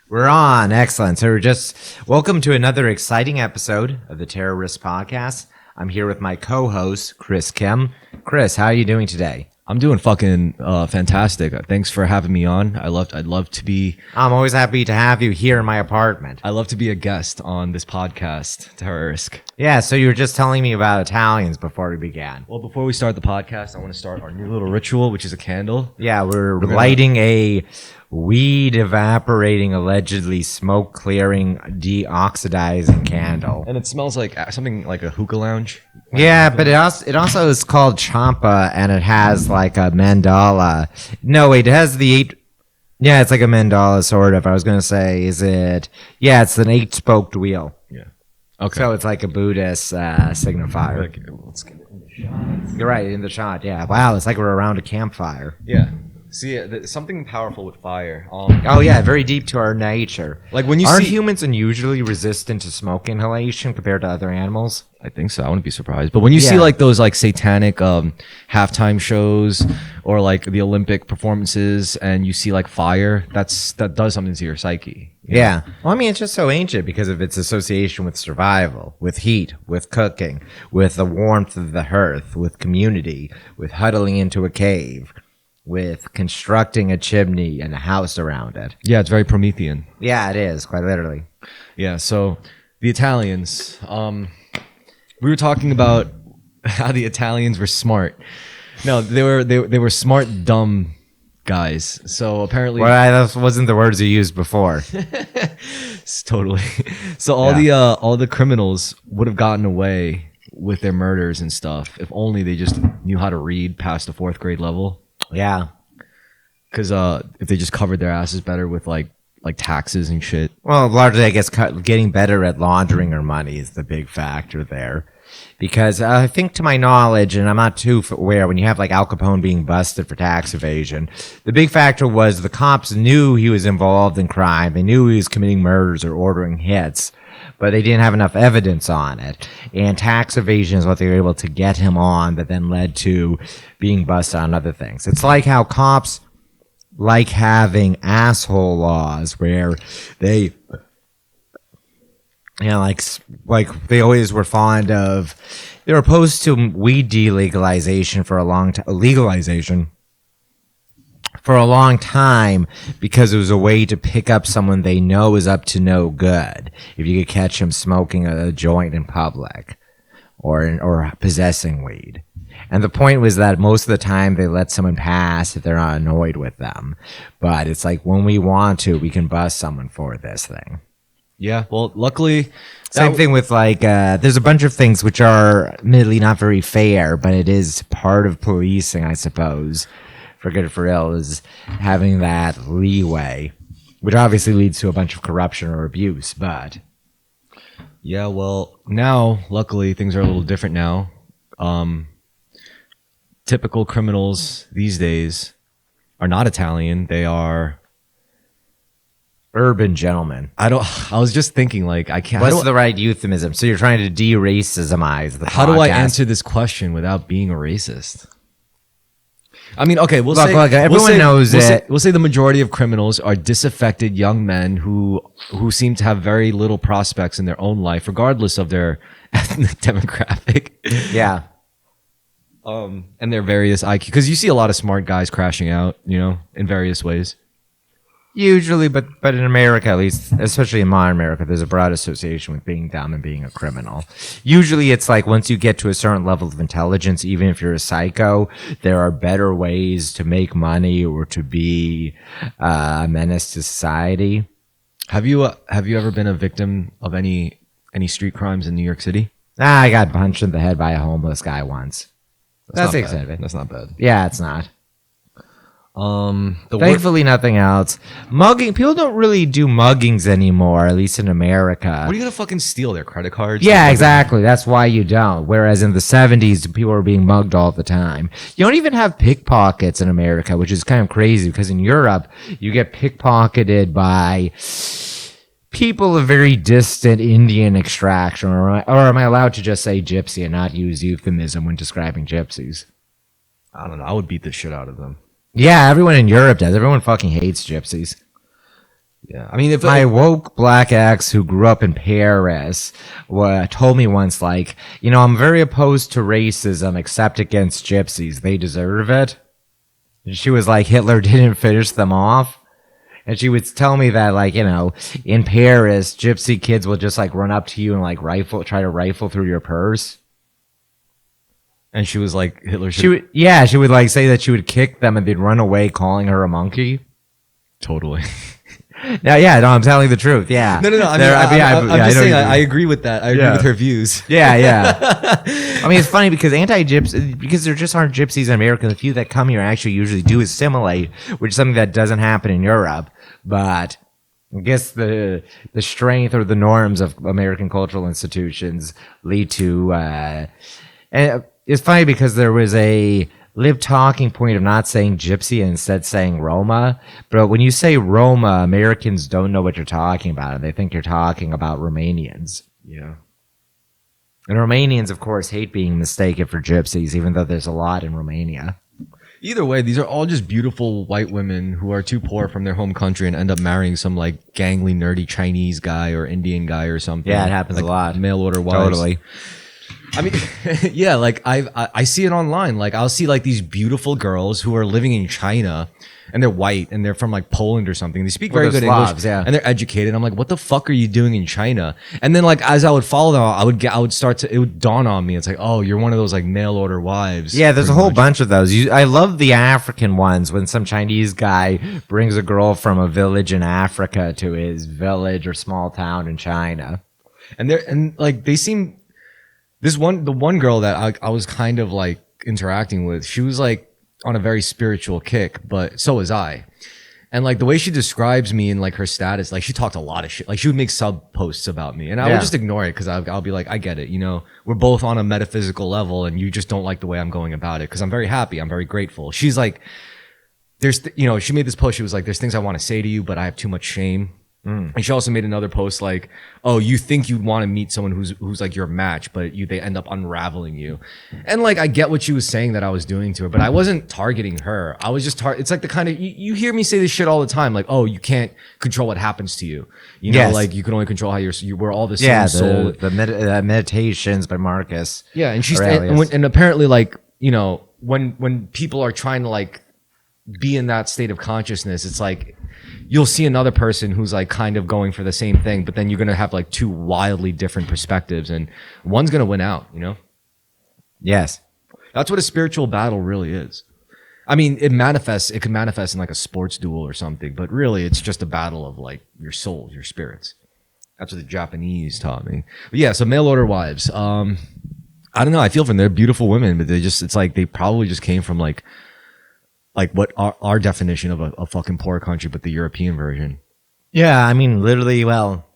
We're on. Excellent. So we're just welcome to another exciting episode of the Terrorisk podcast. I'm here with my co-host, Chris Kim. Chris, how are you doing today? I'm doing fucking fantastic. Thanks for having me on. I'd love to be. I'm always happy to have you here in my apartment. I love to be a guest on this podcast, Terrorisk. Yeah, so you were just telling me about Italians before we began. Well, before we start the podcast, I want to start our new little ritual, which is a candle. Yeah, we're lighting a weed evaporating, allegedly smoke clearing, deoxidizing candle. And it smells like something like a hookah lounge. Yeah, but it also is called champa, and it has like a mandala. No, wait, it has the 8. Yeah, it's like a mandala, sort of. I was going to say, is it? Yeah, it's an 8-spoked wheel. Yeah. Okay. So it's like a Buddhist signifier. Okay, let's get it in the shot. You're right, in the shot, yeah. Wow, it's like we're around a campfire. Yeah. See, something powerful with fire. Oh yeah, very deep to our nature. Like when you Aren't see humans unusually resistant to smoke inhalation compared to other animals? I think so. I wouldn't be surprised. But when you see like those like satanic halftime shows or like the Olympic performances, and you see like fire, that does something to your psyche. Yeah. Well, I mean, it's just so ancient because of its association with survival, with heat, with cooking, with the warmth of the hearth, with community, with huddling into a cave, with constructing a chimney and a house around it. Yeah, it's very Promethean. Yeah, it is, quite literally. Yeah, so the Italians, we were talking about how the Italians were smart. No, they were smart, dumb guys. So apparently, well, that wasn't the words you used before. Totally. So all the criminals would have gotten away with their murders and stuff if only they just knew how to read past the 4th grade level. Yeah. Because if they just covered their asses better with like taxes and shit. Well, largely, I guess getting better at laundering our money is the big factor there. Because I think, to my knowledge, and I'm not too aware, when you have like Al Capone being busted for tax evasion, the big factor was the cops knew he was involved in crime. They knew he was committing murders or ordering hits, but they didn't have enough evidence on it. And tax evasion is what they were able to get him on that then led to being busted on other things. It's like how cops like having asshole laws where they, you know, like they always were fond of, they were opposed to weed delegalization for a long time, legalization for a long time, because it was a way to pick up someone they know is up to no good if you could catch him smoking a joint in public or possessing weed. And the point was that most of the time they let someone pass if they're not annoyed with them. But it's like, when we want to, we can bust someone for this thing. Yeah, well, luckily... Same thing with like, there's a bunch of things which are admittedly not very fair, but it is part of policing, I suppose. For good or for ill, is having that leeway, which obviously leads to a bunch of corruption or abuse, but... Yeah, well, now, luckily, things are a little different now. Typical criminals these days are not Italian. They are urban gentlemen. I was just thinking, like, I can't... What's the right euphemism? So you're trying to de-racismize the podcast. How do I answer this question without being a racist? I mean, okay, look, everyone knows it. We'll say the majority of criminals are disaffected young men who seem to have very little prospects in their own life, regardless of their ethnic demographic. Yeah. And their various IQ. Because you see a lot of smart guys crashing out, you know, in various ways. Usually, but in America, at least, especially in modern America, there's a broad association with being dumb and being a criminal. Usually, it's like once you get to a certain level of intelligence, even if you're a psycho, there are better ways to make money or to be a menace to society. Have you ever been a victim of any street crimes in New York City? I got punched in the head by a homeless guy once. That's the extent of it. That's not bad. Yeah, it's not. Thankfully, nothing else. Mugging. People don't really do muggings anymore, at least in America. What are you gonna fucking steal? Their credit cards? Yeah, exactly. That's why you don't. Whereas in the 70s, people were being mugged all the time. You don't even have pickpockets in America, which is kind of crazy because in Europe, you get pickpocketed by people of very distant Indian extraction. Or am I allowed to just say gypsy and not use euphemism when describing gypsies? I don't know. I would beat the shit out of them. Yeah, everyone in Europe does. Everyone fucking hates gypsies. Yeah, I mean, if My woke black ex who grew up in Paris told me once, like, I'm very opposed to racism except against gypsies. They deserve it. And she was like, Hitler didn't finish them off. And she would tell me that, like, in Paris, gypsy kids will just like run up to you and like try to rifle through your purse. and she was like, Hitler should She would like say that she would kick them and they'd run away calling her a monkey. totally. Now, yeah, no, I'm telling the truth. Yeah. No. I'm just saying, I agree with that. I agree with her views. Yeah. I mean, it's funny because because there just aren't gypsies in America. The few that come here actually usually do assimilate, which is something that doesn't happen in Europe. But I guess the strength or the norms of American cultural institutions lead to. And it's funny because there was a live talking point of not saying gypsy and instead saying Roma. But when you say Roma, Americans don't know what you're talking about, and they think you're talking about Romanians. Yeah. And Romanians, of course, hate being mistaken for gypsies, even though there's a lot in Romania. Either way, these are all just beautiful white women who are too poor from their home country and end up marrying some like gangly, nerdy Chinese guy or Indian guy or something. Yeah, it happens like a lot. Mail order wives. Totally. I mean, yeah, like I see it online. Like I'll see like these beautiful girls who are living in China and they're white and they're from like Poland or something. They speak very they're good Slavs, English, yeah. and they're educated. I'm like, what the fuck are you doing in China? And then like as I would follow them, it would dawn on me. It's like, oh, you're one of those like mail order wives. Yeah, there's a pretty whole much. bunch of those. I love the African ones when some Chinese guy brings a girl from a village in Africa to his village or small town in China. And like they seem the one girl that I was kind of like interacting with, she was like on a very spiritual kick, but so was I. And like the way she describes me and like her status, like she talked a lot of shit. Like she would make sub posts about me, and I would just ignore it because I'll be like, I get it. We're both on a metaphysical level, and you just don't like the way I'm going about it. Because I'm very happy, I'm very grateful. She's like, she made this post. She was like, there's things I want to say to you, but I have too much shame. And she also made another post like, oh, you think you'd want to meet someone who's like your match, but they end up unraveling you. And like, I get what she was saying that I was doing to her, but I wasn't targeting her. I was just it's like the kind of, you hear me say this shit all the time. Like, oh, you can't control what happens to you. Yes. Like you can only control how we're all the same soul. the Meditations by Marcus. Yeah. And Aurelius. and apparently like, when people are trying to like be in that state of consciousness, it's like, you'll see another person who's like kind of going for the same thing, but then you're going to have like two wildly different perspectives and one's going to win out, Yes. That's what a spiritual battle really is. I mean, it can manifest in like a sports duel or something, but really it's just a battle of like your souls, your spirits. That's what the Japanese taught me. But yeah, so mail order wives. I don't know. I feel for them. They're beautiful women, but it's like they probably just came from like what our definition of a fucking poor country, but the European version. Yeah, I mean, literally, well,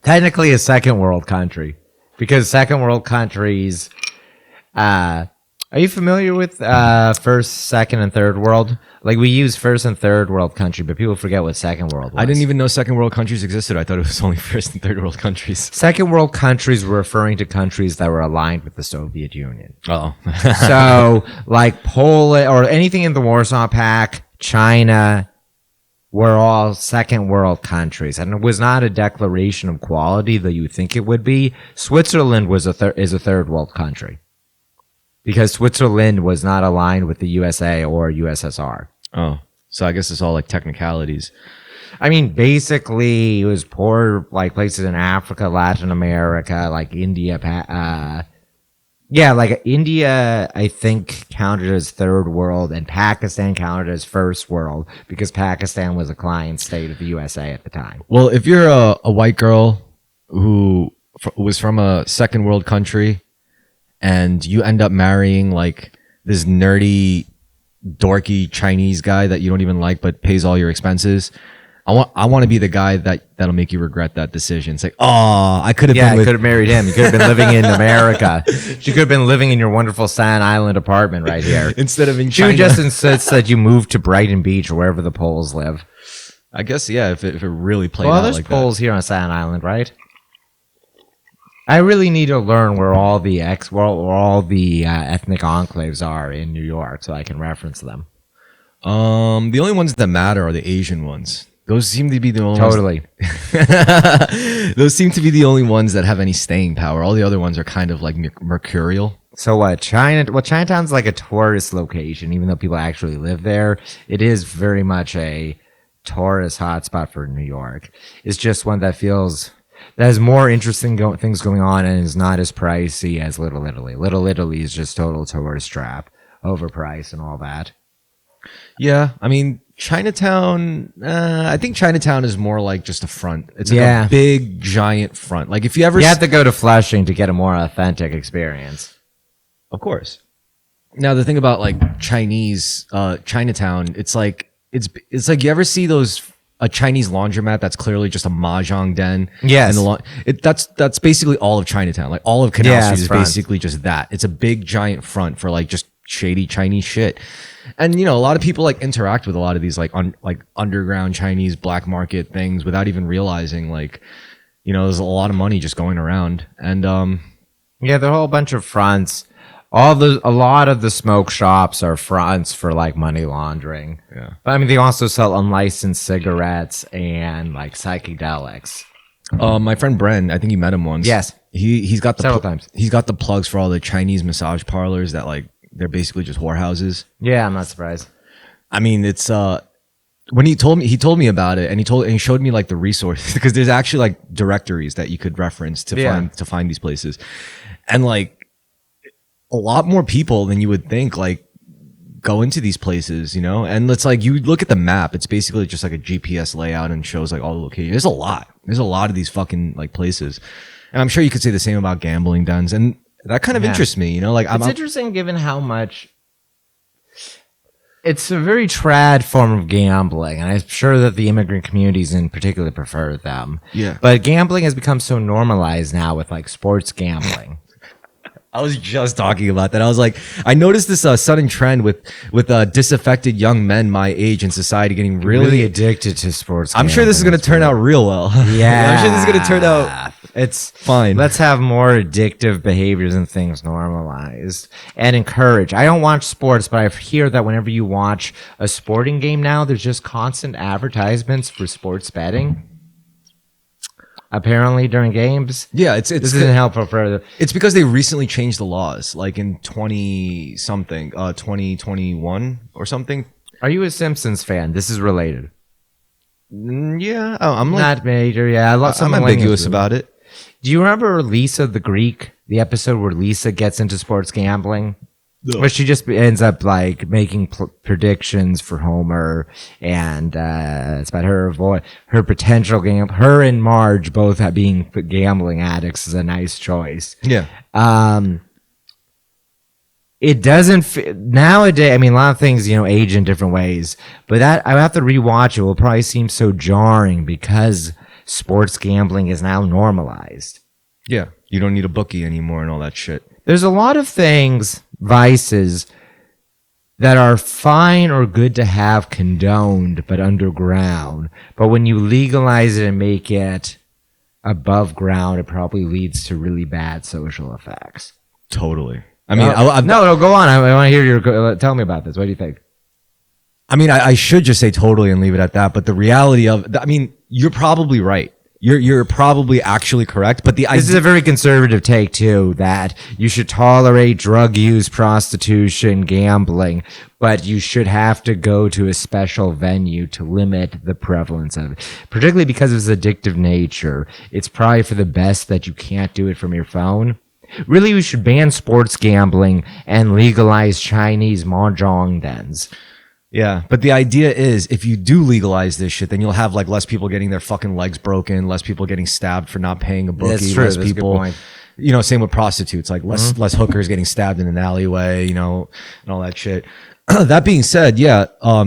technically a second world country. Because second world countries, are you familiar with first, second, and third world? Like, we use first and third world country, but people forget what second world was. I didn't even know second world countries existed. I thought it was only first and third world countries. Second world countries were referring to countries that were aligned with the Soviet Union. Oh. So, like Poland or anything in the Warsaw Pact, China, were all second world countries. And it was not a declaration of quality that you think it would be. Switzerland is a third world country. Because Switzerland was not aligned with the USA or USSR. Oh, so I guess it's all like technicalities. I mean, basically, it was poor, like places in Africa, Latin America, like India. Like India, I think counted as third world, and Pakistan counted as first world because Pakistan was a client state of the USA at the time. Well, if you're a white girl who was from a second world country, and you end up marrying like this nerdy, dorky Chinese guy that you don't even like, but pays all your expenses. I want to be the guy that'll make you regret that decision. It's like, oh, I could have Yeah, you could have married him. You could have been living in America. She could have been living in your wonderful Staten Island apartment right here. instead of in She China. would just insist that you move to Brighton Beach or wherever the Poles live. I guess, yeah, if it really played Well, out there's like Poles here on Staten Island, right? I really need to learn where all the ethnic enclaves are in New York so I can reference them. that. The only ones that matter are the Asian ones. Those seem to be the only Totally. those seem to be the only ones that have any staying power. All the other ones are kind of like mercurial. So what? Chinatown's like a tourist location, even though people actually live there. It is very much a tourist hotspot for New York. It's just one that has more interesting things going on and is not as pricey as Little Italy. Little Italy is just total tourist trap, overpriced and all that. Yeah, I mean Chinatown. I think Chinatown is more like just a front. It's like Yeah. a big giant front. Like if you ever, You have to go to Flushing to get a more authentic experience. of course. Now the thing about like Chinese Chinatown, it's like you ever see a Chinese laundromat that's clearly just a mahjong den. Yes. And that's basically all of Chinatown. Like all of Canal Yeah, Street it's is front. basically just that. It's a big giant front for like just shady Chinese shit. And a lot of people like interact with a lot of these like underground Chinese black market things without even realizing like there's a lot of money just going around. And Yeah, there are a whole bunch of fronts. A lot of the smoke shops are fronts for like money laundering. Yeah. But I mean, they also sell unlicensed cigarettes and like psychedelics. my friend Bren, I think you met him once. Yes. He's got the Several times. He's got the plugs for all the Chinese massage parlors that like they're basically just whorehouses. Yeah, I'm not surprised. I mean, it's when he told me about it, and he showed me like the resources because there's actually like directories that you could reference to find these places, and like a lot more people than you would think like go into these places, and it's like you look at the map, it's basically just like a GPS layout and shows like all the locations. There's a lot of these fucking like places, and I'm sure you could say the same about gambling dens, and that kind of interests me, like It's interesting given how much it's a very trad form of gambling, and I'm sure that the immigrant communities in particular prefer them. Yeah. But gambling has become so normalized now with like sports gambling. I was just talking about that. I was like, I noticed this sudden trend with disaffected young men my age in society getting really. Addicted to sports I'm sure this is going to turn out real well. Yeah. I'm sure this is going to turn out It's fine. Let's have more addictive behaviors and things normalized and encourage. I don't watch sports, but I hear that whenever you watch a sporting game now, there's just constant advertisements for sports betting. Apparently during games. Yeah, This isn't helpful for It's because they recently changed the laws, like in 2021 or something. Are you a Simpsons fan? This is related. Yeah, I'm like Not major, yeah. I'm ambiguous about it. Do you remember Lisa the Greek? The episode where Lisa gets into sports gambling? No. Where she just ends up like making predictions for Homer, and it's about her potential game. Her and Marge both being gambling addicts is a nice choice. Yeah. It doesn't nowadays. I mean, a lot of things age in different ways, but that I have to rewatch it. Will probably seem so jarring because sports gambling is now normalized. Yeah. You don't need a bookie anymore and all that shit. There's a lot of things, vices, that are fine or good to have condoned, but underground. But when you legalize it and make it above ground, it probably leads to really bad social effects. Totally. I mean, no, go on. I want to hear tell me about this. What do you think? I mean, I should just say totally and leave it at that. But the reality you're probably right. You're probably actually correct, but this is a very conservative take too, that you should tolerate drug use, prostitution, gambling, but you should have to go to a special venue to limit the prevalence of it. Particularly because of its addictive nature. It's probably for the best that you can't do it from your phone. Really, we should ban sports gambling and legalize Chinese mahjong dens. Yeah, but the idea is if you do legalize this shit, then you'll have like less people getting their fucking legs broken, less people getting stabbed for not paying a bookie, That's true. less That's a good people, point. Same with prostitutes, like less hookers getting stabbed in an alleyway, and all that shit. That being said, yeah,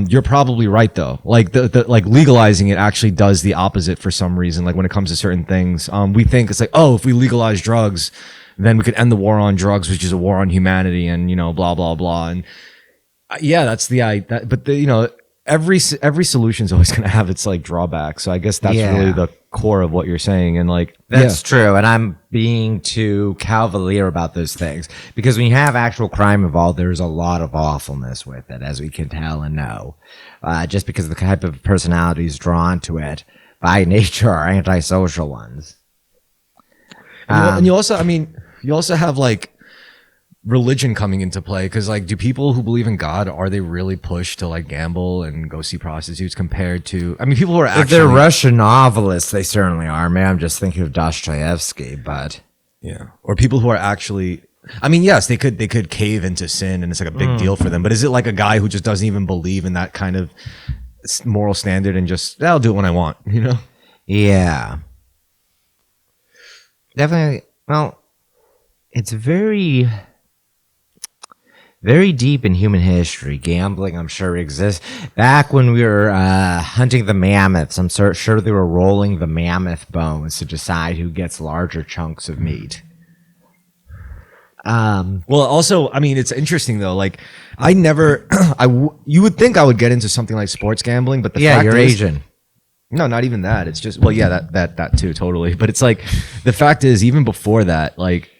you're probably right though. Like the legalizing it actually does the opposite for some reason. Like when it comes to certain things, we think it's like, oh, if we legalize drugs, then we could end the war on drugs, which is a war on humanity, and blah blah blah. And yeah, that's but every solution is always going to have its like drawbacks. So I guess that's really the core of what you're saying. And like that's true. And I'm being too cavalier about those things because when you have actual crime involved, there's a lot of awfulness with it, as we can tell and know. Just because the type of personalities drawn to it by nature are antisocial ones. And you also, I mean, you also have like religion coming into play, because like, do people who believe in God, are they really pushed to like gamble and go see prostitutes compared to, I mean, people who are actually, if they're Russian novelists, they certainly are. Man, I'm just thinking of Dostoevsky, but yeah, or people who are actually, I mean, yes, they could cave into sin and it's like a big deal for them, but is it like a guy who just doesn't even believe in that kind of moral standard and just, I'll do it when I want, you know? Yeah, definitely. Well, it's very deep in human history. Gambling, I'm sure, exists. Back when we were hunting the mammoths, I'm sure they were rolling the mammoth bones to decide who gets larger chunks of meat. Well, also, I mean, it's interesting though. Like, I never, you would think I would get into something like sports gambling, but the fact you're is, Asian. No, not even that. It's just, well, yeah, that too, totally. But it's like, the fact is, even before that, like,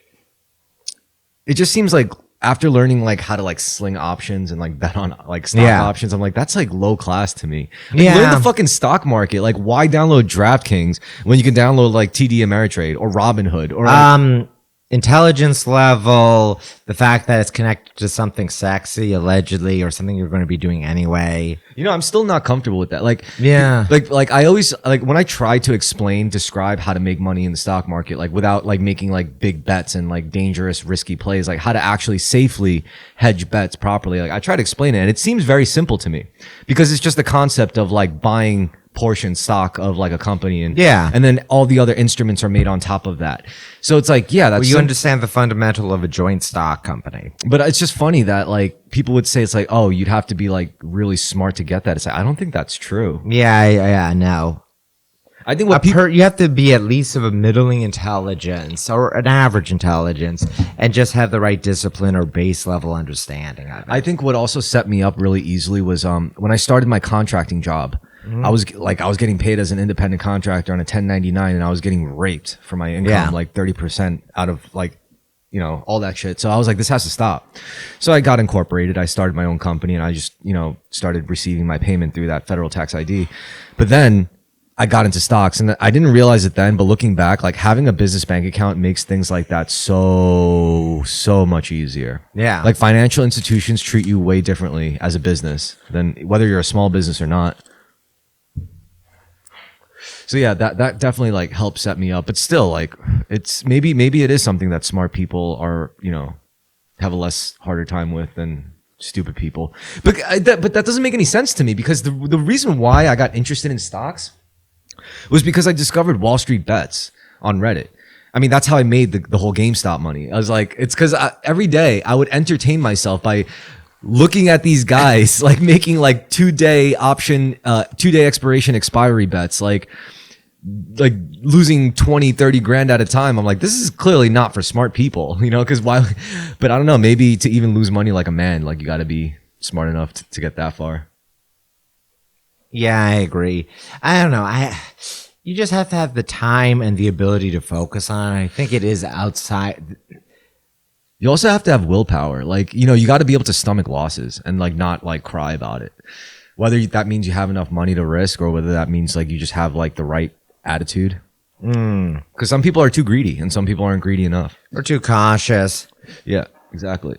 it just seems like after learning like how to like sling options and like bet on like stock options, I'm like, that's like low class to me. Like, learn the fucking stock market. Like, why download DraftKings when you can download like TD Ameritrade or Robinhood or like, intelligence level, the fact that it's connected to something sexy, allegedly, or something you're going to be doing anyway. You know, I'm still not comfortable with that. Like, yeah, like I always, like when I try to describe how to make money in the stock market, like without like making like big bets and like dangerous, risky plays, like how to actually safely hedge bets properly. Like I try to explain it, and it seems very simple to me because it's just the concept of like buying portion stock of like a company, and then all the other instruments are made on top of that. So it's like, yeah, that's you understand the fundamental of a joint stock company. But it's just funny that like people would say it's like, oh, you'd have to be like really smart to get that. It's like, I don't think that's true. Yeah, no. I think you have to be at least of a middling intelligence or an average intelligence and just have the right discipline or base level understanding of it. I think what also set me up really easily was when I started my contracting job. I was getting paid as an independent contractor on a 1099, and I was getting raped for my income, like 30% out of like, you know, all that shit. So I was like, this has to stop. So I got incorporated. I started my own company, and I just, you know, started receiving my payment through that federal tax ID. But then I got into stocks, and I didn't realize it then, but looking back, like having a business bank account makes things like that so much easier. Yeah. Like financial institutions treat you way differently as a business than whether you're a small business or not. So yeah, that definitely like helped set me up. But still, like, it's maybe it is something that smart people are, you know, have a less harder time with than stupid people. But that doesn't make any sense to me, because the reason why I got interested in stocks was because I discovered Wall Street Bets on Reddit. I mean, that's how I made the whole GameStop money. I was like, it's because every day I would entertain myself by looking at these guys like making like 2-day expiration expiry bets, like losing 20-30 grand at a time. I'm like, this is clearly not for smart people, you know, because why? But I don't know, maybe to even lose money like a man, like you got to be smart enough to get that far. Yeah, I agree. I don't know. You just have to have the time and the ability to focus on it. I think it is outside. You also have to have willpower. Like, you know, you got to be able to stomach losses and like not like cry about it. Whether that means you have enough money to risk, or whether that means like you just have like the right attitude. Because some people are too greedy and some people aren't greedy enough. Or too cautious. Yeah, exactly.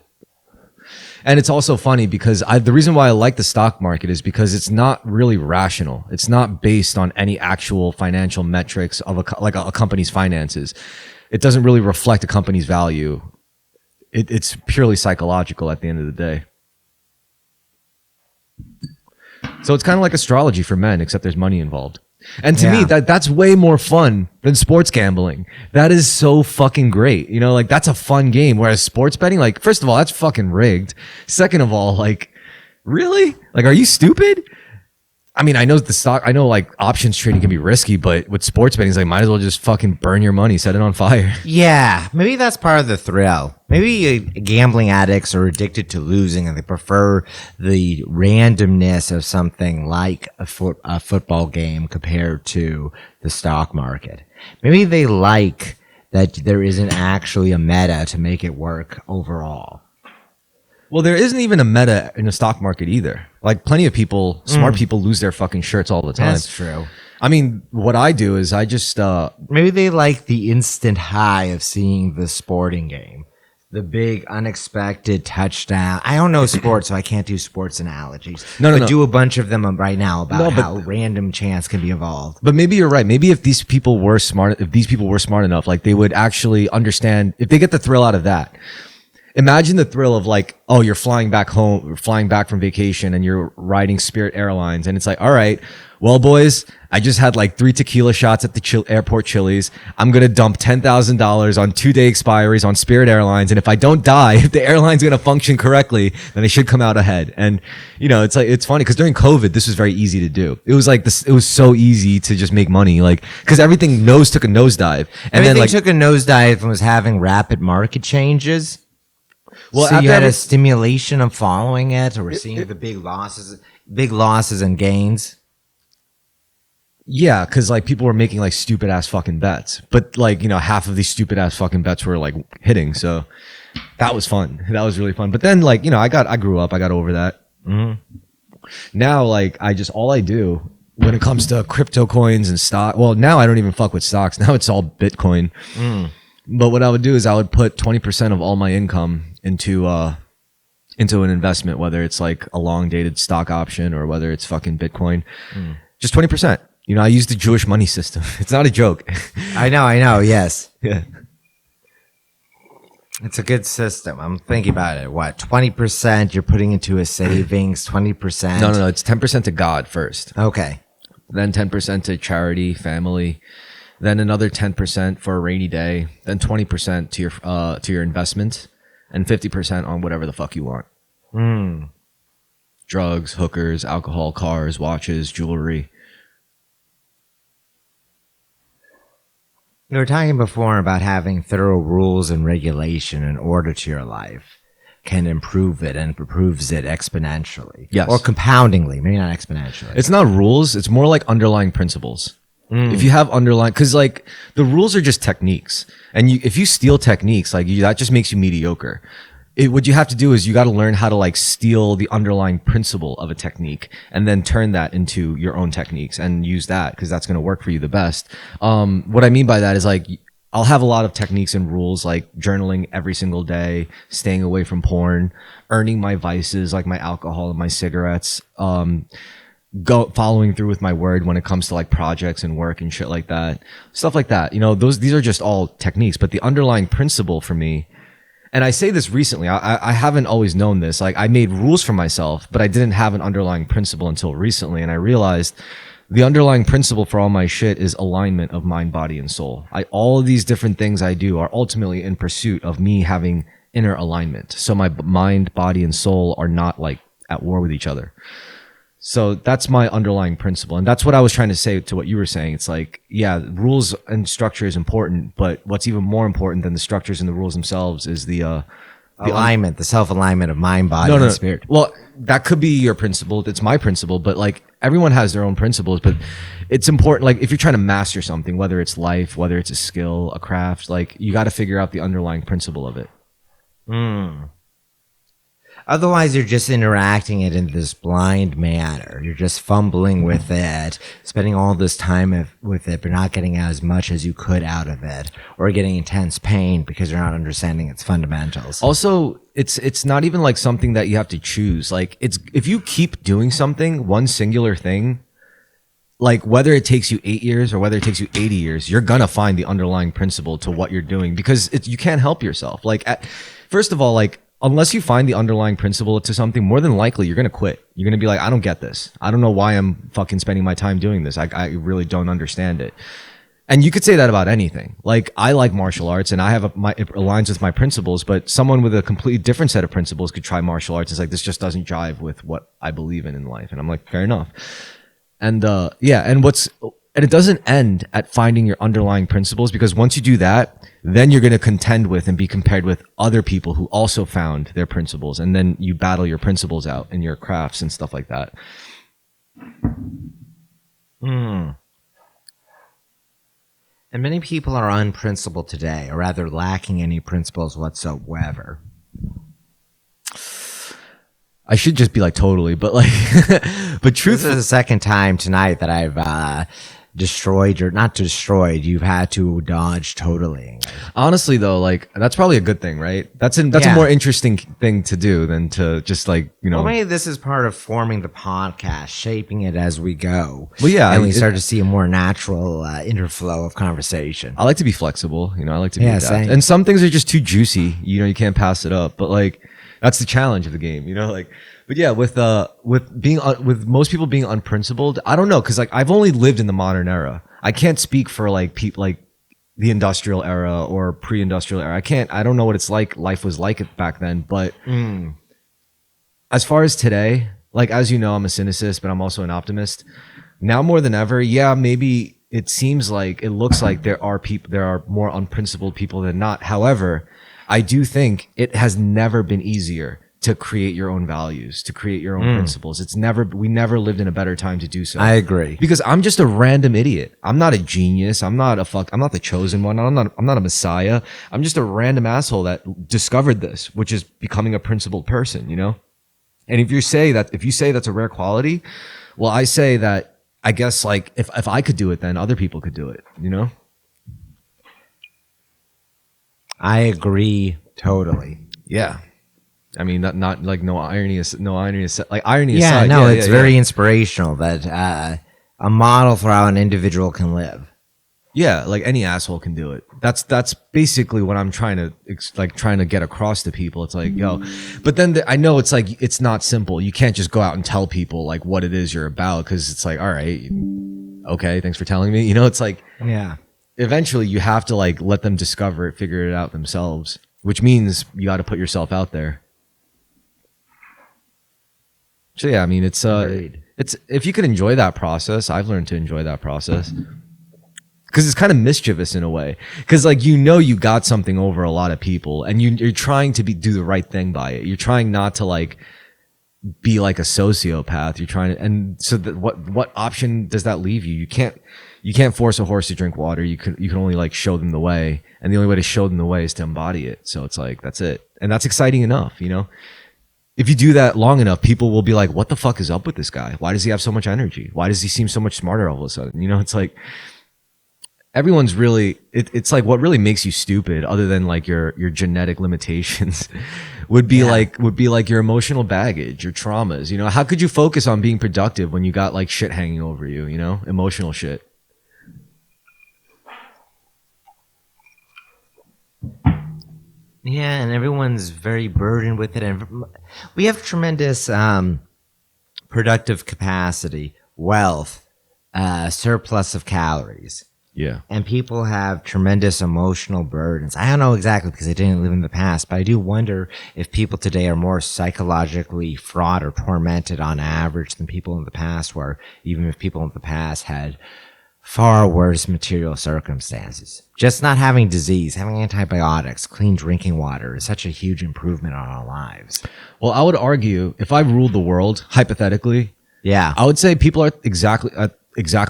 And it's also funny because the reason why I like the stock market is because it's not really rational. It's not based on any actual financial metrics of a company's finances. It doesn't really reflect a company's value. It's purely psychological at the end of the day. So it's kind of like astrology for men, except there's money involved. And to me, that's way more fun than sports gambling. That is so fucking great. You know, like that's a fun game. Whereas sports betting, like, first of all, that's fucking rigged. Second of all, like, really? Like, are you stupid? I mean, I know I know like options trading can be risky, but with sports betting, it's like might as well just fucking burn your money, set it on fire. Yeah, maybe that's part of the thrill. Maybe gambling addicts are addicted to losing and they prefer the randomness of something like a football game compared to the stock market. Maybe they like that there isn't actually a meta to make it work overall. Well, there isn't even a meta in the stock market either. Like plenty of people, smart people lose their fucking shirts all the time. That's true. I mean, what I do is I just maybe they like the instant high of seeing the sporting game, the big unexpected touchdown. I don't know sports, so I can't do sports analogies. No. Do a bunch of them right now about how random chance can be evolved. But maybe you're right. Maybe if these people were smart enough, like they would actually understand if they get the thrill out of that. Imagine the thrill of like, oh, you're flying back home, flying back from vacation and you're riding Spirit Airlines. And it's like, all right, well, boys, I just had like 3 tequila shots at the airport Chili's. I'm going to dump $10,000 on 2-day expiries on Spirit Airlines. And if I don't die, if the airline's going to function correctly, then they should come out ahead. And, you know, it's like, it's funny because during COVID, this was very easy to do. It was like this, it was so easy to just make money. Like, because everything took a nosedive. And everything then like took a nosedive and was having rapid market changes. Well, so you had a stimulation of following it, or we're seeing the big losses and gains. Yeah, because like people were making like stupid ass fucking bets, but like, you know, half of these stupid ass fucking bets were like hitting. So that was fun. That was really fun. But then like, you know, I grew up. I got over that. Mm-hmm. Now like all I do when it comes to crypto coins and stock. Well, now I don't even fuck with stocks. Now it's all Bitcoin. But what I would do is I would put 20% of all my income into an investment, whether it's like a long dated stock option or whether it's fucking Bitcoin. Just 20%. You know, I use the Jewish money system. It's not a joke. I know. Yes. Yeah. It's a good system. I'm thinking about it. What, 20% you're putting into a savings, 20%? No. It's 10% to God first. Okay. Then 10% to charity, family. Then another 10% for a rainy day. Then 20% to your investment. And 50% on whatever the fuck you want. Drugs, hookers, alcohol, cars, watches, jewelry. We were talking before about having thorough rules and regulation in order to your life can improve it and improves it exponentially. Yes. Or compoundingly, maybe not exponentially. It's not rules. It's more like underlying principles. If you have underlying, because like the rules are just techniques, and if you steal techniques, like that just makes you mediocre. What you have to do is you got to learn how to like steal the underlying principle of a technique and then turn that into your own techniques and use that because that's going to work for you the best. What I mean by that is like I'll have a lot of techniques and rules like journaling every single day, staying away from porn, earning my vices like my alcohol and my cigarettes, following through with my word when it comes to like projects and work and shit like that, stuff like that. You know, these are just all techniques, but the underlying principle for me, and I say this recently, I haven't always known this. Like I made rules for myself, but I didn't have an underlying principle until recently. And I realized the underlying principle for all my shit is alignment of mind, body, and soul. All of these different things I do are ultimately in pursuit of me having inner alignment. So my mind, body, and soul are not like at war with each other. So that's my underlying principle. And that's what I was trying to say to what you were saying. It's like, yeah, rules and structure is important, but what's even more important than the structures and the rules themselves is the alignment, the self-alignment of mind, body, and spirit. Well, that could be your principle. It's my principle, but like everyone has their own principles, but it's important. Like if you're trying to master something, whether it's life, whether it's a skill, a craft, like you got to figure out the underlying principle of it. Otherwise, you're just interacting it in this blind manner. You're just fumbling with it, spending all this time with it, but not getting as much as you could out of it, or getting intense pain because you're not understanding its fundamentals. Also, it's not even like something that you have to choose. Like if you keep doing something, one singular thing, like whether it takes you 8 years or whether it takes you 80 years, you're gonna find the underlying principle to what you're doing because you can't help yourself. Like first of all, like unless you find the underlying principle to something, more than likely you're going to quit. You're going to be like, I don't get this. I don't know why I'm fucking spending my time doing this. I really don't understand it. And you could say that about anything. Like I like martial arts and it aligns with my principles, but someone with a completely different set of principles could try martial arts. It's like, this just doesn't jive with what I believe in life. And I'm like, fair enough. And and it doesn't end at finding your underlying principles, because once you do that, then you're going to contend with and be compared with other people who also found their principles, and then you battle your principles out in your crafts and stuff like that. And many people are unprincipled today, or rather lacking any principles whatsoever. I should just be like totally, but like, but truth This is the second time tonight that I've destroyed, or not destroyed, you've had to dodge totally. honestly though, like that's probably a good thing, right? That's a Yeah. more interesting thing to do than to just like, you know. Well, maybe this is part of forming the podcast, shaping it as we go. Well, yeah, and we it- start to see a more natural interflow of conversation. I like to be flexible, you know. I like to be Yeah, adaptive. same. And some things are just too juicy, you know. You can't pass it up. But like, that's the challenge of the game, you know. Like, but yeah, with most people being unprincipled, I don't know, because like I've only lived in the modern era. I can't speak for like people like the industrial era or pre-industrial era. I don't know what it's like. Life was like it back then, but as far as today, like, as you know, I'm a cynicist, but I'm also an optimist. Now more than ever, yeah, maybe it looks like there are more unprincipled people than not. However, I do think it has never been easier to create your own values, to create your own principles. We never lived in a better time to do so. I agree. Because I'm just a random idiot. I'm not a genius. I'm not the chosen one. I'm not a messiah. I'm just a random asshole that discovered this, which is becoming a principled person, you know? And if you say that's a rare quality, well, I say that, I guess, like, if I could do it, then other people could do it, you know? I agree totally. Yeah. I mean, not like no irony like irony Yeah, aside. no, it's very inspirational that a model for how an individual can live. Yeah, like any asshole can do it. That's basically what I'm trying to get across to people. It's like, yo, but then I know it's like, it's not simple. You can't just go out and tell people like what it is you're about, because it's like, all right, okay, thanks for telling me. You know, it's like, Yeah. eventually you have to like let them discover it, figure it out themselves, which means you got to put yourself out there. So yeah, I mean, it's Agreed. if you could enjoy that process, I've learned to enjoy that process. Because it's kind of mischievous in a way. Because like, you know, you got something over a lot of people, and you're trying to do the right thing by it. You're trying not to like be like a sociopath. You're trying to, and so what option does that leave you? You can't force a horse to drink water. You can only like show them the way, and the only way to show them the way is to embody it. So it's like, that's it, and that's exciting enough, you know. If you do that long enough, people will be like, what the fuck is up with this guy? Why does he have so much energy? Why does he seem so much smarter all of a sudden? You know, it's like, everyone's really, it's like, what really makes you stupid, other than like your genetic limitations, would be like your emotional baggage, your traumas. You know, how could you focus on being productive when you got like shit hanging over you, you know, emotional shit? Yeah, and everyone's very burdened with it, and we have tremendous productive capacity, wealth, surplus of calories, Yeah. and people have tremendous emotional burdens. I don't know exactly, because I didn't live in the past, but I do wonder if people today are more psychologically fraught or tormented on average than people in the past were, even if people in the past had far worse material circumstances. Just not having disease, having antibiotics, clean drinking water is such a huge improvement on our lives. Well, I would argue, if I ruled the world, hypothetically, Yeah. I would say people are exactly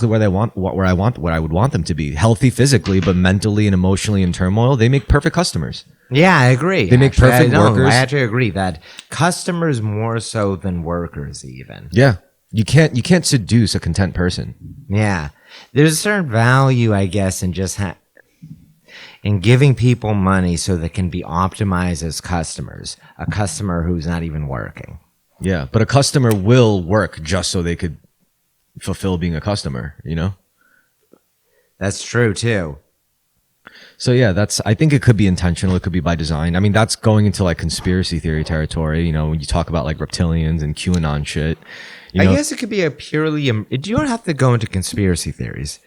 where I would want them to be. Healthy physically, but mentally and emotionally in turmoil. They make perfect customers. Yeah, I agree. They make perfect workers. I actually agree that customers more so than workers even. Yeah. You can't seduce a content person. Yeah. There's a certain value, I guess, in just in giving people money so they can be optimized as customers. A customer who's not even working. Yeah. But a customer will work just so they could fulfill being a customer, you know? That's true too. So yeah, I think it could be intentional. It could be by design. I mean, that's going into like conspiracy theory territory, you know, when you talk about like reptilians and QAnon shit. You know? I guess it could be a purely, you don't have to go into conspiracy theories.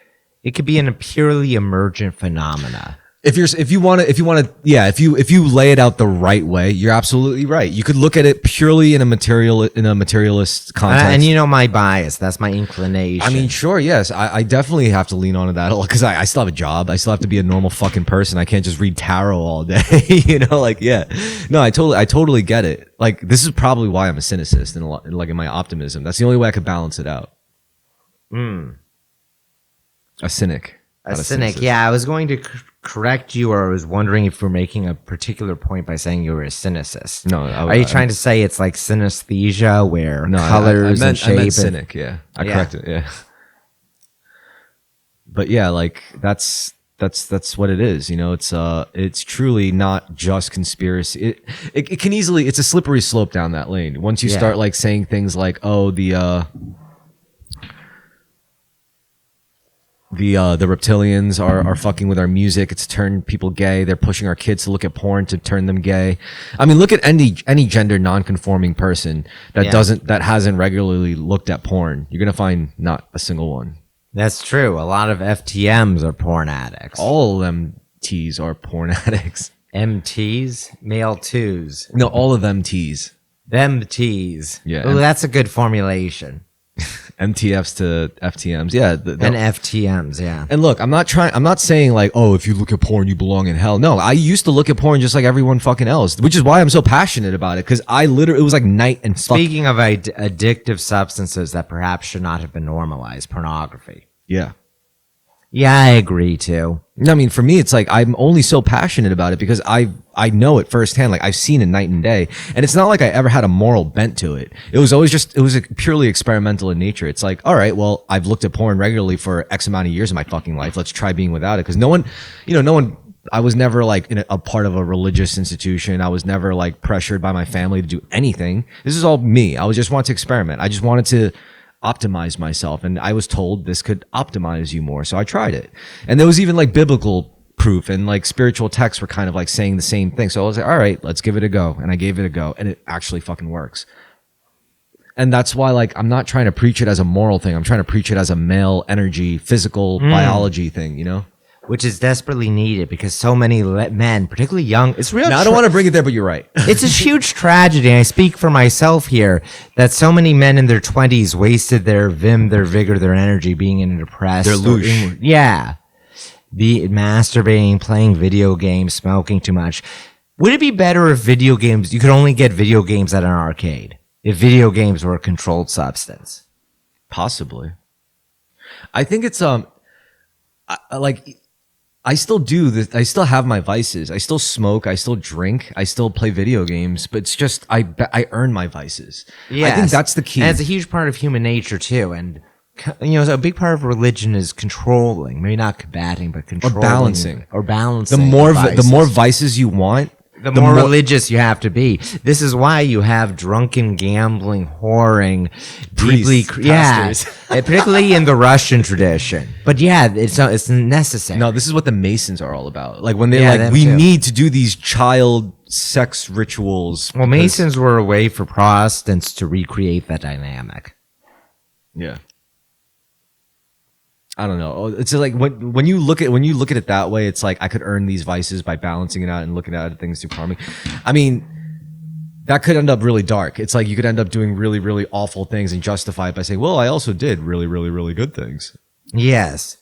It could be a purely emergent phenomena. if you want to, yeah, if you lay it out the right way, you're absolutely right. You could look at it purely in a materialist context. And you know my bias. That's my inclination. I mean, sure, yes. I definitely have to lean onto that because I still have a job. I still have to be a normal fucking person. I can't just read tarot all day. You know, like, yeah. No, I totally get it. Like, this is probably why I'm a cynicist and like in my optimism. That's the only way I could balance it out. A cynic. A cynic. Yeah, I was going to correct you, or I was wondering if we're making a particular point by saying you were a cynicist. No. Are you trying to say it's like synesthesia, where no, colors and I meant shape? cynic, yeah. I corrected it, yeah. But yeah, like that's what it is. You know, it's truly not just conspiracy. It can easily, it's a slippery slope down that lane. Once you start like saying things like, oh, the reptilians are fucking with our music. It's turned people gay. They're pushing our kids to look at porn to turn them gay. I mean, look at any gender non-conforming person that hasn't regularly looked at porn. You're gonna find not a single one. That's true. A lot of FTMs are porn addicts. All of them T's are porn addicts. MTs, male twos. No, all of them T's. Them T's. Yeah. Oh, that's a good formulation. MTFs to FTMs, yeah, and FTMs, yeah. And look, I'm not saying like, oh, if you look at porn, you belong in hell. No, I used to look at porn just like everyone fucking else, which is why I'm so passionate about it. Because it was like night and Speaking of addictive substances that perhaps should not have been normalized, pornography. Yeah. Yeah, I agree too. I mean, for me, it's like I'm only so passionate about it because I know it firsthand. Like I've seen it night and day, and it's not like I ever had a moral bent to it. It was always purely experimental in nature. It's like, all right, well, I've looked at porn regularly for X amount of years of my fucking life. Let's try being without it. Because no one. I was never like in a part of a religious institution. I was never like pressured by my family to do anything. This is all me. I was just wanted to experiment. I just wanted to optimize myself, and I was told this could optimize you more, so I tried it. And there was even like biblical proof, and like spiritual texts were kind of like saying the same thing. So I was like, all right, let's give it a go. And I gave it a go, and it actually fucking works. And that's why, like, I'm not trying to preach it as a moral thing. I'm trying to preach it as a male energy, physical biology thing, you know? Which is desperately needed because so many men, particularly young, it's real. Now, I don't want to bring it there, but you're right. It's a huge tragedy. I speak for myself here that so many men in their 20s wasted their vim, their vigor, their energy being in a depressed. They're louche. Yeah. Be masturbating, playing video games, smoking too much. Would it be better if video games, you could only get video games at an arcade? If video games were a controlled substance? Possibly. I think it's, I still do this. I still have my vices. I still smoke. I still drink. I still play video games. But it's just I earn my vices. Yes. I think that's the key. And it's a huge part of human nature too. And so a big part of religion is controlling, maybe not combating, but controlling or balancing. The more vices you want, the more religious you have to be. This is why you have drunken, gambling, whoring, deeply, particularly in the Russian tradition. But yeah, it's necessary. No, this is what the Masons are all about. Like when they're we need to do these child sex rituals. Well, Masons were a way for Protestants to recreate that dynamic. Yeah. I don't know. It's like when you look at it that way, it's like I could earn these vices by balancing it out and looking at things through karmic. I mean, that could end up really dark. It's like you could end up doing really, really awful things and justify it by saying, "Well, I also did really, really, really good things." Yes.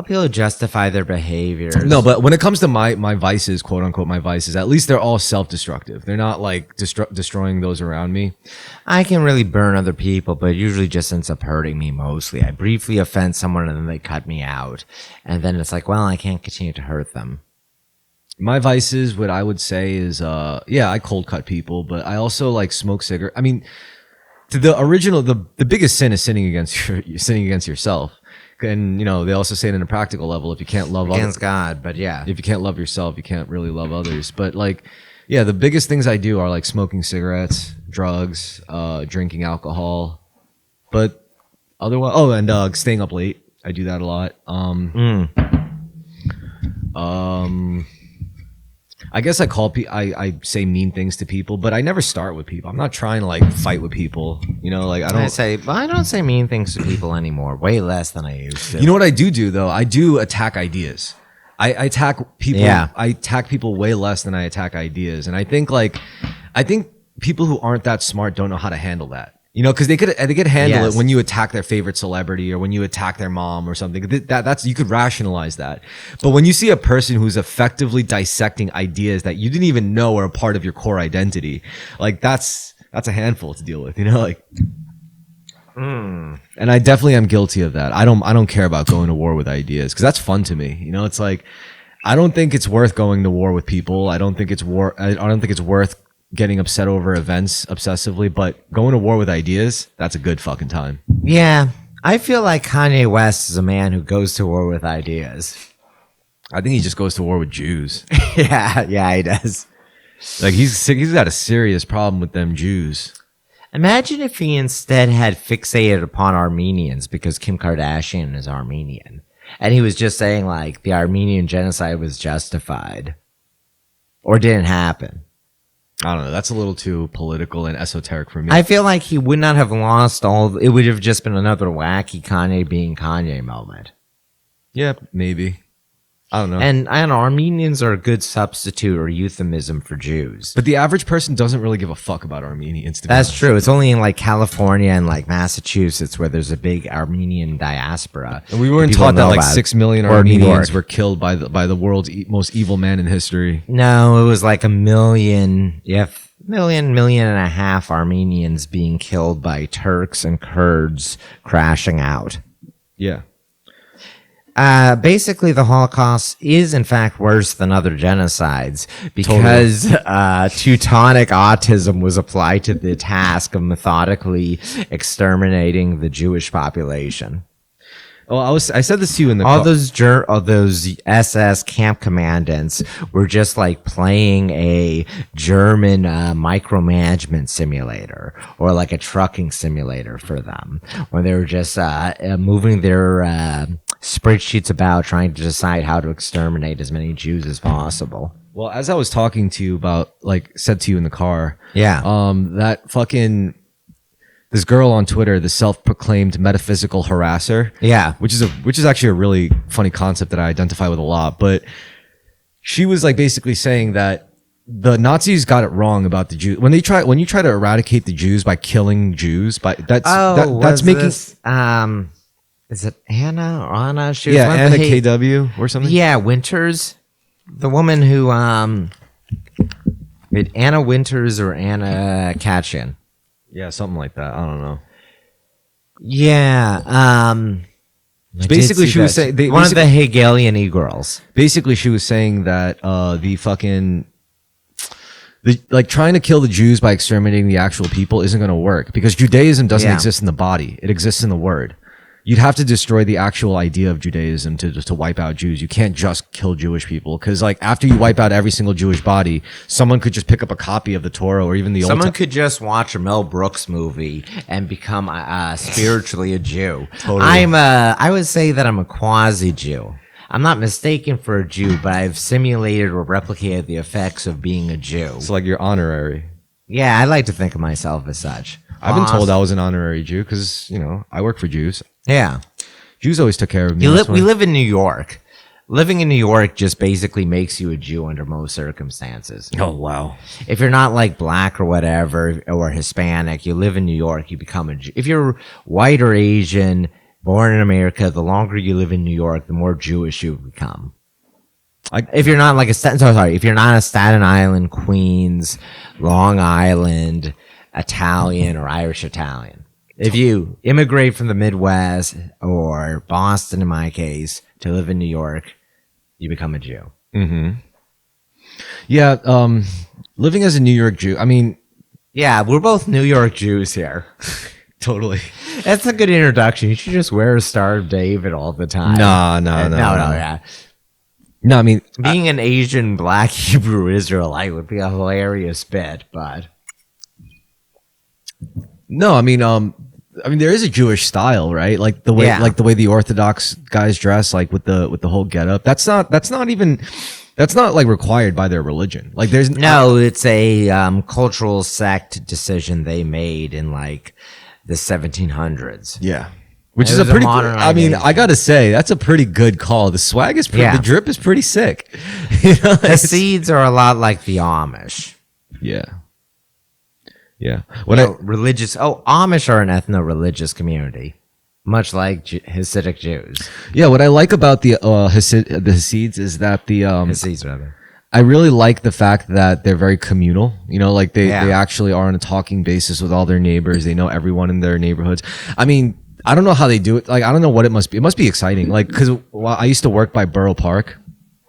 People justify their behaviors. No, but when it comes to my vices, quote unquote, my vices, at least they're all self-destructive. They're not like destroying those around me. I can really burn other people, but it usually just ends up hurting me mostly. I briefly offend someone and then they cut me out. And then it's like, well, I can't continue to hurt them. My vices, what I would say is, I cold cut people, but I also like smoke cigarettes. I mean, the biggest sin is sinning against yourself. And they also say it in a practical level, if you can't love against God, but yeah, if you can't love yourself, you can't really love others. But like, yeah, the biggest things I do are like smoking cigarettes, drugs, drinking alcohol, but otherwise, and staying up late. I do that a lot. I guess I say mean things to people, but I never start with people. I'm not trying to like fight with people. I don't say mean things to people anymore. Way less than I used to. You know what I do though? I do attack ideas. I attack people. Yeah. I attack people way less than I attack ideas. And I think people who aren't that smart don't know how to handle that. You know, because they could handle Yes. it when you attack their favorite celebrity or when you attack their mom or something. That's you could rationalize that. But when you see a person who's effectively dissecting ideas that you didn't even know are a part of your core identity, like that's a handful to deal with. You know, like. And I definitely am guilty of that. I don't care about going to war with ideas because that's fun to me. You know, it's like I don't think it's worth going to war with people. I don't think it's worth getting upset over events obsessively. But going to war with ideas, that's a good fucking time. Yeah, I feel like Kanye West is a man who goes to war with ideas. I think he just goes to war with Jews. yeah, he does. Like he's got a serious problem with them Jews. Imagine if he instead had fixated upon Armenians because Kim Kardashian is Armenian. And he was just saying, like, the Armenian genocide was justified. Or didn't happen. I don't know. That's a little too political and esoteric for me. I feel like he would not have lost all... It would have just been another wacky Kanye being Kanye moment. Yeah, maybe. I don't know. And Armenians are a good substitute or euphemism for Jews. But the average person doesn't really give a fuck about Armenians. To be That's honest. true. It's only in like California and like Massachusetts where there's a big Armenian diaspora. And we weren't People taught that know like about it. 6 million Or New Armenians York. were killed by the world's most evil man in history. No, it was like a million, million and a half Armenians being killed by Turks and Kurds crashing out. Yeah. Basically, the Holocaust is, in fact, worse than other genocides because Teutonic autism was applied to the task of methodically exterminating the Jewish population. Oh, I said this to you in the All those SS camp commandants were just like playing a German micromanagement simulator or like a trucking simulator for them, where they were just moving their spreadsheets about trying to decide how to exterminate as many Jews as possible. Well, as I was talking to you about, like, said to you in the car, Yeah. that fucking this girl on Twitter, the self-proclaimed metaphysical harasser, Yeah. which is actually a really funny concept that I identify with a lot. But she was like basically saying that the Nazis got it wrong about the Jews when you try to eradicate the Jews by killing Jews. That's making this, is it Anna or Anna? She was yeah one of Anna the KW or something. Yeah, Winters, the woman who Anna Winters or Anna Katchin. Yeah, something like that. I don't know. Yeah. Basically, she was saying one of the Hegelian e-girls. Basically, she was saying that like trying to kill the Jews by exterminating the actual people isn't going to work because Judaism doesn't Yeah. exist in the body; it exists in the word. You'd have to destroy the actual idea of Judaism to wipe out Jews. You can't just kill Jewish people because, like, after you wipe out every single Jewish body, someone could just pick up a copy of the Torah or even the Old Someone Testament. could just watch a Mel Brooks movie and become spiritually a Jew. Totally. I would say that I'm a quasi-Jew. I'm not mistaken for a Jew, but I've simulated or replicated the effects of being a Jew. So, like, you're honorary. Yeah, I like to think of myself as such. I've been told I was an honorary Jew because, you know, I work for Jews. Yeah. Jews always took care of me. We live in New York. Living in New York just basically makes you a Jew under most circumstances. Oh, wow. If you're not like black or whatever, or Hispanic, you live in New York, you become a Jew. If you're white or Asian, born in America, the longer you live in New York, the more Jewish you become. If you're not like if you're not a Staten Island, Queens, Long Island, Italian or Irish Italian. If you immigrate from the Midwest or Boston, in my case, to live in New York, you become a Jew. Mm-hmm. Yeah, living as a New York Jew, I mean... Yeah, we're both New York Jews here. Totally. That's a good introduction. You should just wear a Star of David all the time. No, Yeah. No, I mean... Being an Asian, black, Hebrew Israelite would be a hilarious bit, but... No, I mean, there is a Jewish style, right? Like the way, the Orthodox guys dress, like with the whole getup. That's not like required by their religion. Like there's it's a cultural sect decision they made in like the 1700s. Yeah. Which It is a was a pretty good, I mean, I modernization. gotta say, that's a pretty good call. The swag is pretty, Yeah. the drip is pretty sick. You know, The Hasids are a lot like the Amish. yeah. Yeah. You know, religious. Oh, Amish are an ethno-religious community, much like Hasidic Jews. What I like about the Hasids is that Hasids, rather. I really like the fact that they're very communal. You know, like they Yeah. actually are on a talking basis with all their neighbors. They know everyone in their neighborhoods. I mean, I don't know how they do it. Like, I don't know what it must be. It must be exciting. Like, because I used to work by Borough Park.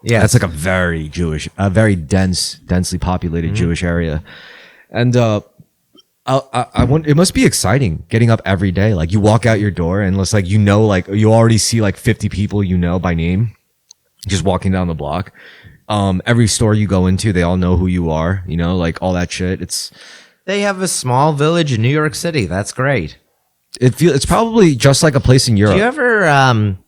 Yeah, That's like a very Jewish, a very densely populated Jewish area. And I want, it must be exciting getting up every day. Like, you walk out your door and it's like, you know, like you already see like 50 people you know by name just walking down the block. Every store you go into, they all know who you are, you know, like all that shit. they have a small village in New York City. That's great. It's probably just like a place in Europe. Do you ever Can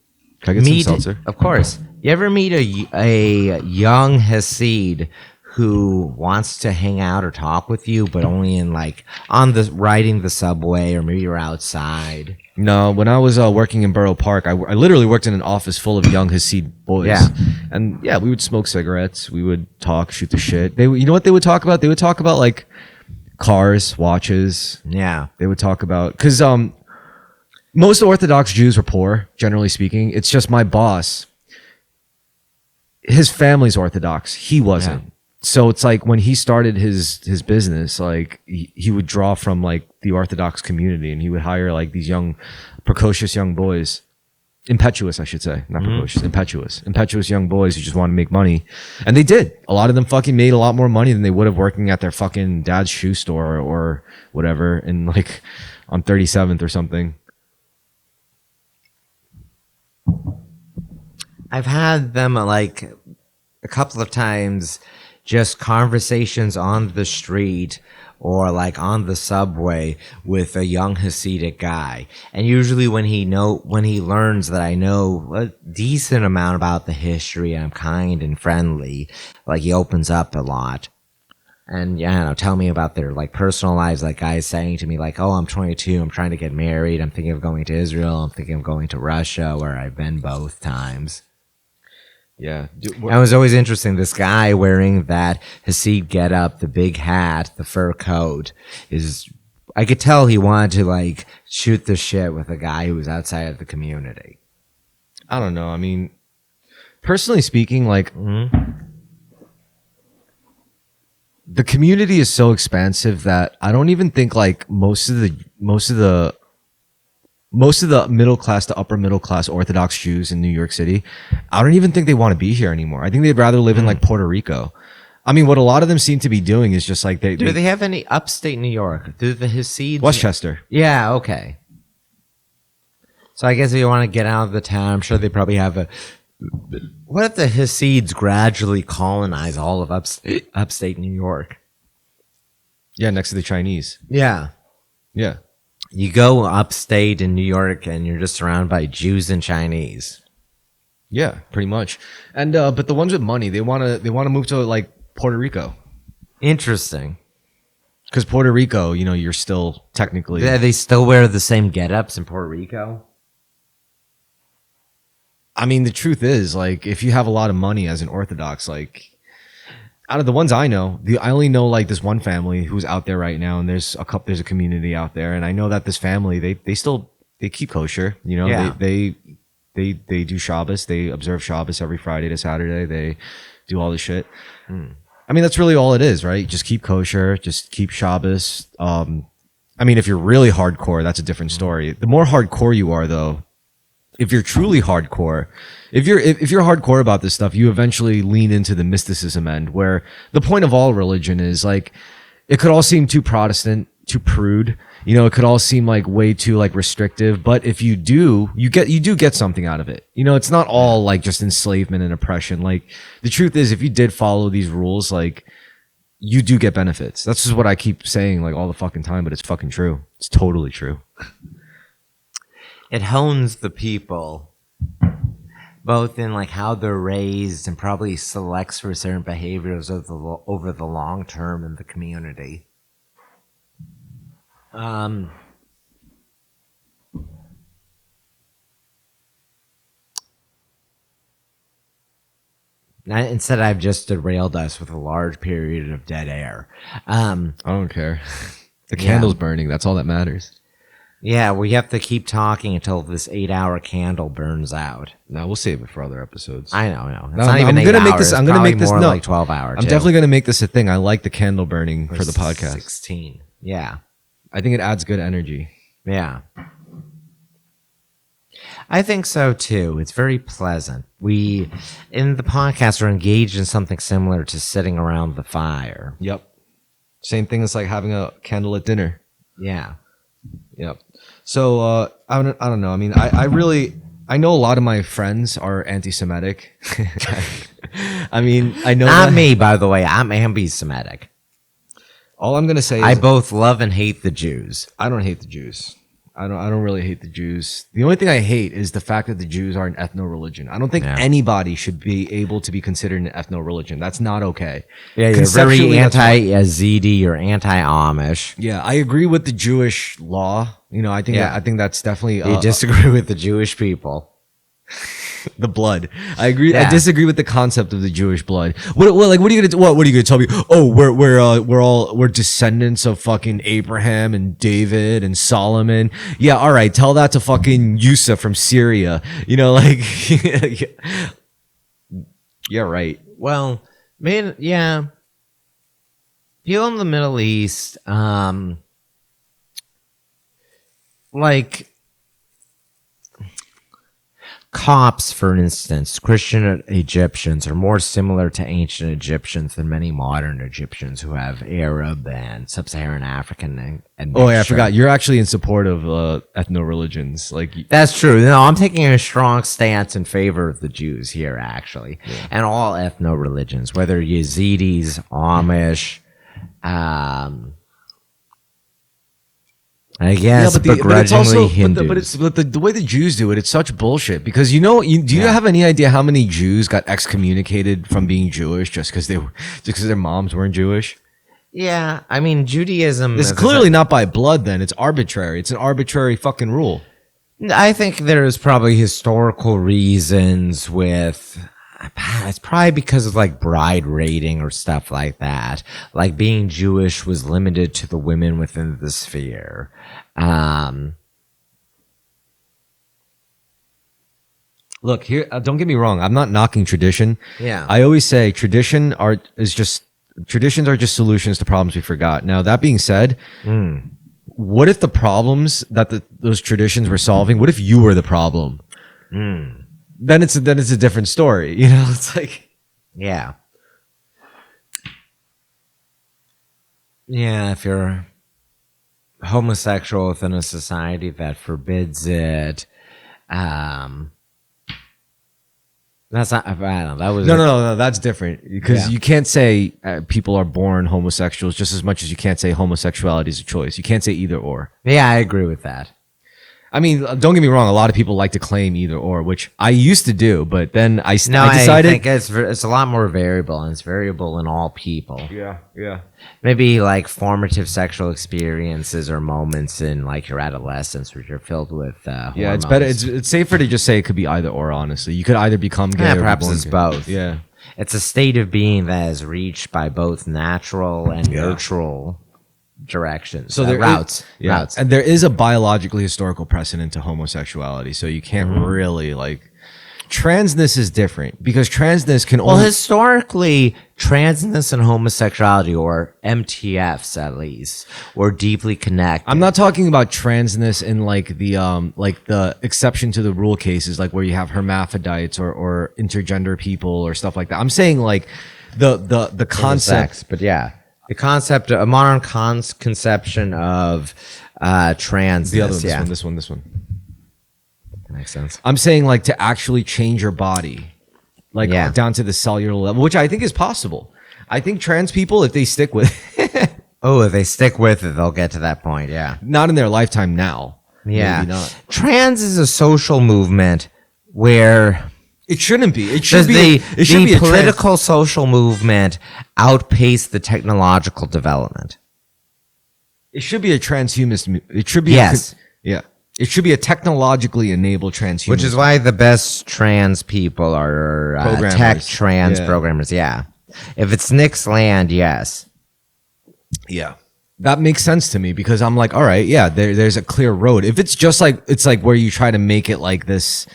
I get meet? some seltzer? Of course. You ever meet a young Hasid who wants to hang out or talk with you, but only in like on the riding the subway, or maybe you're outside? No, when I was working in Borough Park, I literally worked in an office full of young Hasid boys. Yeah. And yeah, we would smoke cigarettes. We would talk, shoot the shit. You know what they would talk about? They would talk about like cars, watches. Yeah. They would talk about, because most Orthodox Jews were poor, generally speaking. It's just my boss, his family's Orthodox. He wasn't. Yeah. So it's like when he started his business, like he would draw from like the Orthodox community, and he would hire like these young, precocious young boys. Impetuous, I should say. Not precocious, impetuous young boys who just want to make money. And they did. A lot of them fucking made a lot more money than they would have working at their fucking dad's shoe store or whatever, in like on 37th or something. I've had them like a couple of times, just conversations on the street or like on the subway with a young Hasidic guy. And usually when he learns that I know a decent amount about the history, I'm kind and friendly, like he opens up a lot. And yeah, I don't know, tell me about their like personal lives. Like guys saying to me like, "Oh, I'm 22, I'm trying to get married, I'm thinking of going to Israel, I'm thinking of going to Russia, where I've been both times." Yeah. It was always interesting. This guy wearing that Hasid getup, the big hat, the fur coat, I could tell he wanted to like shoot the shit with a guy who was outside of the community. I don't know. I mean, personally speaking, like the community is so expansive that I don't even think like most of the middle class to upper middle class Orthodox Jews in New York City, I don't even think they want to be here anymore. I think they'd rather live in like Puerto Rico. I mean, what a lot of them seem to be doing is just like Do they have any upstate New York? Do the Hasids? Westchester. Yeah, okay. So I guess if you want to get out of the town, I'm sure they probably have a. What if the Hasids gradually colonize all of upstate New York? Yeah, next to the Chinese. Yeah. Yeah. You go upstate in New York and you're just surrounded by Jews and Chinese. Yeah, pretty much. And but the ones with money, they want to move to like Puerto Rico. Interesting. Because Puerto Rico, you know, you're still technically. Yeah, they still wear the same getups in Puerto Rico. I mean, the truth is, like, if you have a lot of money as an Orthodox, like, out of the ones I know, I only know like this one family who's out there right now, and there's a community out there, and I know that this family they keep kosher, you know, Yeah. they do Shabbos, they observe Shabbos every Friday to Saturday, they do all this shit. I mean, that's really all it is, right? Just keep kosher, just keep Shabbos. I mean, if you're really hardcore, that's a different story. The more hardcore you are, though, if you're truly hardcore, if you're hardcore about this stuff, you eventually lean into the mysticism end, where the point of all religion is like, it could all seem too Protestant, too prude, you know, it could all seem like way too like restrictive, but if you do get something out of it. You know, it's not all like just enslavement and oppression. Like, the truth is, if you did follow these rules, like, you do get benefits. That's just what I keep saying like all the fucking time, but it's fucking true. It's totally true. It hones the people, both in like how they're raised, and probably selects for certain behaviors over the long term in the community. Instead, I've just derailed us with a large period of dead air. I don't care. The candle's burning. That's all that matters. Yeah, we have to keep talking until this 8-hour candle burns out. No, we'll save it for other episodes. I know. It's No, not even I'm 8 gonna hours. make this. I'm gonna Probably make this. more No, like 12 hours. I'm definitely gonna make this a thing. I like the candle burning for the podcast. 16. Yeah. I think it adds good energy. Yeah. I think so too. It's very pleasant. We, in the podcast, are engaged in something similar to sitting around the fire. Yep. Same thing as like having a candle at dinner. Yeah. Yep. So I don't know. I mean, I know a lot of my friends are anti-Semitic. I mean, I know Not that. me, by the way. I'm anti-Semitic. All I'm gonna say is I both love and hate the Jews. I don't hate the Jews. I don't really hate the Jews. The only thing I hate is the fact that the Jews are an ethno-religion. I don't think anybody should be able to be considered an ethno-religion. That's not okay. Yeah, you're very anti-Yazidi or anti-Amish. Yeah, I agree with the Jewish law. You know, I think that's definitely You disagree with the Jewish people. the blood. I agree. Yeah. I disagree with the concept of the Jewish blood. What are you gonna what are you gonna tell me? Oh, we're descendants of fucking Abraham and David and Solomon. Yeah, all right. Tell that to fucking Yusuf from Syria. You know, like yeah, right. Well, man, yeah. People in the Middle East, like Copts, for instance, Christian Egyptians are more similar to ancient Egyptians than many modern Egyptians who have Arab and Sub-Saharan African and Oh yeah, I forgot. You're actually in support of ethno-religions. Like That's true. No, I'm taking a strong stance in favor of the Jews here, actually, and all ethno-religions, whether Yazidis, Amish, I guess begrudgingly Hindus. But the way the Jews do it, it's such bullshit. Because do you have any idea how many Jews got excommunicated from being Jewish just because their moms weren't Jewish? Yeah, I mean Judaism. It's clearly not by blood. Then it's arbitrary. It's an arbitrary fucking rule. I think there's probably historical reasons with. It's probably because of like bride rating or stuff like that. Like being Jewish was limited to the women within the sphere. Look here. Don't get me wrong. I'm not knocking tradition. Yeah. I always say traditions are just solutions to problems we forgot. Now that being said, what if the problems that those traditions were solving? What if you were the problem? Then it's a different story. You know, it's like, yeah. If you're homosexual within a society that forbids it, that's not. I don't know. That was no. That's different because you can't say people are born homosexuals just as much as you can't say homosexuality is a choice. You can't say either or. Yeah, I agree with that. I mean, don't get me wrong. A lot of people like to claim either or, which I used to do, but then I decided. I think it's a lot more variable, and it's variable in all people. Yeah. Maybe like formative sexual experiences or moments in like your adolescence, which are filled with yeah. It's better. It's safer to just say it could be either or. Honestly, you could either become gay. Or perhaps be born it's gay. both. Yeah. It's a state of being that is reached by both natural and nurtural directions. So there routes. routes, and there is a biologically historical precedent to homosexuality. So you can't really like. Transness is different because transness can only. Well, historically, transness and homosexuality, or MTFs at least, were deeply connected. I'm not talking about transness in like the exception to the rule cases, like where you have hermaphrodites or intergender people or stuff like that. I'm saying like the concept. Sex, but yeah. The concept, a modern conception of trans. The other one, this one. That makes sense. I'm saying like to actually change your body, like down to the cellular level, which I think is possible. I think trans people, if they stick with it, if they stick with it, they'll get to that point. Yeah. Not in their lifetime now. Yeah. Maybe not. Trans is a social movement where. It shouldn't be. It Does should be. It should be the political social movement outpace the technological development? It should be a transhumanist. It should be. Yes. Yeah. It should be a technologically enabled transhuman. Which is why the best trans people are Programmers. tech trans Yeah. programmers. Yeah. If it's Nick's land, yes. Yeah. That makes sense to me because I'm like, all right, yeah, there's a clear road. If it's just like, it's like where you try to make it like this.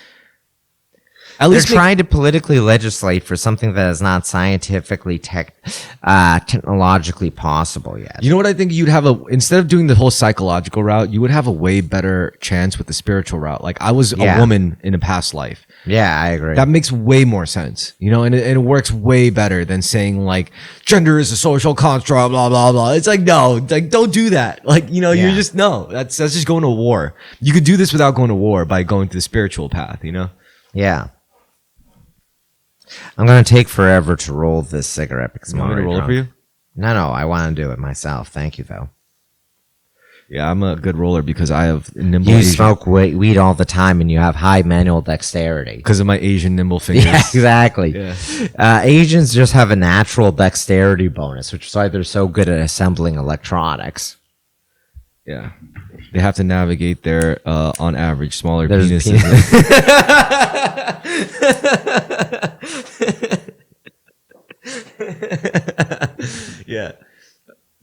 At They're least trying to politically legislate for something that is not scientifically, technologically possible yet. you know what I think you'd have instead of doing the whole psychological route, you would have a way better chance with the spiritual route. Like I was Yeah. a woman in a past life. Yeah, I agree. That makes way more sense, you know, and it works way better than saying like gender is a social construct, blah blah blah. It's like no, like don't do that. Like you know, Yeah. you're just no. That's just going to war. You could do this without going to war by going to the spiritual path, you know. Yeah. I'm going to take forever to roll this cigarette because I'm You want me to already roll it drunk. for you? No, I want to do it myself. Thank you, though. Yeah, I'm a good roller because I have nimble. You smoke weed all the time and you have high manual dexterity. because of my Asian nimble fingers. Yeah, exactly. Yeah. Asians just have a natural dexterity bonus, which is why they're so good at assembling electronics. Yeah. They have to navigate their, on average, smaller There's penises. Yeah.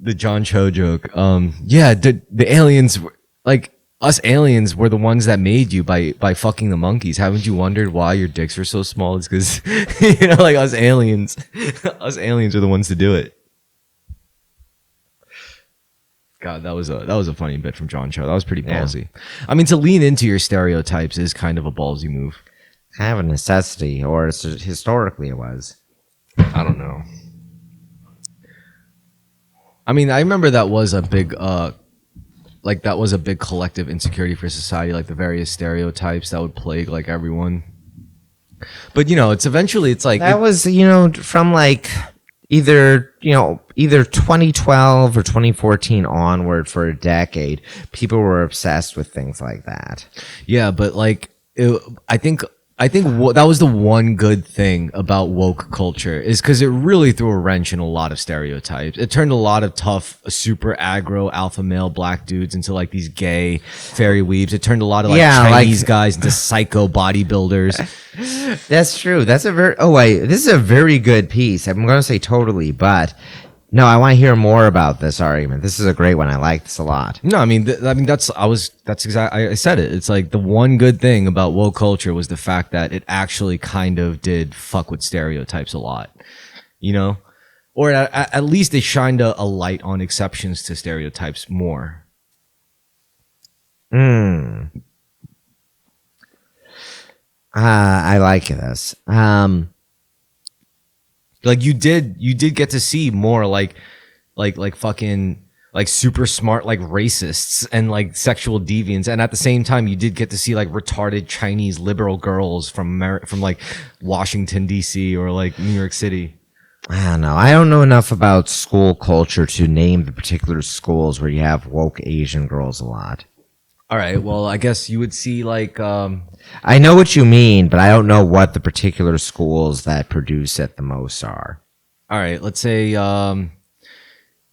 The John Cho joke. Yeah, the aliens, like, us aliens were the ones that made you by fucking the monkeys. Haven't you wondered why your dicks are so small? It's because, you know, like, us aliens are the ones to do it. God, that was a funny bit from John Cho. That was pretty Yeah. ballsy. I mean, to lean into your stereotypes is kind of a ballsy move. Kind of a necessity, or historically it was. I don't know. I mean, I remember that was a big, that was a big collective insecurity for society, like the various stereotypes that would plague like everyone. But you know, it's like That was, from like either 2012 or 2014 onward for a decade, people were obsessed with things like that. yeah, but like I think that was the one good thing about woke culture is because it really threw a wrench in a lot of stereotypes. It turned a lot of tough, super aggro alpha male black dudes into like these gay fairy weebs. It turned a lot of like Chinese guys into psycho bodybuilders. That's true. That's this is a very good piece. I'm going to say totally, but no, I want to hear more about this argument. This is a great one. I like this a lot. No, I mean, that's exactly. I said it. It's like the one good thing about woke culture was the fact that it actually kind of did fuck with stereotypes a lot, you know, or at least it shined a light on exceptions to stereotypes more. I like this. Like you did get to see more like fucking like super smart like racists and like sexual deviants, and at the same time you did get to see like retarded Chinese liberal girls from like Washington D.C. or like New York City. I don't know. I don't know enough about school culture to name the particular schools where you have woke Asian girls a lot. All right, well, I guess you would see like I know what you mean, but I don't know what the particular schools that produce it the most are. all right, let's say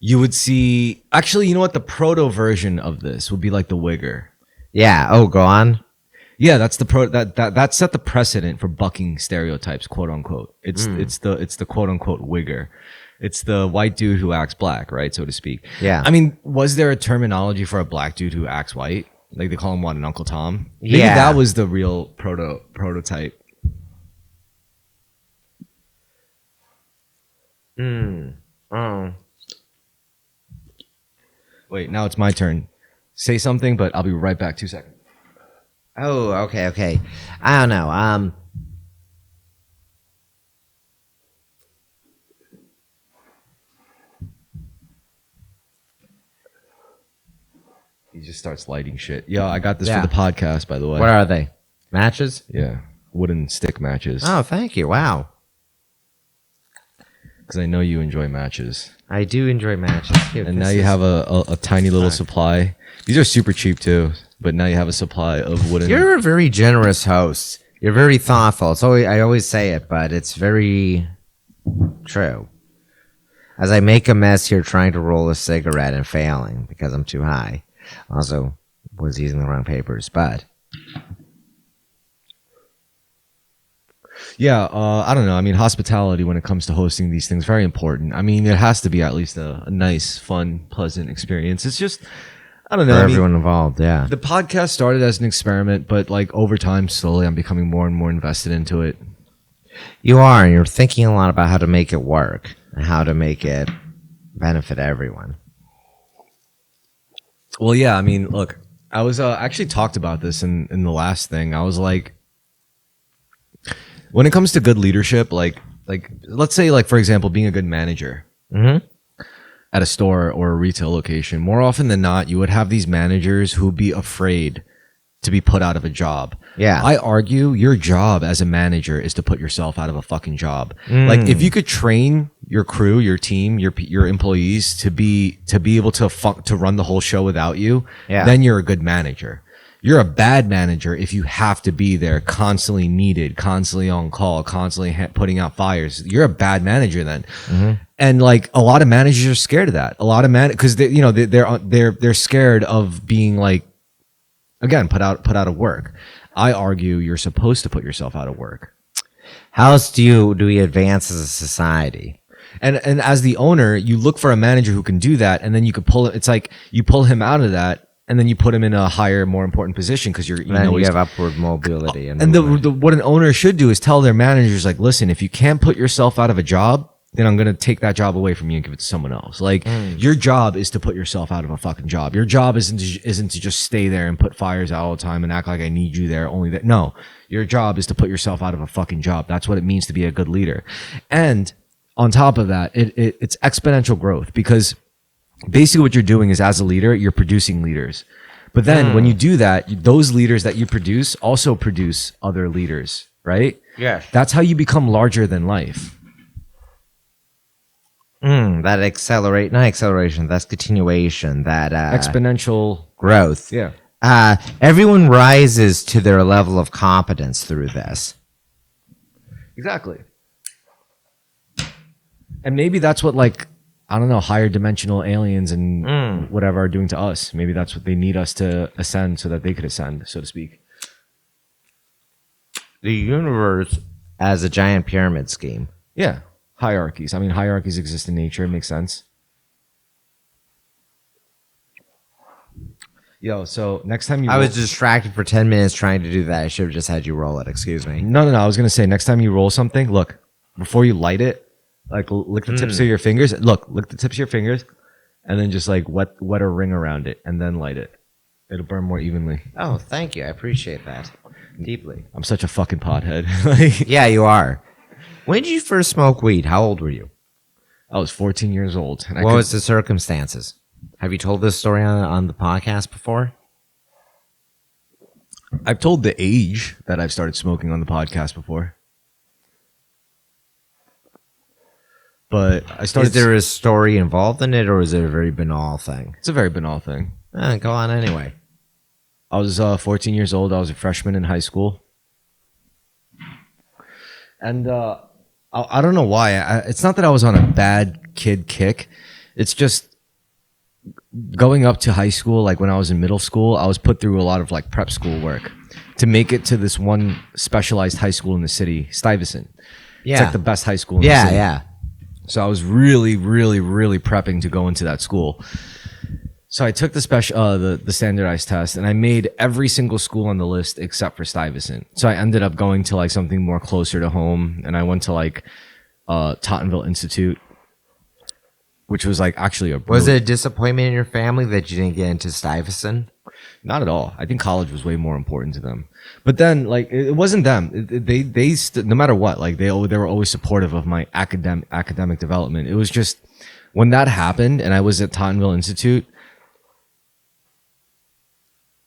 you would see actually, you know what, the proto version of this would be like the Wigger. Yeah. Oh, go on. Yeah, that's that set the precedent for bucking stereotypes, quote unquote. It's the quote unquote Wigger. It's the white dude who acts black, right, so to speak. Yeah. I mean, was there a terminology for a black dude who acts white? Like they call him what, an Uncle Tom? Maybe Yeah. that was the real prototype. Oh. Wait, now it's my turn. Say something, but I'll be right back. 2 seconds. Oh, okay. I don't know. He just starts lighting shit. Yo, I got this Yeah. for the podcast, by the way. What are they? Matches? Yeah, wooden stick matches. Oh, thank you. Wow. Because I know you enjoy matches. I do enjoy matches. Here, And this now you is- have a tiny little supply. These are super cheap too, but now you have a supply of wooden. You're a very generous host. You're very thoughtful. I always say it, but it's very true. As I make a mess here trying to roll a cigarette and failing because I'm too high. Also, was using the wrong papers, but Yeah, I don't know. I mean, hospitality when it comes to hosting these things, very important. I mean, it has to be at least a nice, fun, pleasant experience. It's just, I don't know. for I mean, everyone involved, yeah. the podcast started as an experiment, but like over time, slowly, I'm becoming more and more invested into it. You are, and you're thinking a lot about how to make it work and how to make it benefit everyone. Well, yeah, I mean, look, I was actually talked about this in the last thing. I was like, when it comes to good leadership, like let's say, like, for example, being a good manager Mm-hmm. at a store or a retail location, more often than not, you would have these managers who would be afraid to be put out of a job. Yeah. I argue your job as a manager is to put yourself out of a fucking job. Like, if you could train your crew, your team, your employees to be able to run the whole show without you, Yeah. then you're a good manager. You're a bad manager if you have to be there, constantly needed, constantly on call, constantly putting out fires. You're a bad manager then. And like a lot of managers are scared of that. A lot of because they're scared of being like, again, put out of work. I argue you're supposed to put yourself out of work. How else do we advance as a society? And as the owner, you look for a manager who can do that, and then you could pull it. It's like you pull him out of that, and then you put him in a higher, more important position because you Then you he's have upward mobility. And what an owner should do is tell their managers, like, listen, if you can't put yourself out of a job, then I'm going to take that job away from you and give it to someone else. Like, your job is to put yourself out of a fucking job. Your job isn't to just stay there and put fires out all the time and act like I need you there, only that. No, your job is to put yourself out of a fucking job. That's what it means to be a good leader. And on top of that, it's exponential growth, because basically what you're doing is, as a leader, you're producing leaders. But then when you do that, those leaders that you produce also produce other leaders, right? Yeah. That's how you become larger than life. That not acceleration, that's continuation, that Exponential growth. Yeah. Everyone rises to their level of competence through this. Exactly. And maybe that's what, like, I don't know, higher dimensional aliens and whatever are doing to us. Maybe that's what they need us to ascend so that they could ascend, so to speak. The universe as a giant pyramid scheme. Yeah. Hierarchies. I mean, hierarchies exist in nature. It makes sense. Yo, so next time you I was distracted for 10 minutes trying to do that. I should have just had you roll it. Excuse me. No. I was going to say, next time you roll something, look, before you light it, like, lick the tips of your fingers. Lick the tips of your fingers, and then just like wet a ring around it, and then light it. It'll burn more evenly. Oh, thank you. I appreciate that deeply. I'm such a fucking pothead. Like, Yeah, you are. When did you first smoke weed? How old were you? I was 14 years old. And What was the circumstances? Have you told this story on the podcast before? I've told the age that I've started smoking on the podcast before. But I started. Is there a story involved in it, or is it a very banal thing? It's a very banal thing. Go on anyway. I was 14 years old. I was a freshman in high school. And I don't know why. It's not that I was on a bad kid kick. It's just going up to high school, like when I was in middle school, I was put through a lot of like prep school work to make it to this one specialized high school in the city, Stuyvesant. Yeah. It's like the best high school in the city. Yeah. So I was really, really, really prepping to go into that school. So I took the standardized test, and I made every single school on the list except for Stuyvesant. So I ended up going to like something more closer to home, and I went to like Tottenville Institute, which was like actually Was it a disappointment in your family that you didn't get into Stuyvesant? Not at all. I think college was way more important to them. But then, like, it wasn't them. No matter what, like they were always supportive of my academic development. It was just when that happened, and I was at Tottenville Institute,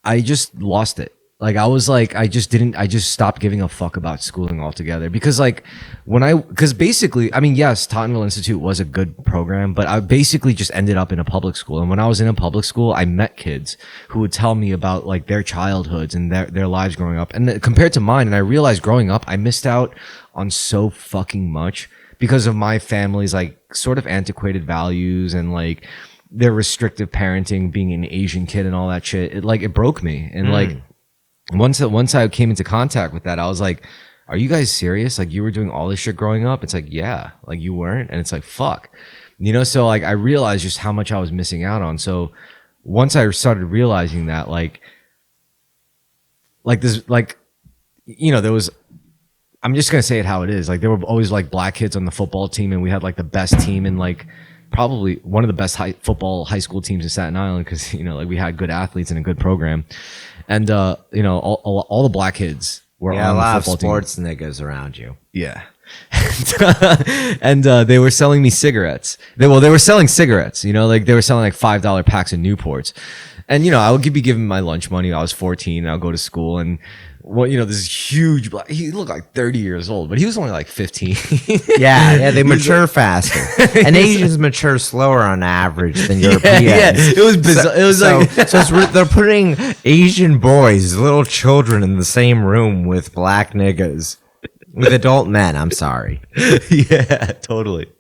I just lost it. Like, I just stopped giving a fuck about schooling altogether. Because basically, I mean, yes, Tottenville Institute was a good program, but I basically just ended up in a public school. And when I was in a public school, I met kids who would tell me about like their childhoods and their lives growing up. And compared to mine, and I realized growing up, I missed out on so fucking much because of my family's like sort of antiquated values and like their restrictive parenting, being an Asian kid and all that shit, it broke me. And like once I came into contact with that, I was like, are you guys serious? Like, you were doing all this shit growing up? It's like, yeah. Like, you weren't? And it's like, fuck. You know, so like I realized just how much I was missing out on. So once I started realizing that, like this, like, you know, there was, I'm just gonna say it how it is. Like, there were always like black kids on the football team, and we had like the best team in like probably one of the best high school teams in Staten Island, because, you know, like, we had good athletes and a good program. And you know, all the black kids were on a lot the of football sports team. niggas around you. Yeah. And they were selling me cigarettes. They were selling cigarettes, you know, like they were selling like $5 packs of Newports. And, you know, I would be giving my lunch money. I was 14 and I'll go to school, and well, you know, this huge black, he looked like 30 years old, but he was only like 15. Yeah, they mature faster. And Asians mature slower on average than Europeans. Yeah, it was bizarre. It was they're putting Asian boys, little children, in the same room with black niggas. With adult men, I'm sorry. Yeah, totally.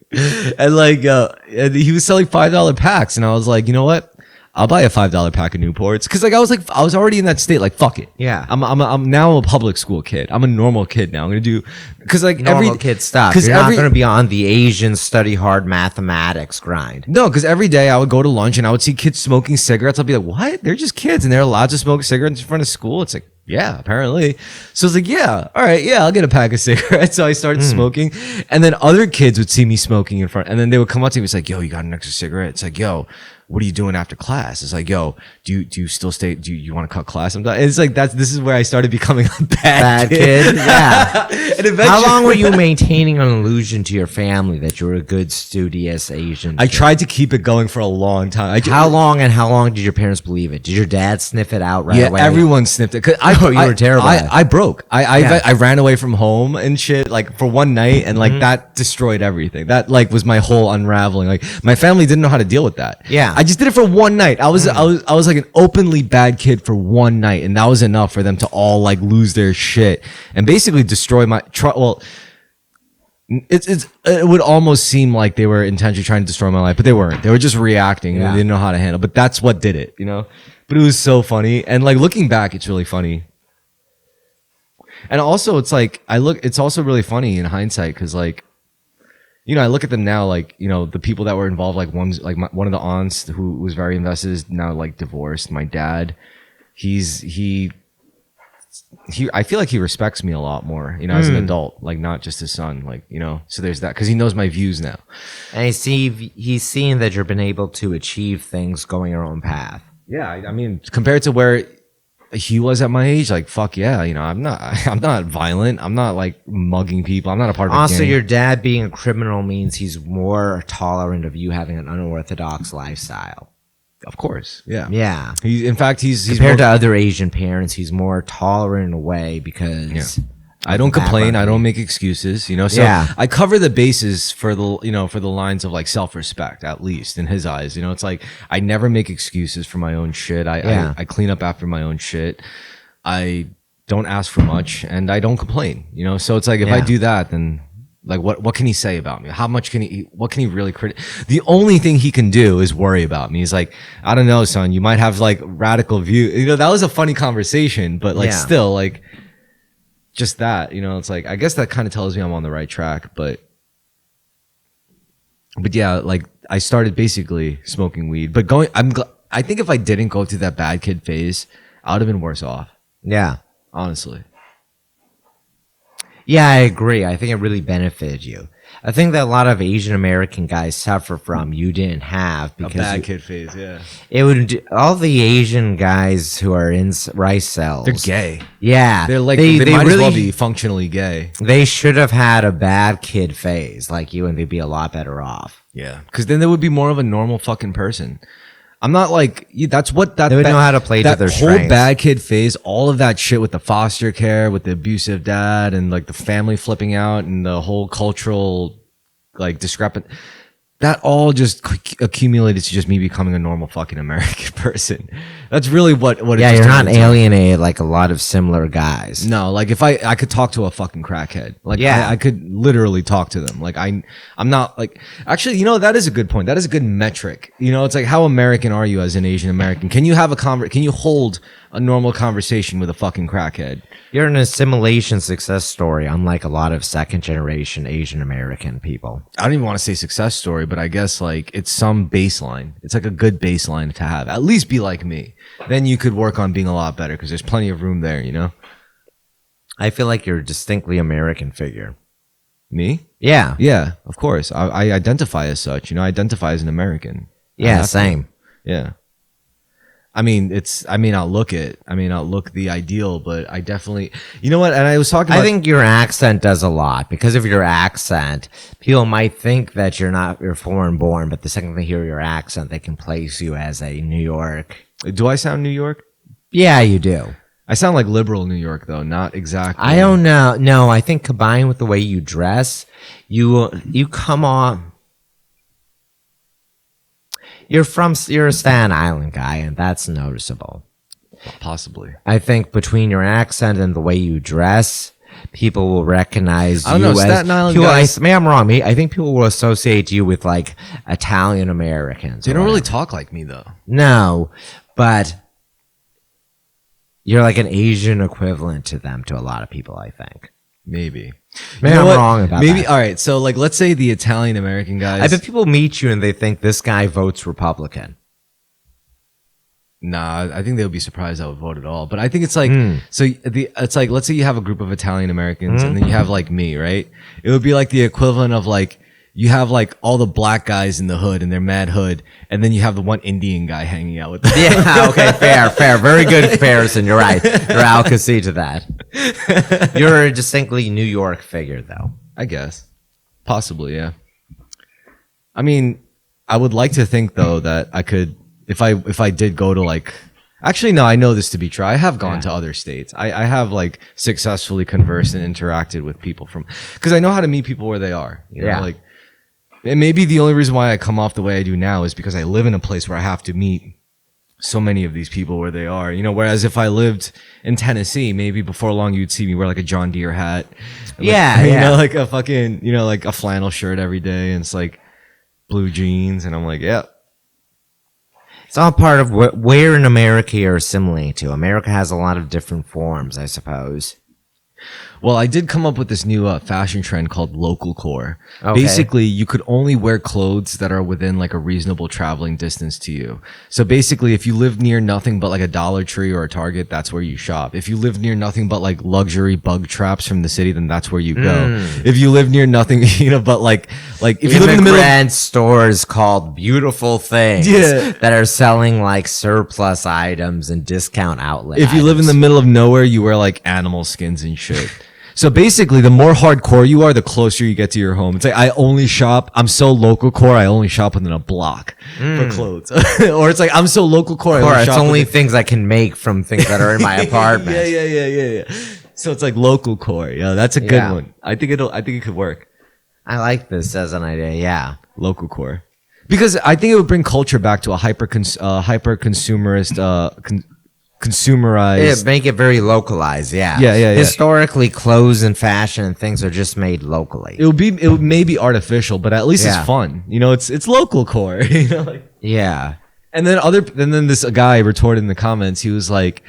And like, and he was selling $5 packs, and I was like, you know what? I'll buy a $5 pack of Newports, because like I was already in that state. Like, fuck it. Yeah. I'm now a public school kid. I'm a normal kid now. I'm gonna do, because like Normal kid stuff. You're not going to be on the Asian study hard mathematics grind. No, because every day I would go to lunch and I would see kids smoking cigarettes. I'd be like, what? They're just kids and they're allowed to smoke cigarettes in front of school? It's like, yeah, apparently. So it's like, yeah, all right, yeah, I'll get a pack of cigarettes. So I started smoking, and then other kids would see me smoking in front, and then they would come up to me. It's like, yo, you got an extra cigarette? It's like, yo, what are you doing after class? It's like, yo, do you still stay? Do you want to cut class? And it's like, this is where I started becoming a bad kid. Yeah. And eventually, how long were you maintaining an illusion to your family that you were a good, studious Asian I kid? tried to keep it going for a long time. How long did your parents believe it? Did your dad sniff it out right away? Yeah, everyone sniffed it. You were terrible. I broke. I ran away from home and shit, like, for one night, and like that destroyed everything. That like was my whole unraveling. Like, my family didn't know how to deal with that. Yeah. I just did it for one night. I was like an openly bad kid for one night, and that was enough for them to all like lose their shit and basically destroy my it would almost seem like they were intentionally trying to destroy my life, but they weren't. They were just reacting, and they didn't know how to handle. But that's what did it, you know. But it was so funny, and like looking back, it's really funny. And also, it's like it's also really funny in hindsight, because like, you know, I look at them now, like, you know, the people that were involved, like one of the aunts who was very invested is now like divorced. My dad, I feel like he respects me a lot more, you know, as an adult, like not just his son, like, you know, so there's that, because he knows my views now. And he's seen that you've been able to achieve things going your own path. Yeah, I mean, compared to where he was at my age, like, fuck yeah, you know, I'm not violent. I'm not like mugging people. I'm not a part of a Also, gang. your dad being a criminal means he's more tolerant of you having an unorthodox lifestyle. Of course, yeah. Yeah. In fact, he's Compared to more, other Asian parents, he's more tolerant in a way because I don't complain. background. I don't make excuses, you know. So Yeah. I cover the bases for the lines of like self-respect, at least in his eyes. You know, it's like I never make excuses for my own shit. I clean up after my own shit. I don't ask for much, and I don't complain. You know, so it's like if I do that, then like what can he say about me? What can he really The only thing he can do is worry about me. He's like, I don't know, son, you might have like radical view. You know, that was a funny conversation, but like still, like, just that, you know, it's like, I guess that kind of tells me I'm on the right track, but yeah, like I started basically smoking weed, but I think if I didn't go through that bad kid phase, I would have been worse off. Yeah. Honestly. Yeah, I agree. I think it really benefited you. I think that a lot of Asian American guys suffer from you didn't have because a bad kid phase, yeah. It would all the Asian guys who are in rice cells. They're gay. Yeah, They're like they might as well be functionally gay. They should have had a bad kid phase like you, and they'd be a lot better off. Yeah, because then they would be more of a normal fucking person. I'm not like that's what that they would know how to play to their whole strengths. Bad kid phase, all of that shit with the foster care, with the abusive dad, and like the family flipping out, and the whole cultural like discrepant. that all just accumulated to just me becoming a normal fucking American person. That's really what it Yeah, just you're turned not into. alienated like a lot of similar guys. No, like if I could talk to a fucking crackhead, like Yeah. I could literally talk to them. Like I'm not like, actually, that is a good point. That is a good metric. It's like, how American are you as an Asian American? Can you have can you hold a normal conversation with a fucking crackhead? You're an assimilation success story, unlike a lot of second generation Asian American people. I don't even want to say success story, but I guess like it's some baseline. It's like a good baseline to have. At least be like me. Then you could work on being a lot better because there's plenty of room there, I feel like you're a distinctly American figure. Me? Yeah. Yeah, of course. I identify as such. I identify as an American. I Yeah, have to. same. Yeah. I may not look the ideal, but I definitely, what? And I was talking about, I think your accent does a lot. Because of your accent, people might think that you're foreign born, but the second they hear your accent, they can place you as a New York. do I sound New York? Yeah, you do. I sound like liberal New York, though, not exactly. I don't know. No, I think combined with the way you dress, you come on. You're a Staten Island guy, and that's noticeable. Possibly. I think between your accent and the way you dress, people will recognize I don't you know, as Staten Island people, guys- maybe I'm wrong. I think people will associate you with like Italian Americans. They or don't really whatever. talk like me, though. No, but you're like an Asian equivalent to them to a lot of people, I think. Maybe. Maybe I'm wrong about Maybe. that. All right. So, like, let's say the Italian American guys. I bet people meet you and they think this guy votes Republican. Nah, I think they would be surprised I would vote at all. But I think it's like, Hmm. it's like, let's say you have a group of Italian Americans and then you have like me, right? It would be like the equivalent of like, you have like all the black guys in the hood and they're mad hood. And then you have the one Indian guy hanging out with them. Yeah, okay, fair. Very good comparison. You're right. I'll concede to that. You're a distinctly New York figure, though. I guess. Possibly, yeah. I mean, I would like to think though that I could, if I did go to like, actually no, I know this to be true. I have gone to other states. I have like successfully conversed and interacted with people from, because I know how to meet people where they are. You know, Yeah. like, and maybe the only reason why I come off the way I do now is because I live in a place where I have to meet so many of these people where they are. Whereas if I lived in Tennessee, maybe before long you'd see me wear like a John Deere hat. And Yeah. like a fucking, like a flannel shirt every day, and it's like blue jeans, and I'm like, yeah. It's all part of where in America you're assimilating to. America has a lot of different forms, I suppose. Well, I did come up with this new fashion trend called local core. Okay. Basically, you could only wear clothes that are within like a reasonable traveling distance to you. So basically, if you live near nothing but like a Dollar Tree or a Target, that's where you shop. If you live near nothing but like luxury bug traps from the city, then that's where you go. If you live near nothing, but like if you live in the middle of, Immigrant stores called beautiful things that are selling like surplus items and discount outlet if you live in the middle of nowhere, you wear like animal skins and shit. So basically, the more hardcore you are, the closer you get to your home. It's like, I only shop, I'm so local core, I only shop within a block for clothes. Or it's like, I'm so local core, I it's shop only within- things I can make from things that are in my apartment. Yeah. So it's like local core. Yeah, that's a good Yeah. one. I think it could work. I like this as an idea, yeah. Local core. Because I think it would bring culture back to a hyper consumerist, consumerized. Make it very localized, yeah. Yeah. Historically, clothes and fashion and things are just made locally. It would maybe artificial, but at least Yeah. it's fun. It's local core. Yeah. And then this guy retorted in the comments. He was like,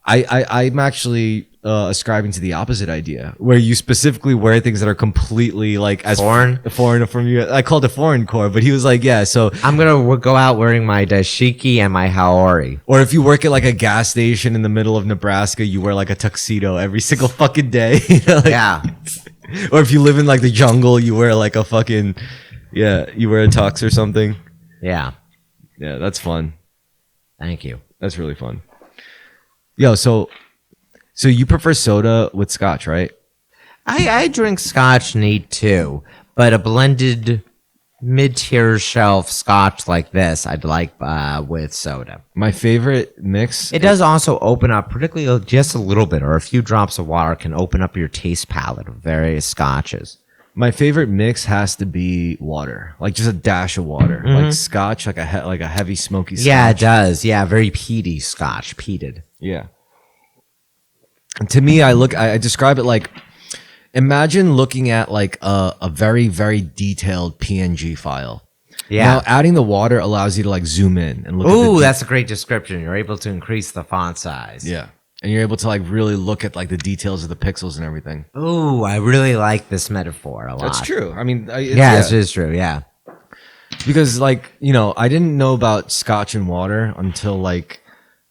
I'm actually ascribing to the opposite idea, where you specifically wear things that are completely like as Foreign from you. I called it foreign core, but he was like, yeah. So, I'm gonna go out wearing my dashiki and my haori. or if you work at like a gas station in the middle of Nebraska, you wear like a tuxedo every single fucking day. Yeah. Or if you live in like the jungle, you wear like a fucking, you wear a tux or something. Yeah. Yeah, that's fun. Thank you. That's really fun. Yo, so you prefer soda with scotch, right? I drink scotch neat too, but a blended mid-tier shelf scotch like this I'd like with soda. My favorite mix. It does also open up, particularly just a little bit or a few drops of water can open up your taste palette of various scotches. My favorite mix has to be water, like just a dash of water, like scotch, like a heavy smoky scotch. Yeah, it does. Yeah, very peaty scotch, peated. Yeah. And to me, I describe it like, imagine looking at like a very, very detailed PNG file. Yeah. Now, adding the water allows you to like zoom in and look at Ooh, that's a great description. You're able to increase the font size. yeah. And you're able to like really look at like the details of the pixels and everything. Ooh, I really like this metaphor a lot. That's true. I mean, Yeah, it is true. Yeah. Because like, you know, I didn't know about scotch and water until like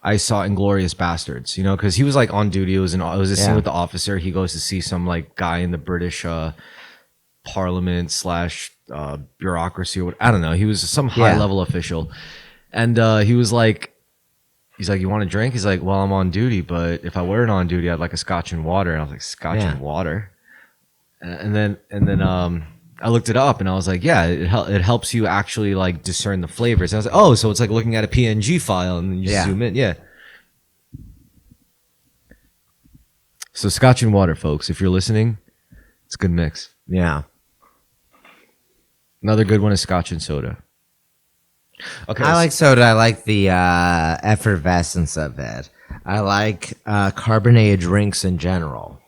I saw Inglorious Bastards, you know, because he was like on duty. It was a scene with the officer. He goes to see some like guy in the British parliament / bureaucracy or what. I don't know. He was some high level official. And he was like, he's like, you want a drink? He's like, well, I'm on duty, but if I weren't on duty, I'd like a scotch and water. And I was like, scotch and water? And then I looked it up and I was like, yeah, it helps you actually like discern the flavors. And I was like, oh, so it's like looking at a PNG file and then you zoom in. Yeah. So scotch and water, folks, if you're listening, it's a good mix. Yeah. Another good one is scotch and soda. Okay. I like soda. I like the effervescence of it. I like carbonated drinks in general.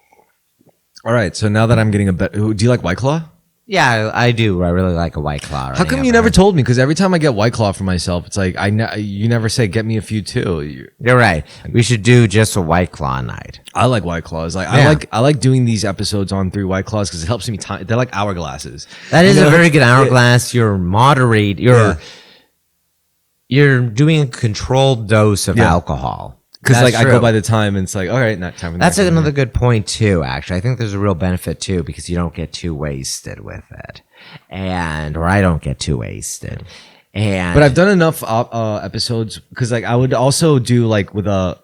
All right. So now that I'm getting do you like White Claw? Yeah, I do. I really like a White Claw. How come you never told me? Because every time I get White Claw for myself, it's like you never say get me a few too. You're right. We should do just a White Claw night. I like White Claws. Like I like doing these episodes on 3 White Claws because it helps me time. They're like hourglasses. That is a very good hourglass. You're moderate. You're doing a controlled dose of alcohol. Because like I go by the time and it's like, all right, not time. That's another good point too. Actually, I think there's a real benefit too because you don't get too wasted with it, or I don't get too wasted. But I've done enough episodes because like I would also do like with the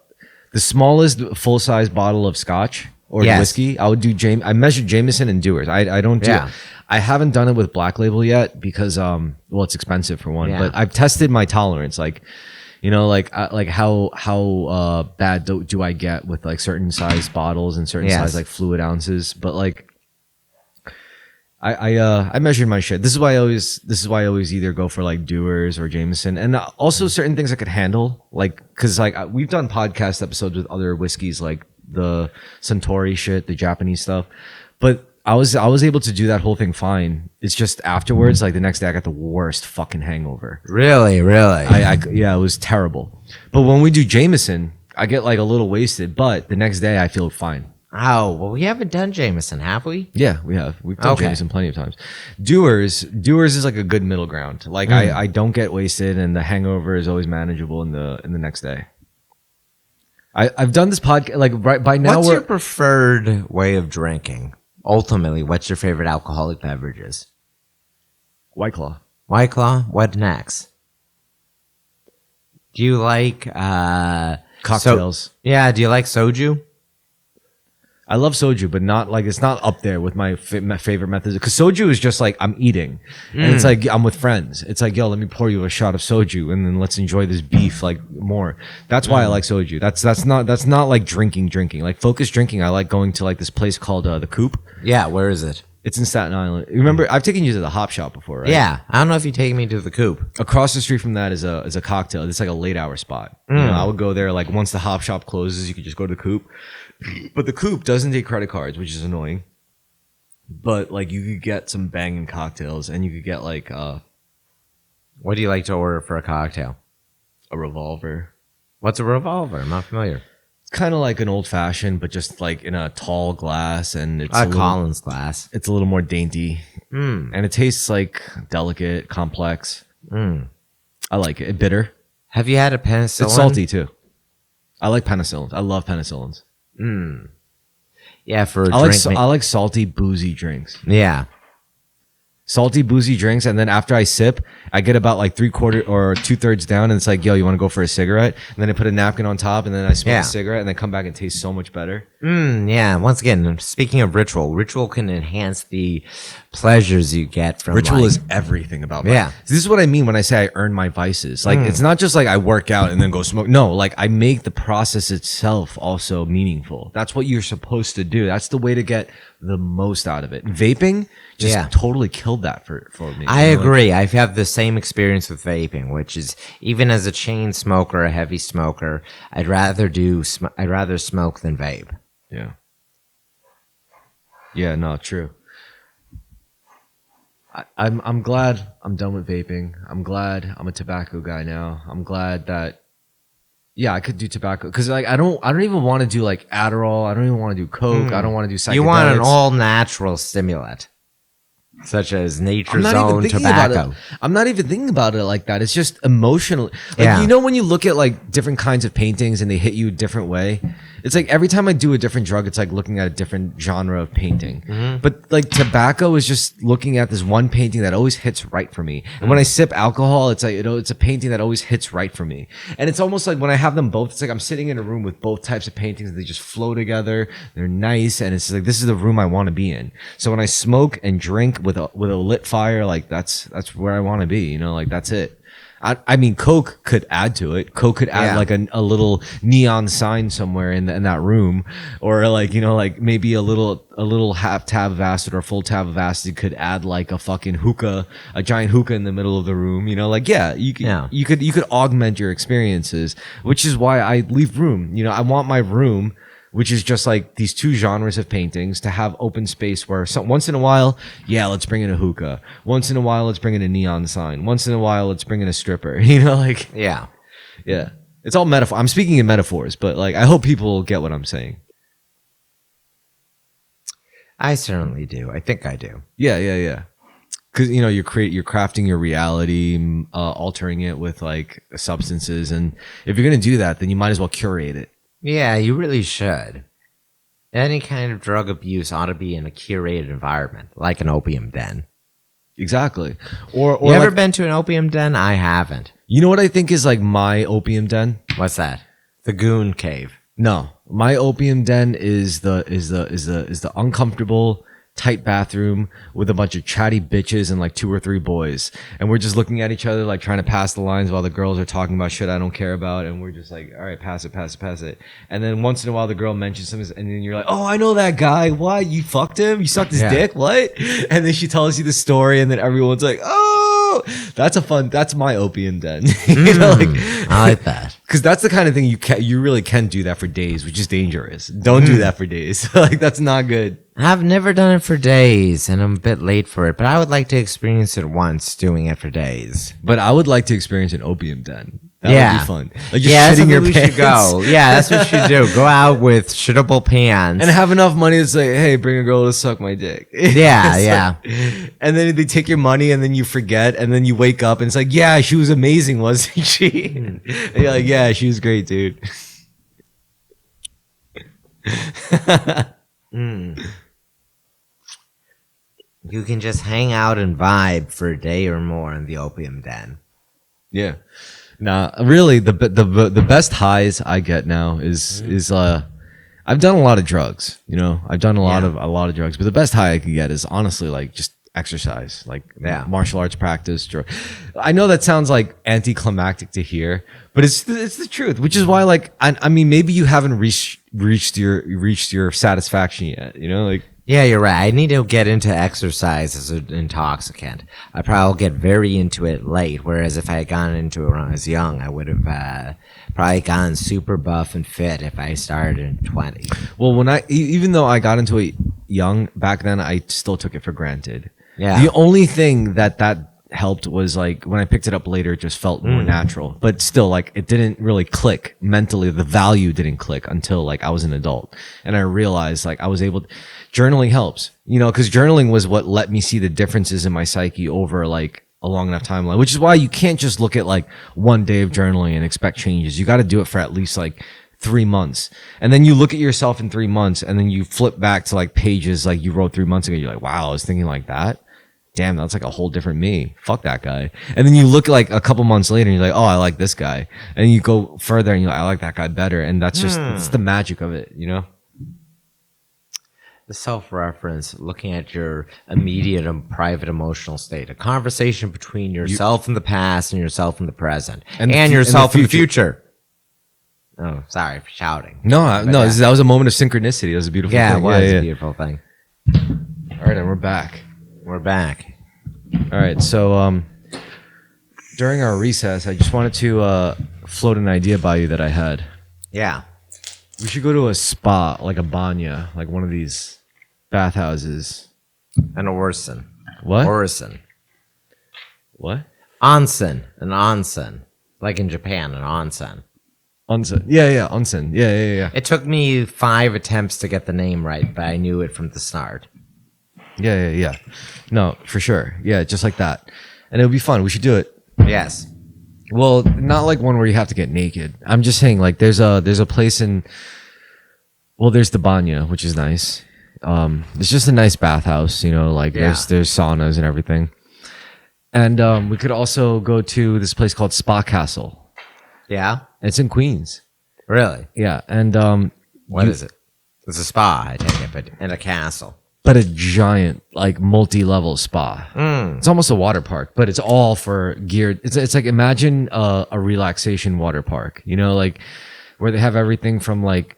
smallest full size bottle of scotch or whiskey. I would do I measured Jameson and Dewar's. I don't do. Yeah. I haven't done it with Black Label yet because well, it's expensive for one. But I've tested my tolerance, like. You know, like how bad do I get with like certain size bottles and certain size like fluid ounces? But like, I measured my shit. This is why I always either go for like Dewar's or Jameson, and also certain things I could handle, like because like we've done podcast episodes with other whiskeys like the Suntory shit, the Japanese stuff, but. I was able to do that whole thing fine. It's just afterwards, like the next day, I got the worst fucking hangover. Really? Yeah, it was terrible. But when we do Jameson, I get like a little wasted, but the next day I feel fine. Oh, well, we haven't done Jameson, have we? Yeah, we have. We've done Jameson plenty of times. Dewar's is like a good middle ground. Like I don't get wasted, and the hangover is always manageable in the next day. I've done this podcast like right by now. What's your preferred way of drinking? Ultimately, what's your favorite alcoholic beverages? White Claw. White Claw? What next? Do you like cocktails? Do you like soju? I love soju, but not like it's not up there with my favorite methods. Because soju is just like I'm eating, and it's like I'm with friends. It's like, yo, let me pour you a shot of soju, and then let's enjoy this beef like more. That's why I like soju. That's not like drinking. Like focused drinking. I like going to like this place called the Coop. Yeah, where is it? It's in Staten Island. Remember, I've taken you to the Hop Shop before, right? Yeah, I don't know if you're taking me to the Coop. Across the street from that is a cocktail. It's like a late hour spot. You know, I would go there like once the Hop Shop closes, you could just go to the Coop. But the Coop doesn't take credit cards, which is annoying. But like you could get some banging cocktails, and you could get like what do you like to order for a cocktail? A revolver. What's a revolver? I'm not familiar. It's kind of like an old fashioned, but just like in a tall glass, and it's a Collins glass. It's a little more dainty, and it tastes like delicate, complex. I like it. Bitter. Have you had a penicillin? It's salty too. I like penicillins. I love penicillins. Yeah, for a drink. I like salty, boozy drinks. Yeah. Salty, boozy drinks, and then after I sip, I get about like 3/4 or 2/3 down, and it's like, yo, you want to go for a cigarette? And then I put a napkin on top, and then I smoke a cigarette, and then come back and taste so much better. Yeah. Once again, speaking of ritual can enhance the pleasures you get from ritual is everything about me. Yeah. This is what I mean when I say I earn my vices. Like it's not just like I work out and then go smoke. No, like I make the process itself also meaningful. That's what you're supposed to do. That's the way to get the most out of it. Vaping just totally killed that for me. I agree. I've had the same experience with vaping, which is even as a chain smoker, a heavy smoker, I'd rather smoke than vape. Yeah. Yeah, no, true. I'm glad I'm done with vaping. I'm glad I'm a tobacco guy now. I'm glad that I could do tobacco because like I don't even want to do like Adderall. I don't even want to do coke. I don't want to do psychedelics. You want an all natural stimulant, such as nature's own tobacco. I'm not even thinking about it like that. It's just emotional. Like you know when you look at like different kinds of paintings and they hit you a different way. It's like every time I do a different drug, it's like looking at a different genre of painting. But like tobacco is just looking at this one painting that always hits right for me. And when I sip alcohol, it's like, it's a painting that always hits right for me. And it's almost like when I have them both, it's like I'm sitting in a room with both types of paintings. They just flow together. They're nice. And it's like, this is the room I want to be in. So when I smoke and drink with a lit fire, like that's where I want to be, like that's it. I mean, Coke could add to it. Coke could add like a little neon sign somewhere in that room, or like like maybe a little half tab of acid or full tab of acid could add like a fucking hookah, a giant hookah in the middle of the room. You could augment your experiences, which is why I leave room. I want my room, which is just like these two genres of paintings, to have open space where once in a while, let's bring in a hookah. Once in a while, let's bring in a neon sign. Once in a while, let's bring in a stripper. Yeah. It's all metaphor. I'm speaking in metaphors, but like I hope people get what I'm saying. I certainly do. I think I do. Yeah. Because you're crafting your reality, altering it with like substances, and if you're gonna do that, then you might as well curate it. Yeah, you really should. Any kind of drug abuse ought to be in a curated environment, like an opium den. Exactly. Or you ever been to an opium den? I haven't. You know what I think is like my opium den? What's that? The Goon Cave. No, my opium den is the uncomfortable, tight bathroom with a bunch of chatty bitches and like 2 or 3 boys, and we're just looking at each other like trying to pass the lines while the girls are talking about shit I don't care about, and we're just like, all right, pass it, and then once in a while the girl mentions something, and then you're like, oh, I know that guy. What, you fucked him? You sucked his dick? What? And then she tells you the story, and then everyone's like, oh, that's my opium den. I like that, because that's the kind of thing you really can do that for days, which is dangerous. Don't do that for days. Like that's not good. I've never done it for days, and I'm a bit late for it, but I would like to experience it once, doing it for days. But I would like to experience an opium den. That would be fun. Like just that's shitting your we pants. Should go. Yeah, that's what you should do. Go out with shittable pants. And have enough money to say, hey, bring a girl to suck my dick. Yeah. And then they take your money, and then you forget, and then you wake up, and it's like, yeah, she was amazing, wasn't she? And you're like, yeah, she was great, dude. You can just hang out and vibe for a day or more in the opium den. Yeah. Nah, really, the best highs I get now is I've done a lot of drugs. I've done a lot of drugs, but the best high I can get is honestly like just exercise, like martial arts practice. I know that sounds like anticlimactic to hear, but it's the truth. Which is why, like, I mean, maybe you haven't reached your satisfaction yet. Like. Yeah, you're right. I need to get into exercise as an intoxicant. I probably will get very into it late, whereas if I had gone into it when I was young, I would have probably gotten super buff and fit if I started in 20. Well, even though I got into it young, back then I still took it for granted. Yeah. The only thing that helped was like when I picked it up later, it just felt more natural, but still like it didn't really click mentally. The value didn't click until like I was an adult, and I realized like I was able to, journaling helps, because journaling was what let me see the differences in my psyche over like a long enough timeline, which is why you can't just look at like one day of journaling and expect changes. You got to do it for at least like 3 months, and then you look at yourself in 3 months, and then you flip back to like pages like you wrote 3 months ago. You're like, wow, I was thinking like that. Damn, that's like a whole different me. Fuck that guy. And then you look like a couple months later and you're like, oh, I like this guy. And you go further and you're like, I like that guy better. And that's just, it's the magic of it, The self-reference, looking at your immediate and private emotional state, a conversation between yourself in the past and yourself in the present, and yourself in the future. Oh, sorry for shouting. No, that was a moment of synchronicity. It was a beautiful thing. Yeah, it was a beautiful thing. All right, and we're back. We're back. All right, so during our recess, I just wanted to float an idea by you that I had. Yeah. We should go to a spa, like a banya, like one of these bathhouses. An orison. What? Orison. What? Onsen. An onsen. Like in Japan, an onsen. Onsen. Yeah, onsen. Yeah. It took me 5 attempts to get the name right, but I knew it from the start. Yeah. No, for sure. Yeah, just like that. And it would be fun. We should do it. Yes. Well, not like one where you have to get naked. I'm just saying, like, there's a place in. Well, there's the banya, which is nice. It's just a nice bathhouse, like there's saunas and everything. And we could also go to this place called Spa Castle. Yeah? It's in Queens. Really? Yeah, and What is it? It's a spa, I take it, but in a castle. but a giant, like, multi-level spa. It's almost a water park, but it's all for geared. It's like, imagine a relaxation water park, like where they have everything from like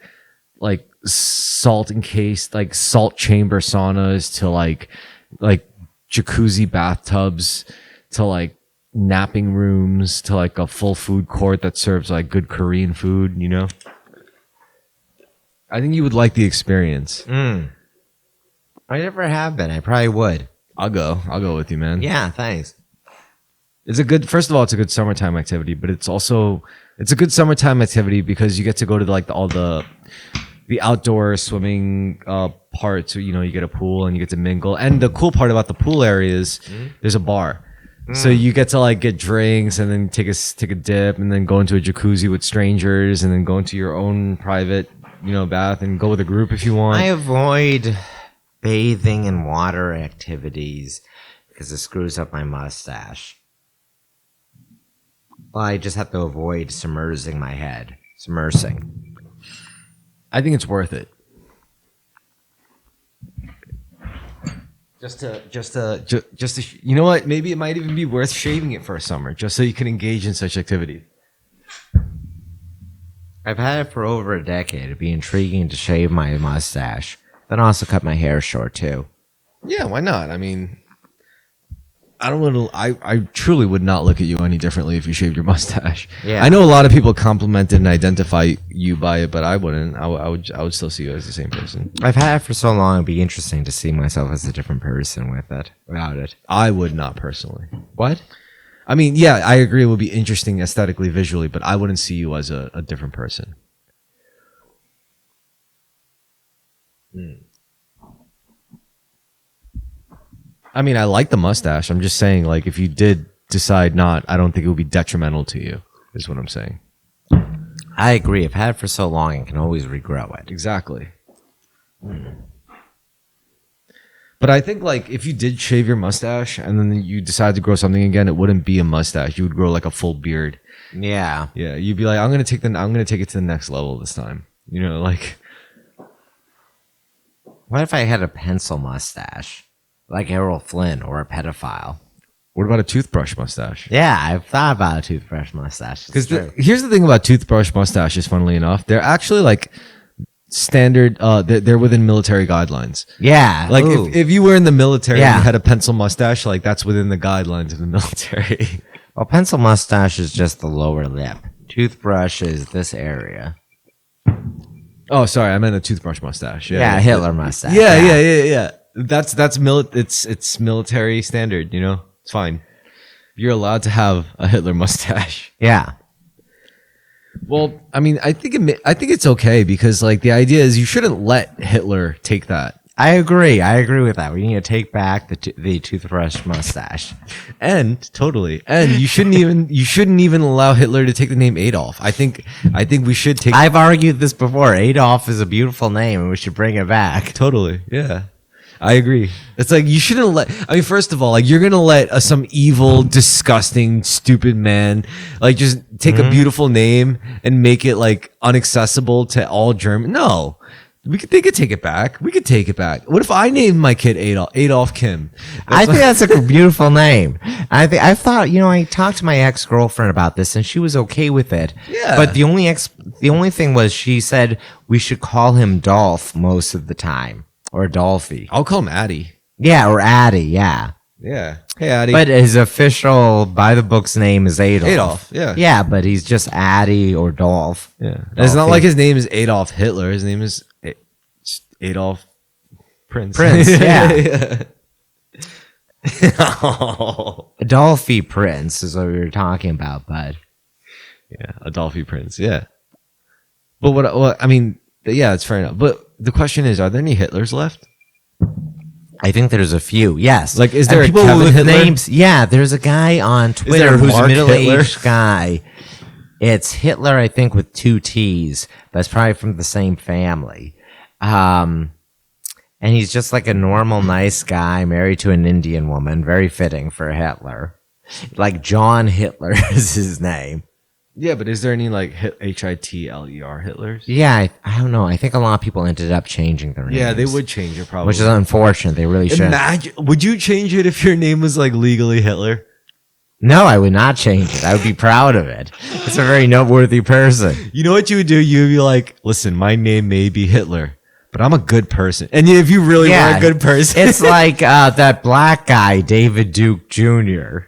salt encased, like salt chamber saunas to like jacuzzi bathtubs to like napping rooms to like a full food court that serves like good Korean food, I think you would like the experience. I never have been. I probably would. I'll go with you, man. Yeah, thanks. First of all, it's a good summertime activity, but it's a good summertime activity because you get to go to like all the outdoor swimming parts. You get a pool and you get to mingle. And the cool part about the pool area is there's a bar. So you get to like get drinks and then take a dip and then go into a jacuzzi with strangers and then go into your own private, bath and go with a group if you want. I avoid bathing in water activities because it screws up my mustache. Well, I just have to avoid submersing my head. Submersing. I think it's worth it. Just to, you know what? Maybe it might even be worth shaving it for a summer, just so you can engage in such activity. I've had it for over a decade. It'd be intriguing to shave my mustache. Then also cut my hair short too. Yeah, why not? I mean, I truly would not look at you any differently if you shaved your mustache. Yeah. I know a lot of people compliment it and identify you by it, but I wouldn't. I would still see you as the same person. I've had it for so long, it'd be interesting to see myself as a different person without it. I would not personally. What? I mean, yeah, I agree. It would be interesting aesthetically, visually, but I wouldn't see you as a different person. I mean, I like the mustache. I'm just saying, like, if you did decide not, I don't think it would be detrimental to you, is what I'm saying. I agree. I've had it for so long, I can always regrow it. Exactly. But I think, like, if you did shave your mustache and then you decide to grow something again, it wouldn't be a mustache. You would grow like a full beard. Yeah. Yeah, you'd be like, I'm gonna take it to the next level this time. Like. What if I had a pencil mustache? Like Errol Flynn or a pedophile? What about a toothbrush mustache? Yeah, I've thought about a toothbrush mustache. Because here's the thing about toothbrush mustaches, funnily enough, they're actually like standard. They're within military guidelines. Yeah. Like if you were in the military and Yeah. you had a pencil mustache, like that's within the guidelines of the military. Well, pencil mustache is just the lower lip. Toothbrush is this area. Oh, sorry, I meant a toothbrush mustache. Yeah, Hitler mustache. Yeah. It's military standard. It's fine. You're allowed to have a Hitler mustache. Yeah. Well, I mean, I think it's okay because like the idea is you shouldn't let Hitler take that. I agree with that. We need to take back the toothbrush mustache. And you shouldn't even allow Hitler to take the name Adolf. I think we should take. I've argued this before. Adolf is a beautiful name, and we should bring it back. Totally, yeah. I agree. It's like you shouldn't let. I mean, first of all, like you're gonna let some evil, disgusting, stupid man like just take a beautiful name and make it like inaccessible to all German. No. They could take it back. We could take it back. What if I named my kid Adolf Kim? I think that's a beautiful name. I thought, I talked to my ex-girlfriend about this and she was okay with it. Yeah. But the only thing was she said we should call him Dolph most of the time. or Adolphi. I'll call him Addy. Yeah, or Addy. Yeah. Yeah. Hey, Addy. But his official by the book's name is Adolf. Adolf. Yeah. Yeah, but he's just Addy or Dolph. Yeah. And it's not like his name is Adolf Hitler. His name is Adolf Prince. Yeah. Adolphi Prince is what we were talking about, bud. Yeah, Adolphi Prince. Yeah. But what I mean, yeah, it's fair enough. But the question is, are there any Hitlers left? I think there's a few. Yes. Like, is there a people Kevin with Hitler? names? Yeah, there's a guy on there Twitter a who's a Mark middle-aged guy. It's Hitler, I think, with 2 T's, but it's probably from the same family. And he's just like a normal, nice guy married to an Indian woman. Very fitting for Hitler. Like John Hitler is his name. Yeah, but is there any like Hitler Hitlers? Yeah, I don't know. I think a lot of people ended up changing their names. Yeah, they would change it probably. Which is unfortunate. They really should. Imagine, would you change it if your name was like legally Hitler? No, I would not change it. I would be proud of it. It's a very noteworthy person. You know what you would do? You would be like, listen, my name may be Hitler, but I'm a good person. And if you really are a good person. It's like that black guy, David Duke Jr.,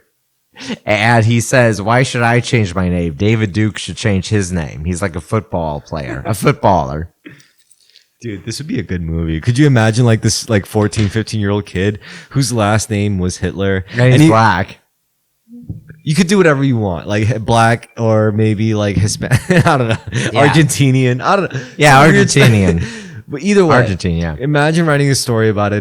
and he says, why should I change my name? David Duke should change his name. He's like a football player, a footballer. Dude, this would be a good movie. Could you imagine like this like 14, 15-year-old kid whose last name was Hitler? And he's black. You could do whatever you want, like black or maybe like Hispanic. I don't know. Yeah. Argentinian. I don't know. Yeah, Argentinian. But either way, Argentina. Yeah. Imagine writing a story about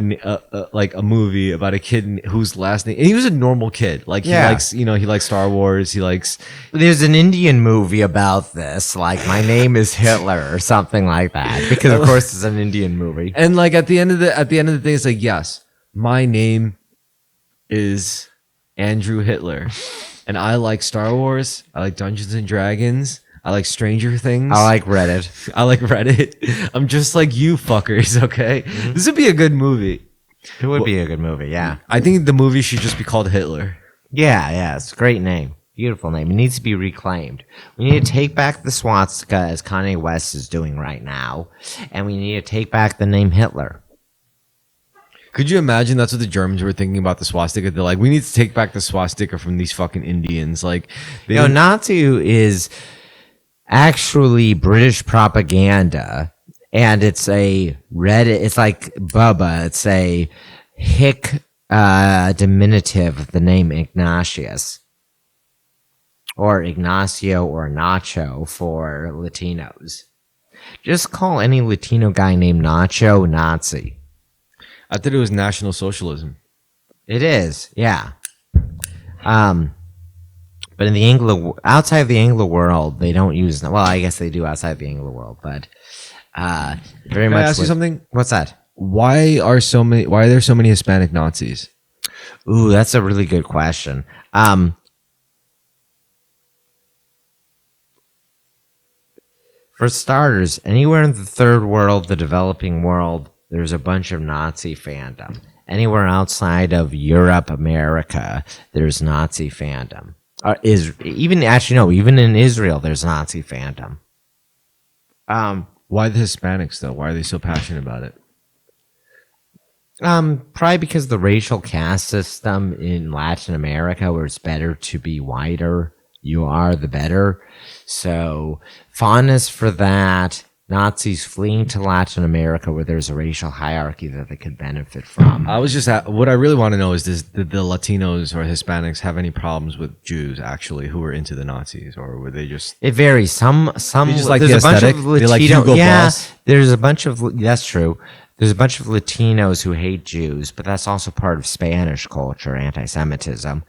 like a movie about a kid whose last name, and he was a normal kid. Like he likes, he likes Star Wars. He likes. There's an Indian movie about this, like My Name is Hitler or something like that, because of course it's an Indian movie. And like at the end of the day, it's like, yes, my name is Andrew Hitler, and I like Star Wars. I like Dungeons and Dragons. I like Stranger Things. I like Reddit. I like Reddit. I'm just like you fuckers, okay? Mm-hmm. This would be a good movie. It would be a good movie, yeah. I think the movie should just be called Hitler. Yeah, it's a great name. Beautiful name. It needs to be reclaimed. We need to take back the swastika as Kanye West is doing right now, and we need to take back the name Hitler. Could you imagine that's what the Germans were thinking about the swastika? They're like, we need to take back the swastika from these fucking Indians. Like, Nazi is actually British propaganda, and it's a Reddit. It's like Bubba. It's a hick diminutive of the name Ignatius, or Ignacio, or Nacho for Latinos. Just call any Latino guy named Nacho Nazi. I thought it was National Socialism. It is, yeah. But in the outside of the Anglo world, they don't use. Well, I guess they do outside the Anglo world, but very much. Can I ask you something? What's that? Why are there so many Hispanic Nazis? Ooh, that's a really good question. For starters, anywhere in the third world, the developing world, there's a bunch of Nazi fandom. Anywhere outside of Europe, America, there's Nazi fandom. Even in Israel, there's Nazi fandom. Why the Hispanics though? Why are they so passionate about it? Probably because the racial caste system in Latin America, where it's better to be whiter, you are the better. So fondness for that. Nazis fleeing to Latin America, where there's a racial hierarchy that they could benefit from. I was just what I really want to know is did the Latinos or Hispanics have any problems with Jews actually who were into the Nazis, or were they just? It varies. Some they just like there's the a bunch aesthetic. of Latino. They like Hugo Boss. There's a bunch of that's true. There's a bunch of Latinos who hate Jews, but that's also part of Spanish culture, anti-Semitism,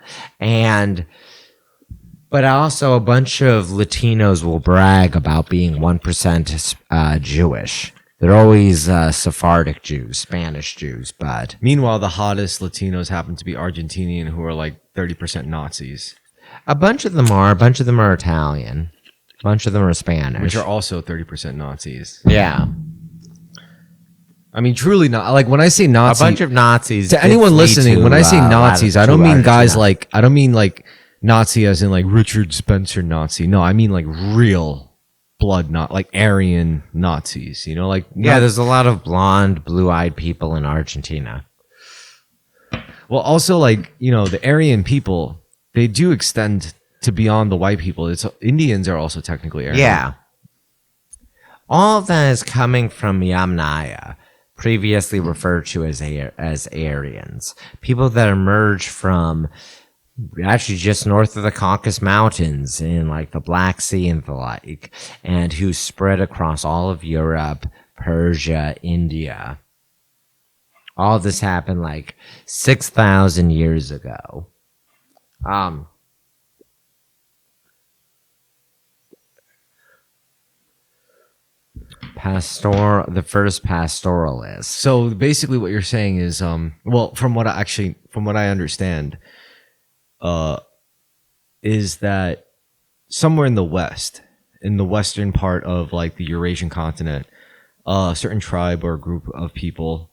But also a bunch of Latinos will brag about being 1% Jewish. They're always Sephardic Jews, Spanish Jews, but... Meanwhile, the hottest Latinos happen to be Argentinian, who are like 30% Nazis. A bunch of them are. A bunch of them are Italian. A bunch of them are Spanish. Which are also 30% Nazis. Yeah. I mean, truly not. Like, when I say Nazi... A bunch of Nazis... To anyone listening, when I say Nazis, I don't mean guys like... I don't mean like... Nazi as in like Richard Spencer Nazi. No, I mean like real blood, not like Aryan Nazis. You know, like Yeah, there's a lot of blonde, blue-eyed people in Argentina. well, also like the Aryan people, they do extend to beyond the white people. It's Indians are also technically Aryan. Yeah. All of that is coming from Yamnaya, previously referred to as Aryans. People that emerged from actually just north of the Caucasus Mountains in like the Black Sea and the like, and who spread across all of Europe, Persia, India. All of this happened like 6,000 years ago. The first pastoralist. So basically, what you're saying is, well, from what I understand, is that somewhere in the West, in the western part of like the Eurasian continent, a certain tribe or group of people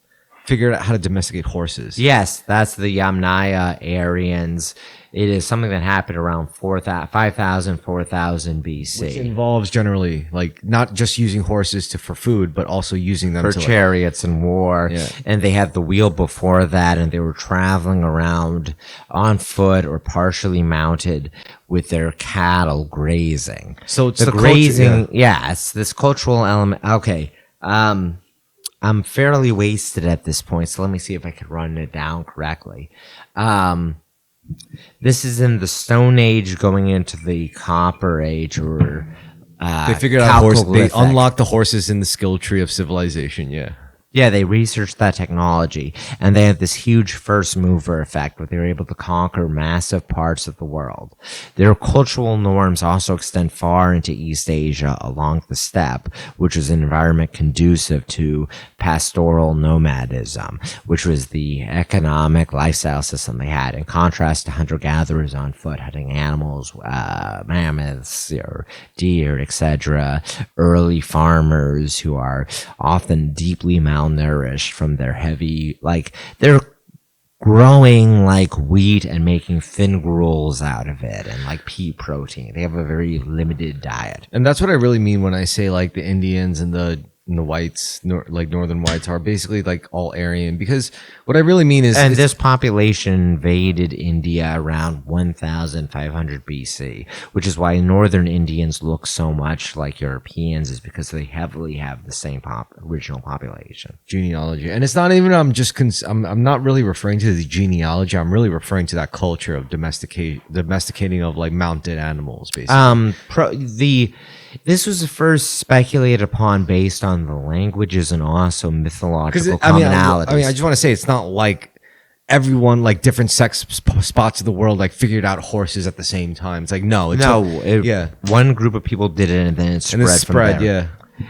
figured out how to domesticate horses. Yes, that's the Yamnaya Aryans. It is something that happened around 5,000, 4,000 BC. Which involves generally like not just using horses for food, but also using them for to chariots and war. Yeah. And they had the wheel before that, and they were traveling around on foot or partially mounted with their cattle grazing. So it's the the grazing. culture, Yeah, it's this cultural element. Okay. I'm fairly wasted at this point, so let me see if I can run it down correctly. This is in the Stone Age going into the Copper Age, or they figured out horse. They Chalcolithic. unlocked the horses in the skill tree of civilization. Yeah. Yeah, they researched that technology, and they had this huge first mover effect where they were able to conquer massive parts of the world. Their cultural norms also extend far into East Asia along the steppe, which was an environment conducive to pastoral nomadism, which was the economic lifestyle system they had, in contrast to hunter-gatherers on foot hunting animals, mammoths or deer, etc. Early farmers who are often deeply malnourished from their heavy, like they're growing like wheat and making thin gruels out of it and like pea protein. They have a very limited diet. And that's what I really mean when I say like the Indians and the whites, like northern whites, are basically like all Aryan. Because what I really mean is, and this population invaded India around 1,500 BC, which is why northern Indians look so much like Europeans, is because they heavily have the same original population genealogy. And it's not even I'm not really referring to the genealogy. I'm really referring to that culture of domesticating of like mounted animals, basically. This was first speculated upon based on the languages and also mythological commonalities. I mean, I just want to say it's not like everyone, like different spots of the world, like figured out horses at the same time. It's like one group of people did it, and then it spread from there. Yeah.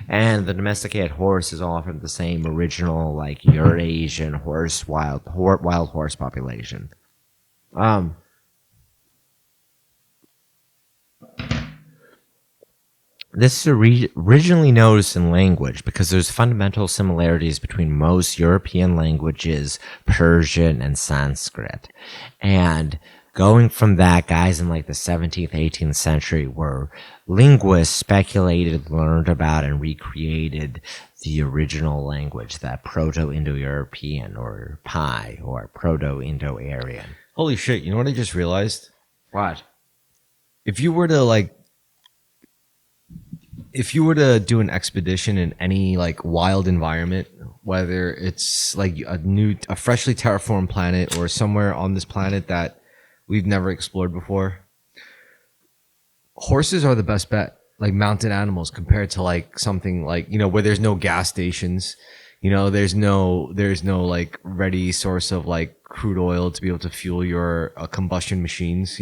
And the domesticated horse is all from the same original, like Eurasian horse, wild horse population. This is originally noticed in language because there's fundamental similarities between most European languages, Persian and Sanskrit. And going from that, guys in like the 17th, 18th century were linguists speculated, learned about, and recreated the original language, that Proto-Indo-European or PIE or Proto-Indo-Aryan. Holy shit, you know what I just realized? What? If you were to do an expedition in any like wild environment, whether it's like a freshly terraformed planet or somewhere on this planet that we've never explored before, horses are the best bet. Like mounted animals compared to like something like, where there's no gas stations, there's no like ready source of like crude oil to be able to fuel your combustion machines,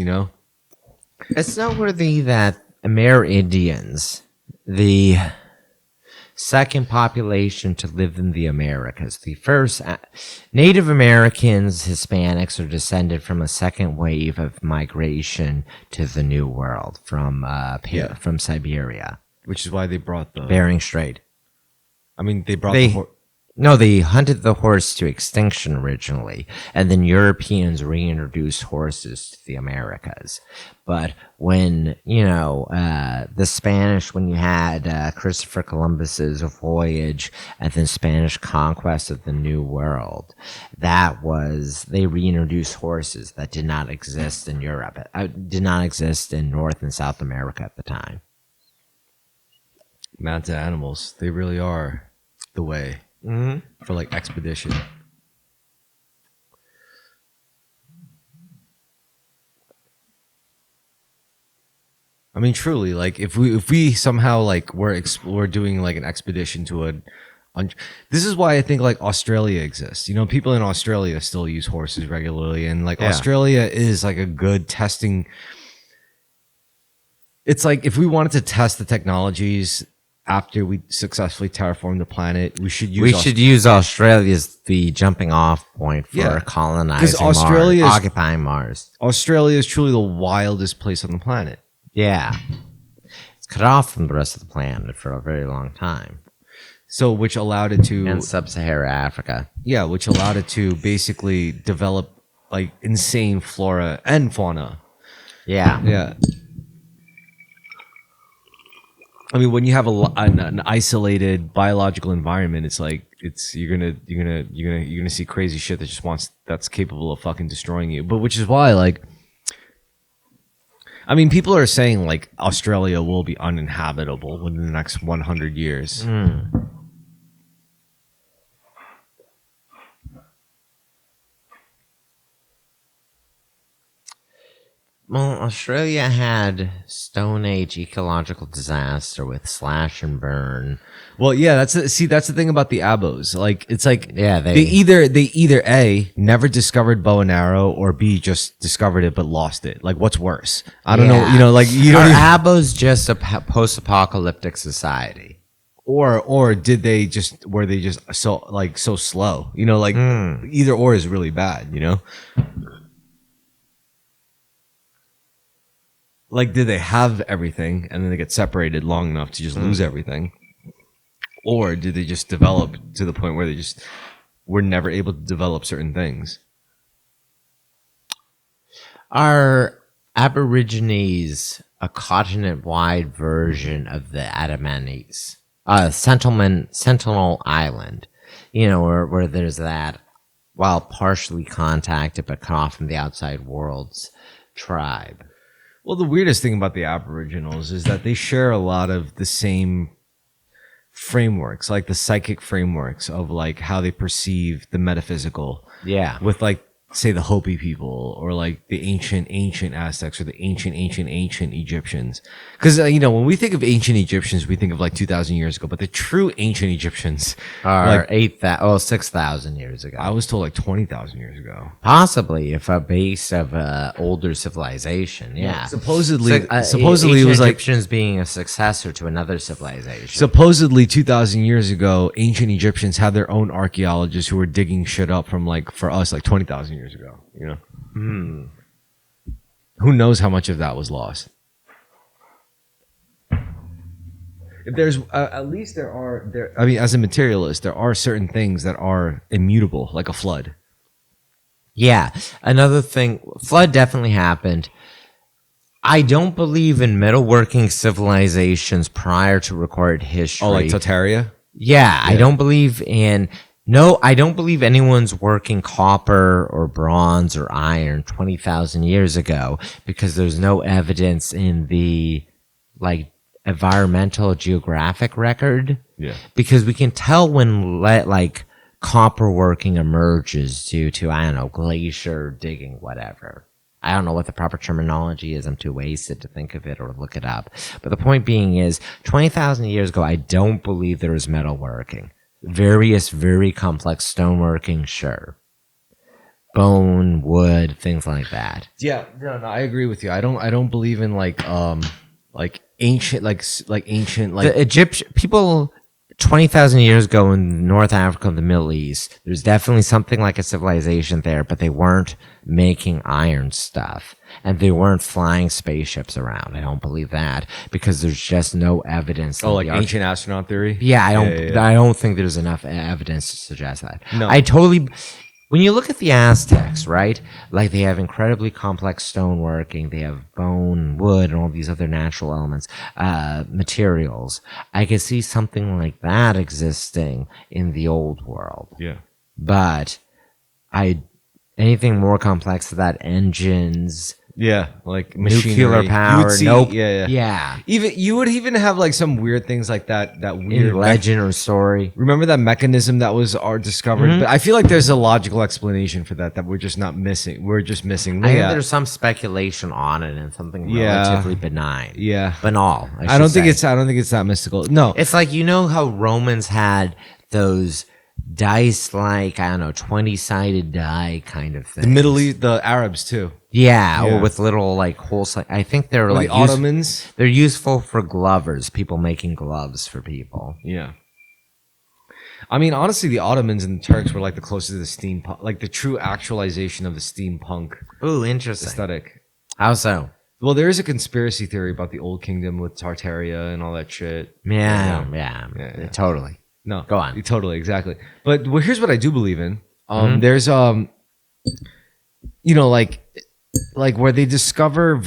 It's noteworthy that Amerindians, the second population to live in the Americas. The first Native Americans, Hispanics, are descended from a second wave of migration to the New World from Siberia, which is why they brought the Bering Strait. I mean, they brought No, they hunted the horse to extinction originally, and then Europeans reintroduced horses to the Americas. But when, the Spanish, when you had Christopher Columbus's voyage and then Spanish conquest of the New World, they reintroduced horses that did not exist in Europe, did not exist in North and South America at the time. Mountain animals, they really are the way. For like expedition. I mean, truly, like if we somehow like we're doing like an expedition to this is why I think like Australia exists. People in Australia still use horses regularly, and like Australia is like a good testing. It's like if we wanted to test the technologies after we successfully terraform the planet, we should use Australia as the jumping off point for colonizing Mars, occupying Mars. Australia is truly the wildest place on the planet. Yeah. It's cut off from the rest of the planet for a very long time. So, which allowed it to... And sub-Saharan Africa. Yeah, which allowed it to basically develop like insane flora and fauna. Yeah. Yeah. I mean, when you have an isolated biological environment, it's like you're gonna see crazy shit that's capable of fucking destroying you. But which is why, like, I mean, people are saying like Australia will be uninhabitable within the next 100 years. Well, Australia had Stone Age ecological disaster with slash and burn. Well, yeah, that's the thing about the Abos. Like, it's like they either A, never discovered bow and arrow, or B, just discovered it but lost it. Like, what's worse? I don't know. Like, you don't. Are Abos just a post-apocalyptic society? Or were they just so slow? Either or is really bad. Like, did they have everything and then they get separated long enough to just lose everything? Or did they just develop to the point where they just were never able to develop certain things? Are Aborigines a continent-wide version of the Adamanese? Sentinel Island, where there's that, while partially contacted but cut off from the outside world's tribe. Well, the weirdest thing about the Aboriginals is that they share a lot of the same frameworks, like the psychic frameworks of like how they perceive the metaphysical. Yeah. With like, say, the Hopi people, or like the ancient Aztecs, or the ancient Egyptians. Because, when we think of ancient Egyptians, we think of like 2,000 years ago, but the true ancient Egyptians are 6,000 years ago. I was told like 20,000 years ago. Possibly, if a base of older civilization. Yeah. Supposedly it was like Egyptians being a successor to another civilization. Supposedly 2,000 years ago, ancient Egyptians had their own archaeologists who were digging shit up from like, for us, like 20,000 years ago. Who knows how much of that was lost? If there's at least I mean, as a materialist, there are certain things that are immutable, like a flood. Yeah. Another thing, flood definitely happened. I don't believe in metalworking civilizations prior to recorded history. Oh, like Tartaria? Yeah, I don't believe in... No, I don't believe anyone's working copper or bronze or iron 20,000 years ago, because there's no evidence in the like environmental geographic record. Yeah. Because we can tell when like copper working emerges due to, I don't know, glacier digging, whatever. I don't know what the proper terminology is. I'm too wasted to think of it or look it up. But the point being is, 20,000 years ago, I don't believe there was metalworking. Various very complex stoneworking, sure. Bone, wood, things like that. Yeah, no, I agree with you. I don't believe in like ancient the Egyptian people 20,000 years ago in North Africa and the Middle East, there's definitely something like a civilization there, but they weren't making iron stuff and they weren't flying spaceships around. I don't believe that because there's just no evidence. Oh, that like the ancient astronaut theory? Yeah, I don't. Yeah, yeah, yeah. I don't think there's enough evidence to suggest that. No. I totally. When you look at the Aztecs, right? Like they have incredibly complex stoneworking. They have bone, wood, and all these other natural elements, materials. I could see something like that existing in the old world. Yeah. But anything more complex than that, engines, Yeah, like nuclear machinery. power. You would see, Nope. Yeah. Yeah. Even you would even have like some weird things like that. That weird In legend or story. Remember that mechanism that was discovered? Mm-hmm. But I feel like there's a logical explanation for that we're just not missing. We're just missing. I think Yeah. there's some speculation on it and something Yeah. relatively benign. Yeah. Banal. I don't think it's that mystical. No. It's like, you know how Romans had those dice, like, I don't know, 20-sided die kind of thing. The Middle East, the Arabs too. Yeah, Yeah. or with little like holes. I think they're Or like the Ottomans. they're useful for glovers, people making gloves for people. Yeah. I mean, honestly, the Ottomans and the Turks were like the closest to the steampunk, like the true actualization of the steampunk Ooh, interesting. aesthetic. How so? Well, there is a conspiracy theory about the Old Kingdom with Tartaria and all that shit. Yeah, Yeah. totally. No, Go on. Totally, exactly. But here's what I do believe in. Mm-hmm. There's like where they discover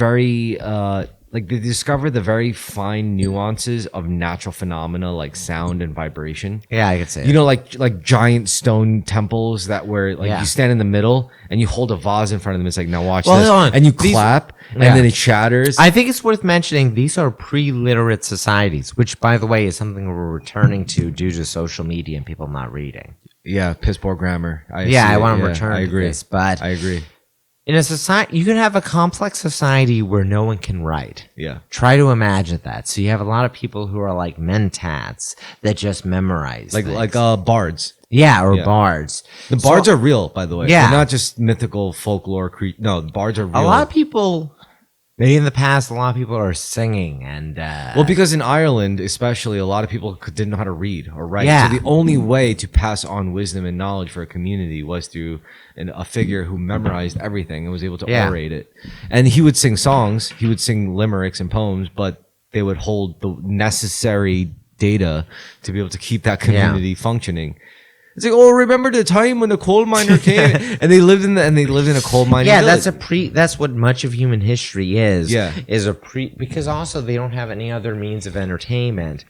the very fine nuances of natural phenomena like sound and vibration. Yeah, I could say. You know, like giant stone temples that where like Yeah. you stand in the middle and you hold a vase in front of them. It's like, now watch Well, this, hold on. and you These- clap, Yeah. and then it shatters. I think it's worth mentioning these are pre-literate societies, which, by the way, is something we're returning to due to social media and people not reading. Yeah, piss poor grammar. I see want it. to Yeah, return I to agree. this, but I agree. in a society, you can have a complex society where no one can write. Yeah. Try to imagine that. So you have a lot of people who are like mentats that just memorize things. Like bards. Yeah, or Yeah. bards. The bards are real, by the way. Yeah. They're not just mythical folklore. No, the bards are real. A lot of people, maybe in the past, a lot of people are singing and Well, because in Ireland, especially, a lot of people didn't know how to read or write. Yeah. So the only way to pass on wisdom and knowledge for a community was through a figure who memorized everything and was able to Yeah. orate it. And he would sing songs, he would sing limericks and poems, but they would hold the necessary data to be able to keep that community functioning. It's like, oh, remember the time when the coal miner came and they lived in a coal mining yeah, village. that's what much of human history is. Yeah. Because also they don't have any other means of entertainment.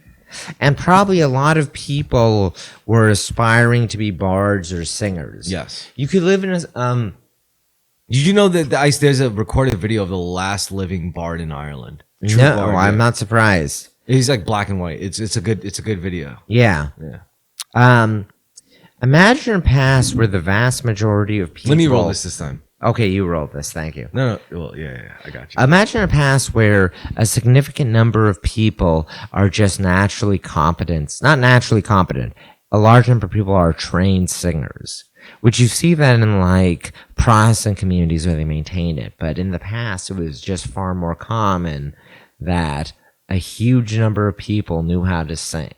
And probably a lot of people were aspiring to be bards or singers. Yes. You could live in a Did you know that there's a recorded video of the last living bard in Ireland? True no, bard, I'm yeah. not surprised. He's like black and white. It's a good video. Yeah. Yeah. Imagine a past where the vast majority of people. Let me roll this time. Okay, you roll this. Thank you. No. Well, yeah, I got you. Imagine a past where a significant number of people are just naturally competent. Not naturally competent. A large number of people are trained singers, which you see that in like Protestant communities where they maintain it. But in the past, it was just far more common that a huge number of people knew how to sing.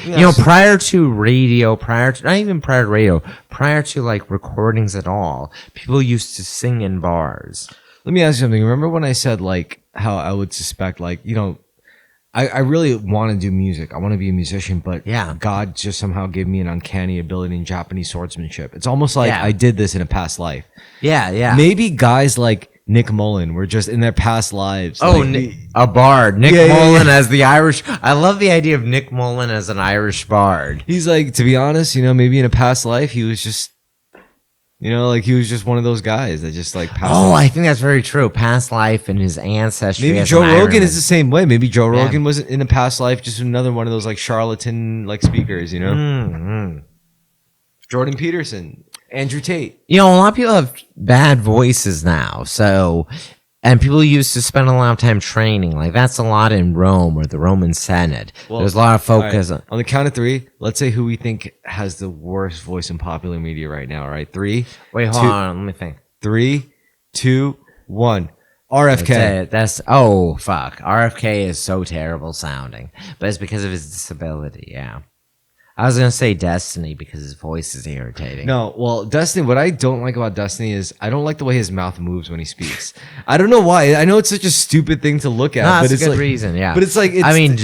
You know, prior to radio, prior to like recordings at all, people used to sing in bars. Let me ask you something. Remember when I said like how I would suspect like, you know, I really want to do music. I want to be a musician, but Yeah. God just somehow gave me an uncanny ability in Japanese swordsmanship. It's almost like Yeah. I did this in a past life. Yeah. Maybe guys like Nick Mullen were just in their past lives. Oh, like, a bard. Nick Yeah, yeah, Mullen yeah. as the Irish. I love the idea of Nick Mullen as an Irish bard. he's like, to be honest, you know, maybe in a past life he was just, you know, like he was just one of those guys that just like passed. Oh, I think that's very true. Past life and his ancestry. Maybe as Joe an Rogan Ironman. is the same way. Maybe Joe Yeah. Rogan was in a past life just another one of those like charlatan like speakers, you know? Mhm. Jordan Peterson, Andrew Tate. You know, a lot of people have bad voices now. So, and people used to spend a lot of time training. Like that's a lot in Rome or the Roman Senate. Well, There's a lot of focus. All right, on the count of three, let's say who we think has the worst voice in popular media right now. All right, three. Wait, hold two- on. Let me think. 3, 2, 1. RFK. That's oh fuck. RFK is so terrible sounding, but it's because of his disability. Yeah, I was gonna say Destiny because his voice is irritating. No, well, Destiny. What I don't like about Destiny is I don't like the way his mouth moves when he speaks. I don't know why. I know it's such a stupid thing to look at, No, but that's it's a good like, reason. Yeah, but it's like I mean,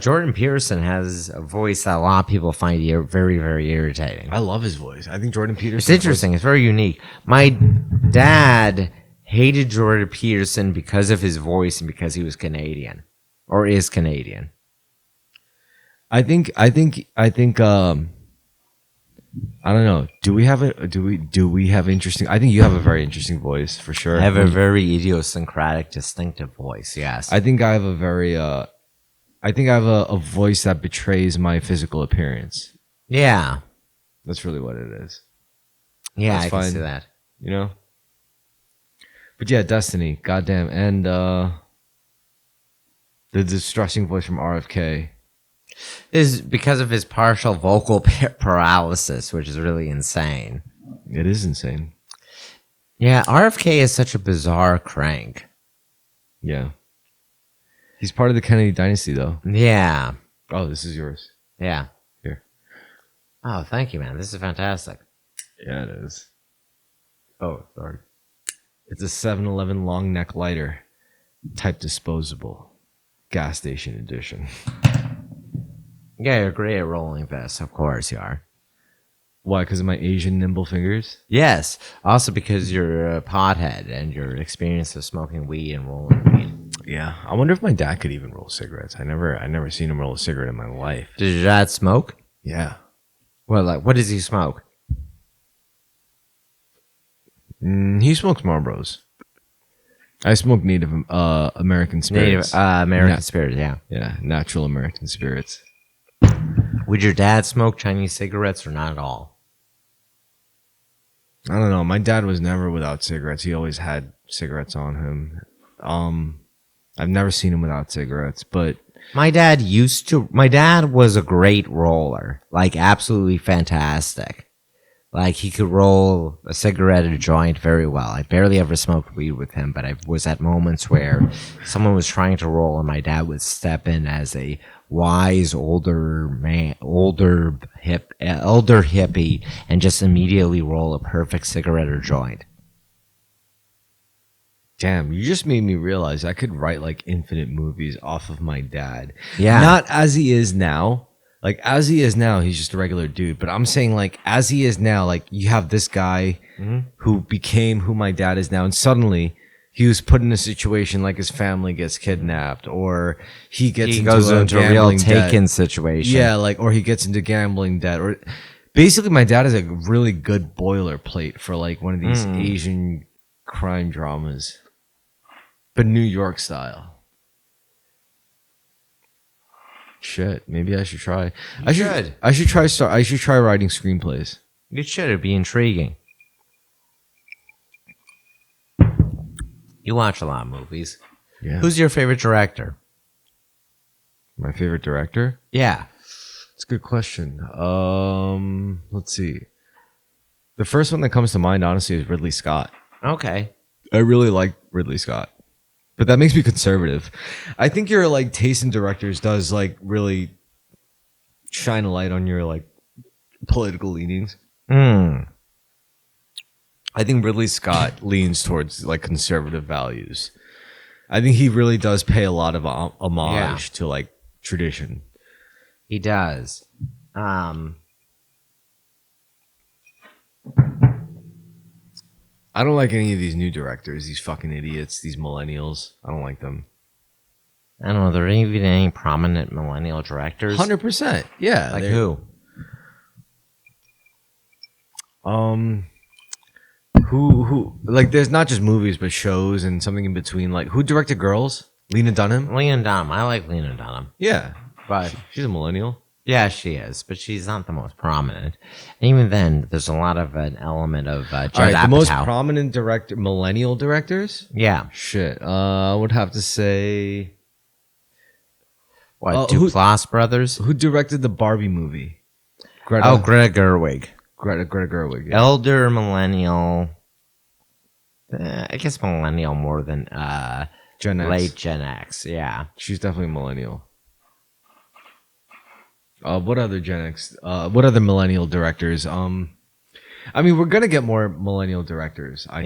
Jordan Peterson has a voice that a lot of people find very, very irritating. I love his voice. I think Jordan Peterson. It's interesting. It's very unique. My dad hated Jordan Peterson because of his voice and because he was Canadian or is Canadian. I think. I don't know. Do we have interesting? I think you have a very interesting voice for sure. I have a very idiosyncratic, distinctive voice. Yes. I think I have a very. I think I have a voice that betrays my physical appearance. Yeah. That's really what it is. Yeah, That's I can fine. see that. You know. But yeah, Destiny. Goddamn, and the distressing voice from RFK. Is because of his partial vocal paralysis, which is really insane. It is insane. Yeah, RFK is such a bizarre crank. Yeah. He's part of the Kennedy dynasty, though. Yeah. Oh, this is yours. Yeah. Here. Oh, thank you, man. This is fantastic. Yeah, it is. Oh, sorry. It's a 7-Eleven long neck lighter, type disposable, gas station edition. Yeah, you're great at rolling this. Of course you are. Why? Because of my Asian nimble fingers? Yes. Also because you're a pothead and your experience of smoking weed and rolling weed. Yeah. I wonder if my dad could even roll cigarettes. I never seen him roll a cigarette in my life. Did your dad smoke? Yeah. Well, like, what does he smoke? He smokes Marlboros. I smoke Native American spirits. Native American spirit, yeah. Yeah, natural American spirits. Would your dad smoke Chinese cigarettes or not at all? I don't know. My dad was never without cigarettes. He always had cigarettes on him. I've never seen him without cigarettes, but My dad was a great roller, like absolutely fantastic. Like he could roll a cigarette or a joint very well. I barely ever smoked weed with him, but I was at moments where someone was trying to roll and my dad would step in as a wise older hippie and just immediately roll a perfect cigarette or joint. damn, you just made me realize I could write like infinite movies off of my dad. Yeah. Not as he is now. Like as he is now, he's just a regular dude. But I'm saying like as he is now, like you have this guy who became who my dad is now, and suddenly he was put in a situation like his family gets kidnapped, or he goes into a real gambling debt. taken situation. Yeah, like or he gets into gambling debt, or basically my dad is a really good boilerplate for like one of these Asian crime dramas, but New York style. Shit, maybe I should try. I should try writing screenplays. You should. It'd be intriguing. You watch a lot of movies. Yeah. Who's your favorite director? My favorite director? Yeah. It's a good question. Let's see. The first one that comes to mind, honestly, is Ridley Scott. Okay. I really like Ridley Scott, but that makes me conservative. I think your like taste in directors does like really shine a light on your like political leanings. I think Ridley Scott leans towards like conservative values. I think he really does pay a lot of homage to like tradition. He does. I don't like any of these new directors, these fucking idiots, these millennials. I don't like them. I don't know. Are there even any prominent millennial directors? 100%. Yeah. Like who? Who like there's not just movies but shows and something in between. Like who directed Girls? Lena Dunham? Lena Dunham. I like Lena Dunham. Yeah. But She's a millennial. yeah, she is. But she's not the most prominent. And even then, there's a lot of an element of Judd All right, the most Apatow. prominent millennial directors? Yeah. Shit. I would have to say What, who- Duplass brothers? who directed the Barbie movie? Greta Greta Gerwig. Gerwig. Yeah. Elder millennial. I guess millennial more than Gen X. late Gen X. Yeah. She's definitely a millennial. What other Gen X? What other millennial directors? I mean, we're gonna get more millennial directors. I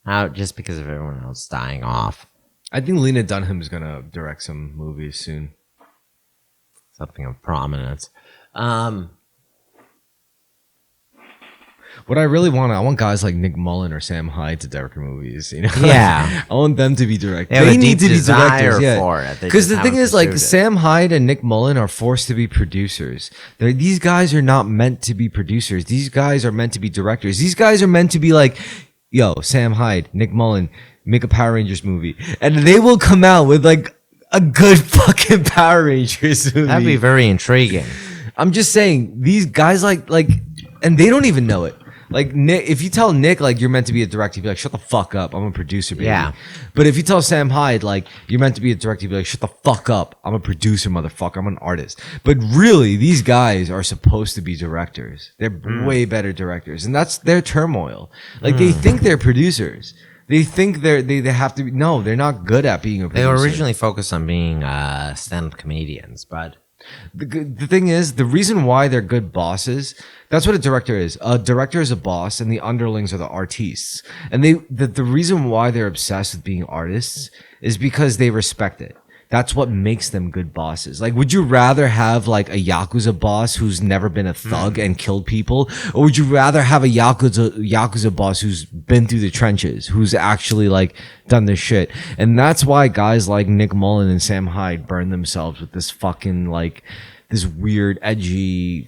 think. Just because of everyone else dying off. I think Lena Dunham's gonna direct some movies soon. Something of prominence. What I really I want guys like Nick Mullen or Sam Hyde to direct movies. You know, Yeah. I want them to be directors. They have a deep desire yeah. for it. They Because just the thing haven't is, like, pursued it. Sam Hyde and Nick Mullen are forced to be producers. These guys are not meant to be producers. These guys are meant to be directors. These guys are meant to be like, yo, Sam Hyde, Nick Mullen, make a Power Rangers movie, and they will come out with like a good fucking Power Rangers movie. That'd be very intriguing. I'm just saying, these guys like, and they don't even know it. Like Nick, if you tell Nick like you're meant to be a director, he'd be like, "Shut the fuck up, I'm a producer, baby." Yeah. But if you tell Sam Hyde like you're meant to be a director, he'd be like, "Shut the fuck up, I'm a producer, motherfucker. I'm an artist." But really, these guys are supposed to be directors. They're way better directors, and that's their turmoil. Like they think they're producers. They think they have to be. No, they're not good at being a They producer. were originally focused on being stand-up comedians, but The thing is, the reason why they're good bosses, that's what a director is. A director is a boss, and the underlings are the artistes. And the reason why they're obsessed with being artists is because they respect it. That's what makes them good bosses. Like, would you rather have like a Yakuza boss who's never been a thug and killed people? Or would you rather have a Yakuza boss who's been through the trenches, who's actually like done this shit? And that's why guys like Nick Mullen and Sam Hyde burn themselves with this fucking like, this weird, edgy,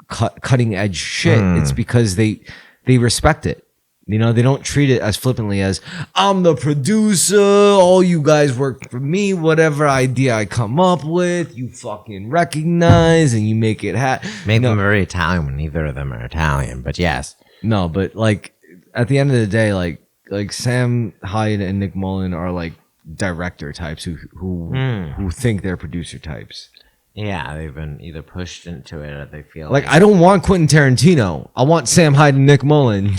cutting edge shit. It's because they respect it. You know, they don't treat it as flippantly as, I'm the producer, all you guys work for me, whatever idea I come up with, you fucking recognize and you make it made them very Italian when neither of them are Italian. But yes. No, but like, at the end of the day, like Sam Hyde and Nick Mullen are like director types who think they're producer types. Yeah, they've been either pushed into it or they feel Like, I don't want Quentin Tarantino. I want Sam Hyde and Nick Mullen.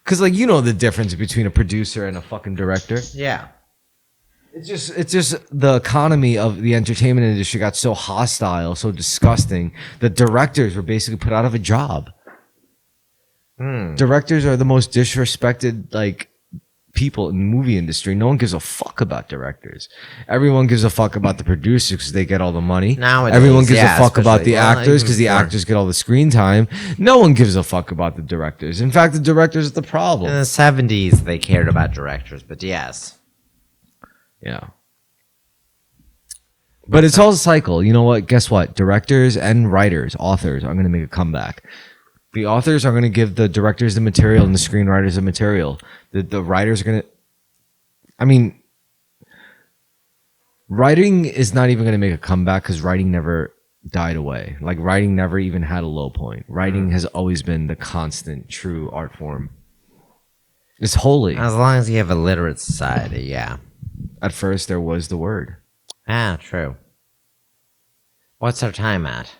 Because, like, you know the difference between a producer and a fucking director. Yeah. It's just the economy of the entertainment industry got so hostile, so disgusting, that directors were basically put out of a job. Directors are the most disrespected, like, people in the movie industry. No one gives a fuck about directors. Everyone gives a fuck about the producers because they get all the money. Nowadays, everyone gives yeah, a fuck about especially- the well, actors because the even before. actors get all the screen time. No one gives a fuck about the directors. In fact, the directors are the In problem. the 70s, they cared about directors, but yes. Yeah. But it's all a cycle. You know what? Guess what? Directors and writers, authors are going to make a comeback. The authors are going to give the directors the material and the screenwriters the material. The writers are going to... I mean, writing is not even going to make a comeback because writing never died away. Like, writing never even had a low point. Writing has always been the constant, true art form. It's holy. As long as you have a literate society, yeah. At first, there was the word. Ah, true. What's our time at?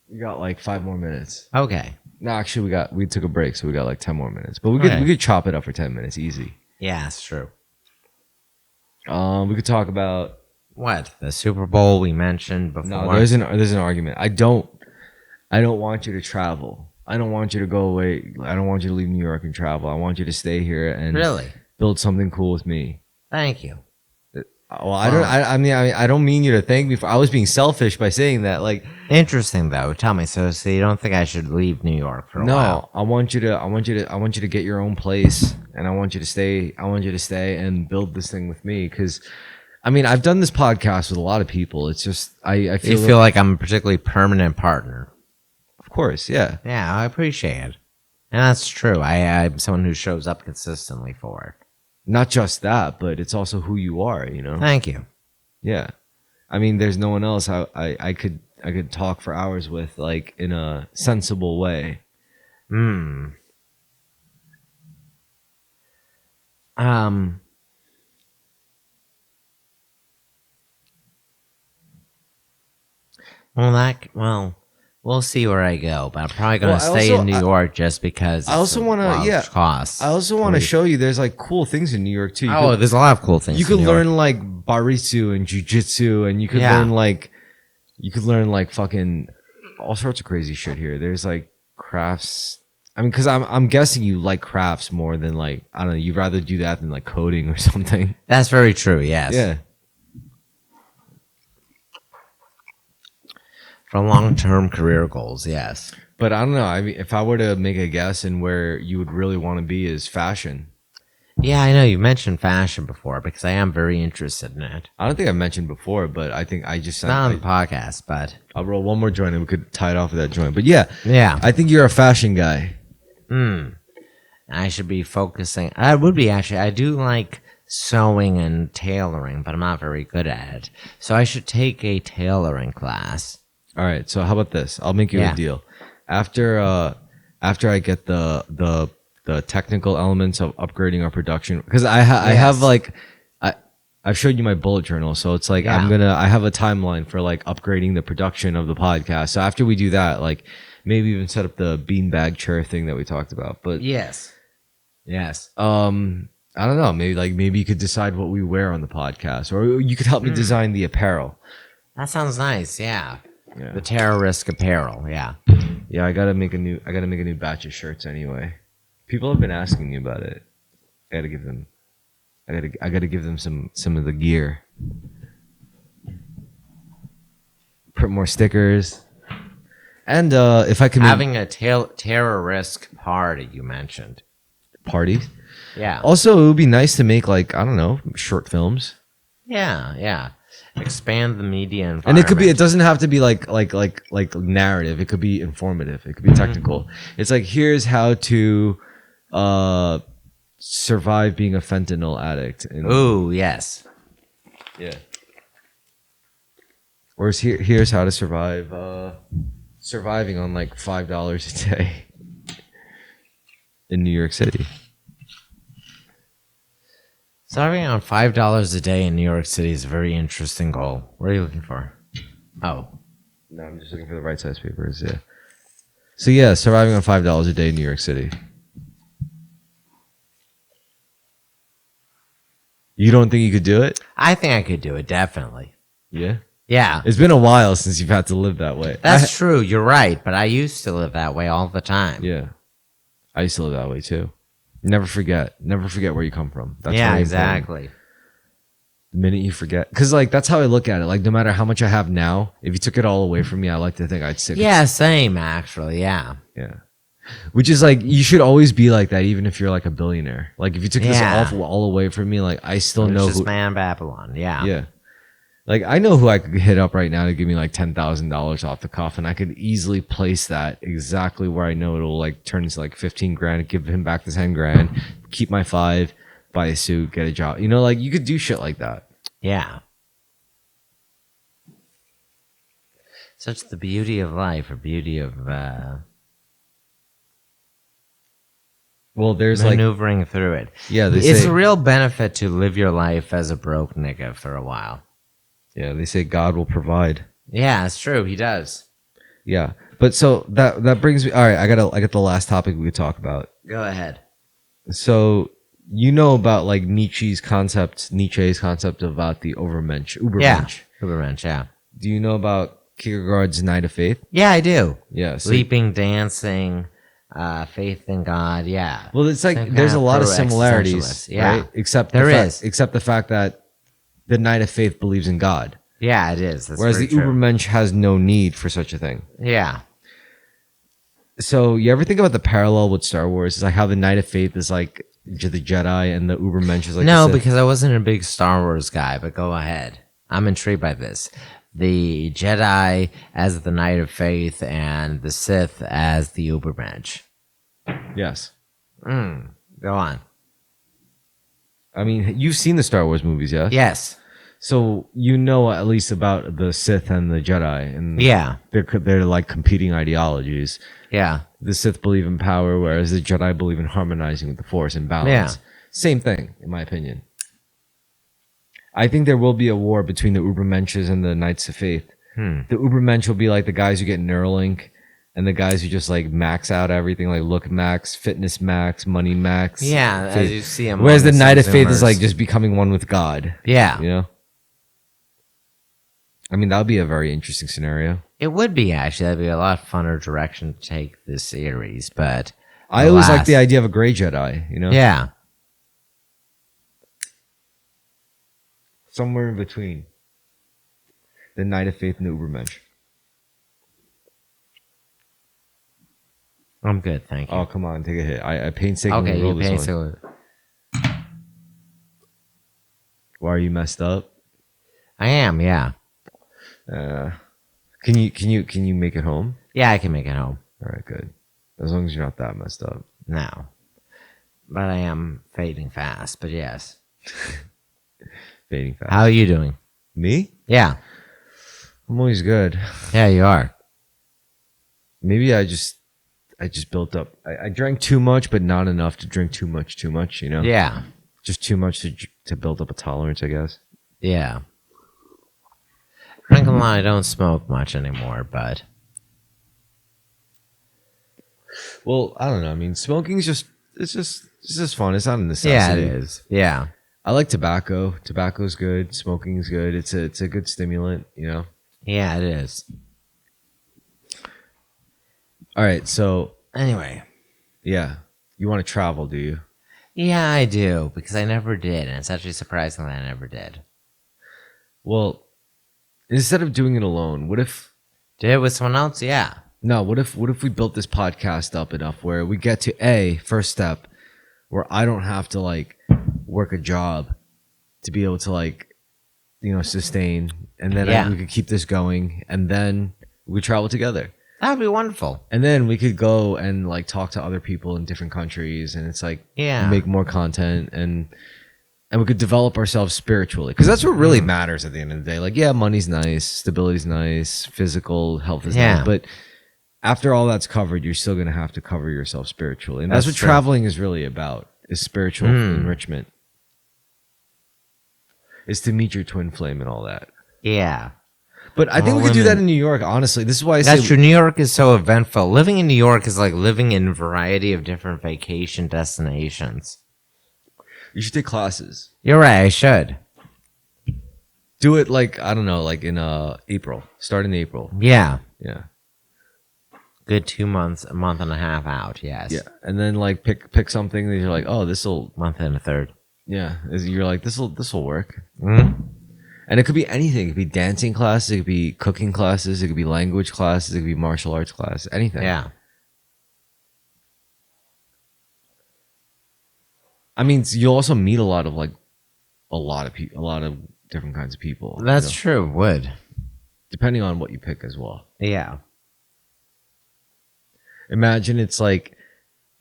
We got like 5 more minutes. Okay. No, actually, we took a break, so we got like 10 more minutes. But Okay. we could chop it up for 10 minutes, easy. Yeah, it's true. We could talk about... What? The Super Bowl we mentioned before? No, there's an argument. I don't want you to travel. I don't want you to go away. I don't want you to leave New York and travel. I want you to stay here and Really? build something cool with me. Thank you. Well, I mean, I don't mean you to thank me for. I was being selfish by saying that. Like, Interesting, though. Tell me, so you don't think I should leave New York for a while? no, I want you to get your own place, and I want you to stay. I want you to stay and build this thing with me. Because, I mean, I've done this podcast with a lot of people. It's just I feel. You feel like I'm a particularly permanent partner. Of course, yeah. Yeah, I appreciate it. And that's true. I'm someone who shows up consistently for it. Not just that, but it's also who you are. You know. Thank you. Yeah. I mean, there's no one else I could talk for hours with, like, in a sensible way. Well, we'll see where I go, but I'm probably going Well, to I stay also- in New I- York just because I also want to, cost. I also want to show you there's like cool things in New York too. Oh, there's a lot of cool things. You could in New York. learn like barisu and jujitsu, and you could Yeah. learn like fucking all sorts of crazy shit here. There's like crafts. I mean, because I'm guessing you like crafts more than like, I don't know. You'd rather do that than like coding or something. That's very true. Yes. Yeah. For long-term career goals, yes. But I don't know. I mean, if I were to make a guess, and where you would really want to be is fashion. Yeah, I know you mentioned fashion before because I am very interested in it. I don't think I mentioned before, but I think I just Not on the podcast, but I'll roll one more joint and we could tie it off with that joint. But yeah, yeah. I think you're a fashion guy. I should be focusing. I would be actually. I do like sewing and tailoring, but I'm not very good at it. So I should take a tailoring class. All right. So how about this? I'll make you Yeah. a deal. After I get the technical elements of upgrading our production, because I have like I've showed you my bullet journal, so it's like Yeah. I have a timeline for like upgrading the production of the podcast. So after we do that, like maybe even set up the beanbag chair thing that we talked about. But Yes. I don't know. Maybe you could decide what we wear on the podcast, or you could help me design the apparel. That sounds nice. Yeah. Yeah. The Terrorisk apparel. Yeah. Yeah, I gotta make a new batch of shirts anyway. People have been asking me about it. I gotta give them some of the gear. Print more stickers. And if I could make Having a Terrorisk party, you mentioned. parties. Yeah. Also, it would be nice to make like, I don't know, short films. Yeah. Expand the media environment. And it doesn't have to be like narrative. It could be informative. It could be technical. It's like, here's how to survive being a fentanyl addict. And, Ooh, yes. yeah. Or here's how to survive surviving on like $5 a day in New York City. Starting on $5 a day in New York City is a very interesting goal. What are you looking for? Oh. No, I'm just looking for the right size papers. Yeah. So yeah, surviving on $5 a day in New York City. You don't think you could do it? I think I could do it, definitely. Yeah. Yeah. It's been a while since you've had to live that way. That's true. You're right. But I used to live that way all the time. Yeah. I used to live that way too. Never forget. Never forget where you come from. That's yeah, very exactly. important. The minute you forget. Because, like, that's how I look at it. Like, no matter how much I have now, if you took it all away from me, I like to think I'd stick. Yeah, same, actually. Yeah. Yeah. Which is like, you should always be like that, even if you're like a billionaire. Like, if you took this Yeah. all away from me, like, I still know This who. man Babylon. Yeah. Yeah. Like, I know who I could hit up right now to give me like $10,000 off the cuff, and I could easily place that exactly where I know it'll like turn into like 15 grand, give him back the 10 grand, keep my 5, buy a suit, get a job. You know, like, you could do shit like that. Yeah. Such the beauty of life, or beauty of Well, there's like, maneuvering through it. yeah, they It's say, a real benefit to live your life as a broke nigga for a while. yeah, they say God will provide. Yeah, it's true. He does. Yeah. But so that brings me, all right, I got the last topic we could talk about. Go ahead. So, you know about like Nietzsche's concept about the Ubermensch. Yeah. Ubermensch, yeah. Do you know about Kierkegaard's Night of Faith? Yeah, I do. Yeah. So, Leaping, dancing, faith in God. Yeah. well, it's like Some there's kind a of lot of pro-existentialist, similarities, yeah. right? Except There the is. except the fact that the Knight of Faith believes in God, Yeah, it is. That's whereas very the true. Ubermensch has no need for such a thing. Yeah. So, you ever think about the parallel with Star Wars? It's like how the Knight of Faith is like the Jedi, and the Ubermensch is like No, the Sith. because I wasn't a big Star Wars guy, but go ahead. I'm intrigued by this. The Jedi as the Knight of Faith and the Sith as the Ubermensch. Yes. Go on. I mean, you've seen the Star Wars movies, yes? Yes. So you know at least about the Sith and the Jedi, and Yeah. they're like competing ideologies. Yeah. The Sith believe in power, whereas the Jedi believe in harmonizing with the Force and balance. Yeah. Same thing, in my opinion. I think there will be a war between the Ubermensches and the Knights of Faith. The Ubermensch will be like the guys who get Neuralink, and the guys who just like max out everything, like look max, fitness max, money max. Yeah, faith. as you see them. Whereas the Knight of Faith is like just becoming one with God. Yeah. You know? I mean, that would be a very interesting scenario. It would be, actually. That'd be a lot funner direction to take this series, but I always like the idea of a gray Jedi, you know? Yeah. Somewhere in between the Knight of Faith and the Ubermensch. I'm good, thank you. Oh, come on, take a hit. I painstakingly Okay, rolled you this one. Why are you messed up? I am, yeah. Can you make it home? Yeah, I can make it home. All right, good. As long as you're not that messed up. No. But I am fading fast, but yes. Fading fast. How are you doing? Me? Yeah. I'm always good. Yeah, you are. Maybe I just built up. I drank too much, but not enough to drink too much, you know? Yeah. Just too much to build up a tolerance, I guess. Yeah. Drink a lot. I don't smoke much anymore, but... Well, I don't know. I mean, smoking is it's just fun. It's not a necessity. Yeah, it is. Yeah. I like tobacco. Tobacco's good. Smoking is good. It's a good stimulant, you know? Yeah, it is. All right, so Anyway. yeah, you want to travel, do you? Yeah, I do, because I never did, and it's actually surprising that I never did. Well, instead of doing it alone, what if Did it with someone else? Yeah. what if we built this podcast up enough where we get to first step where I don't have to like work a job to be able to like, you know, sustain, and then we could keep this going, and then we travel together. That would be wonderful. And then we could go and like talk to other people in different countries, and it's like make more content, and we could develop ourselves spiritually, because that's what really matters at the end of the day. Like, yeah, money's nice, stability's nice, physical health is nice, but after all that's covered, you're still gonna have to cover yourself spiritually, and that's what traveling is really about: is spiritual enrichment, is to meet your twin flame and all that. Yeah. But I think we could do that in New York, honestly. This is why I say... That's true. New York is so eventful. Living in New York is like living in a variety of different vacation destinations. You should take classes. You're right. I should. Do it like, I don't know, like in April. Start in April. Yeah. Yeah. Good 2 months, a month and a half out. Yes. Yeah. And then like pick something that you're like, oh, this'll... Month and a third. Yeah. You're like, this'll work. Mm-hmm. And it could be anything. It could be dancing classes. It could be cooking classes. It could be language classes. It could be martial arts classes. Anything. Yeah. I mean, you'll also meet a lot of people, a lot of different kinds of people. That's true. Would. Depending on what you pick as well. Yeah. Imagine it's like,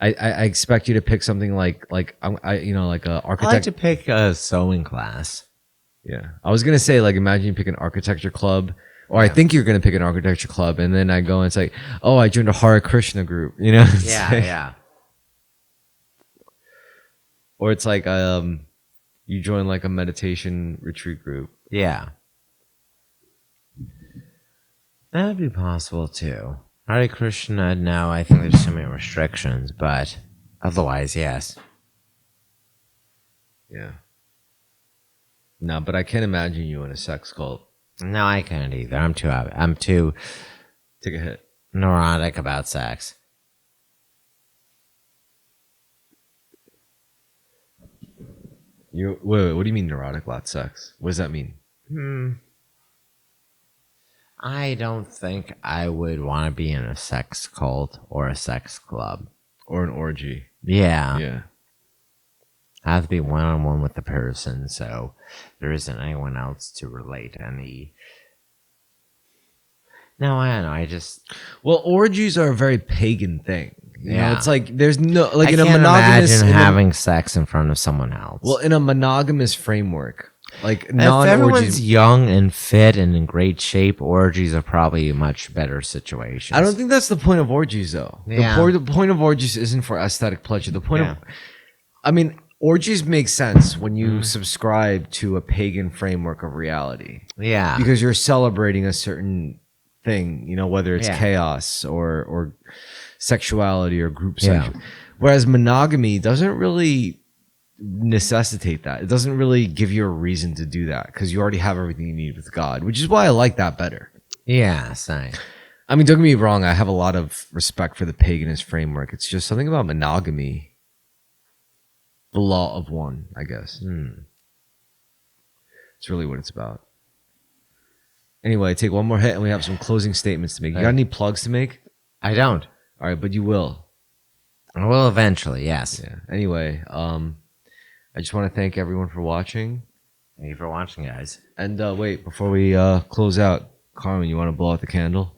I expect you to pick something like like a architect. I like to pick a sewing class. Yeah. I was going to say, like, imagine you pick an architecture club, or I think you're going to pick an architecture club, and then I go and it's like, oh, I joined a Hare Krishna group, you know? Yeah. Or it's like, you join like a meditation retreat group. Yeah. That would be possible too. Hare Krishna, no, I think there's so many restrictions, but otherwise, yes. Yeah. No, but I can't imagine you in a sex cult. No, I can't either. I'm too Take a hit. neurotic about sex. Wait, what do you mean neurotic about sex? What does that mean? I don't think I would want to be in a sex cult or a sex club. Or an orgy. Yeah. Yeah. I have to be one-on-one with the person, so there isn't anyone else to relate any. No, I don't know. I just... Well, orgies are a very pagan thing. You know, it's like there's no... Like I in a can't monogamous... imagine having sex in front of someone else. Well, in a monogamous framework, like if non-orgies... everyone's young and fit and in great shape, orgies are probably a much better situation. I don't think that's the point of orgies, though. Yeah. The point of orgies isn't for aesthetic pleasure. The point of... I mean... orgies make sense when you subscribe to a pagan framework of reality Yeah. because you're celebrating a certain thing, whether it's Yeah. chaos or sexuality or group Yeah. sex. Whereas monogamy doesn't really necessitate that. It doesn't really give you a reason to do that because you already have everything you need with God, which is why I like that better. Yeah, same. I mean, don't get me wrong. I have a lot of respect for the paganist framework. It's just something about monogamy. The law of one, I guess. It's really what it's about. Anyway, take one more hit and we have some closing statements to make. You got any plugs to make? I don't. All right, but you will. I will eventually, yes. Yeah. Anyway, I just want to thank everyone for watching. Thank you for watching, guys. And wait, before we close out, Carmen, you want to blow out the candle?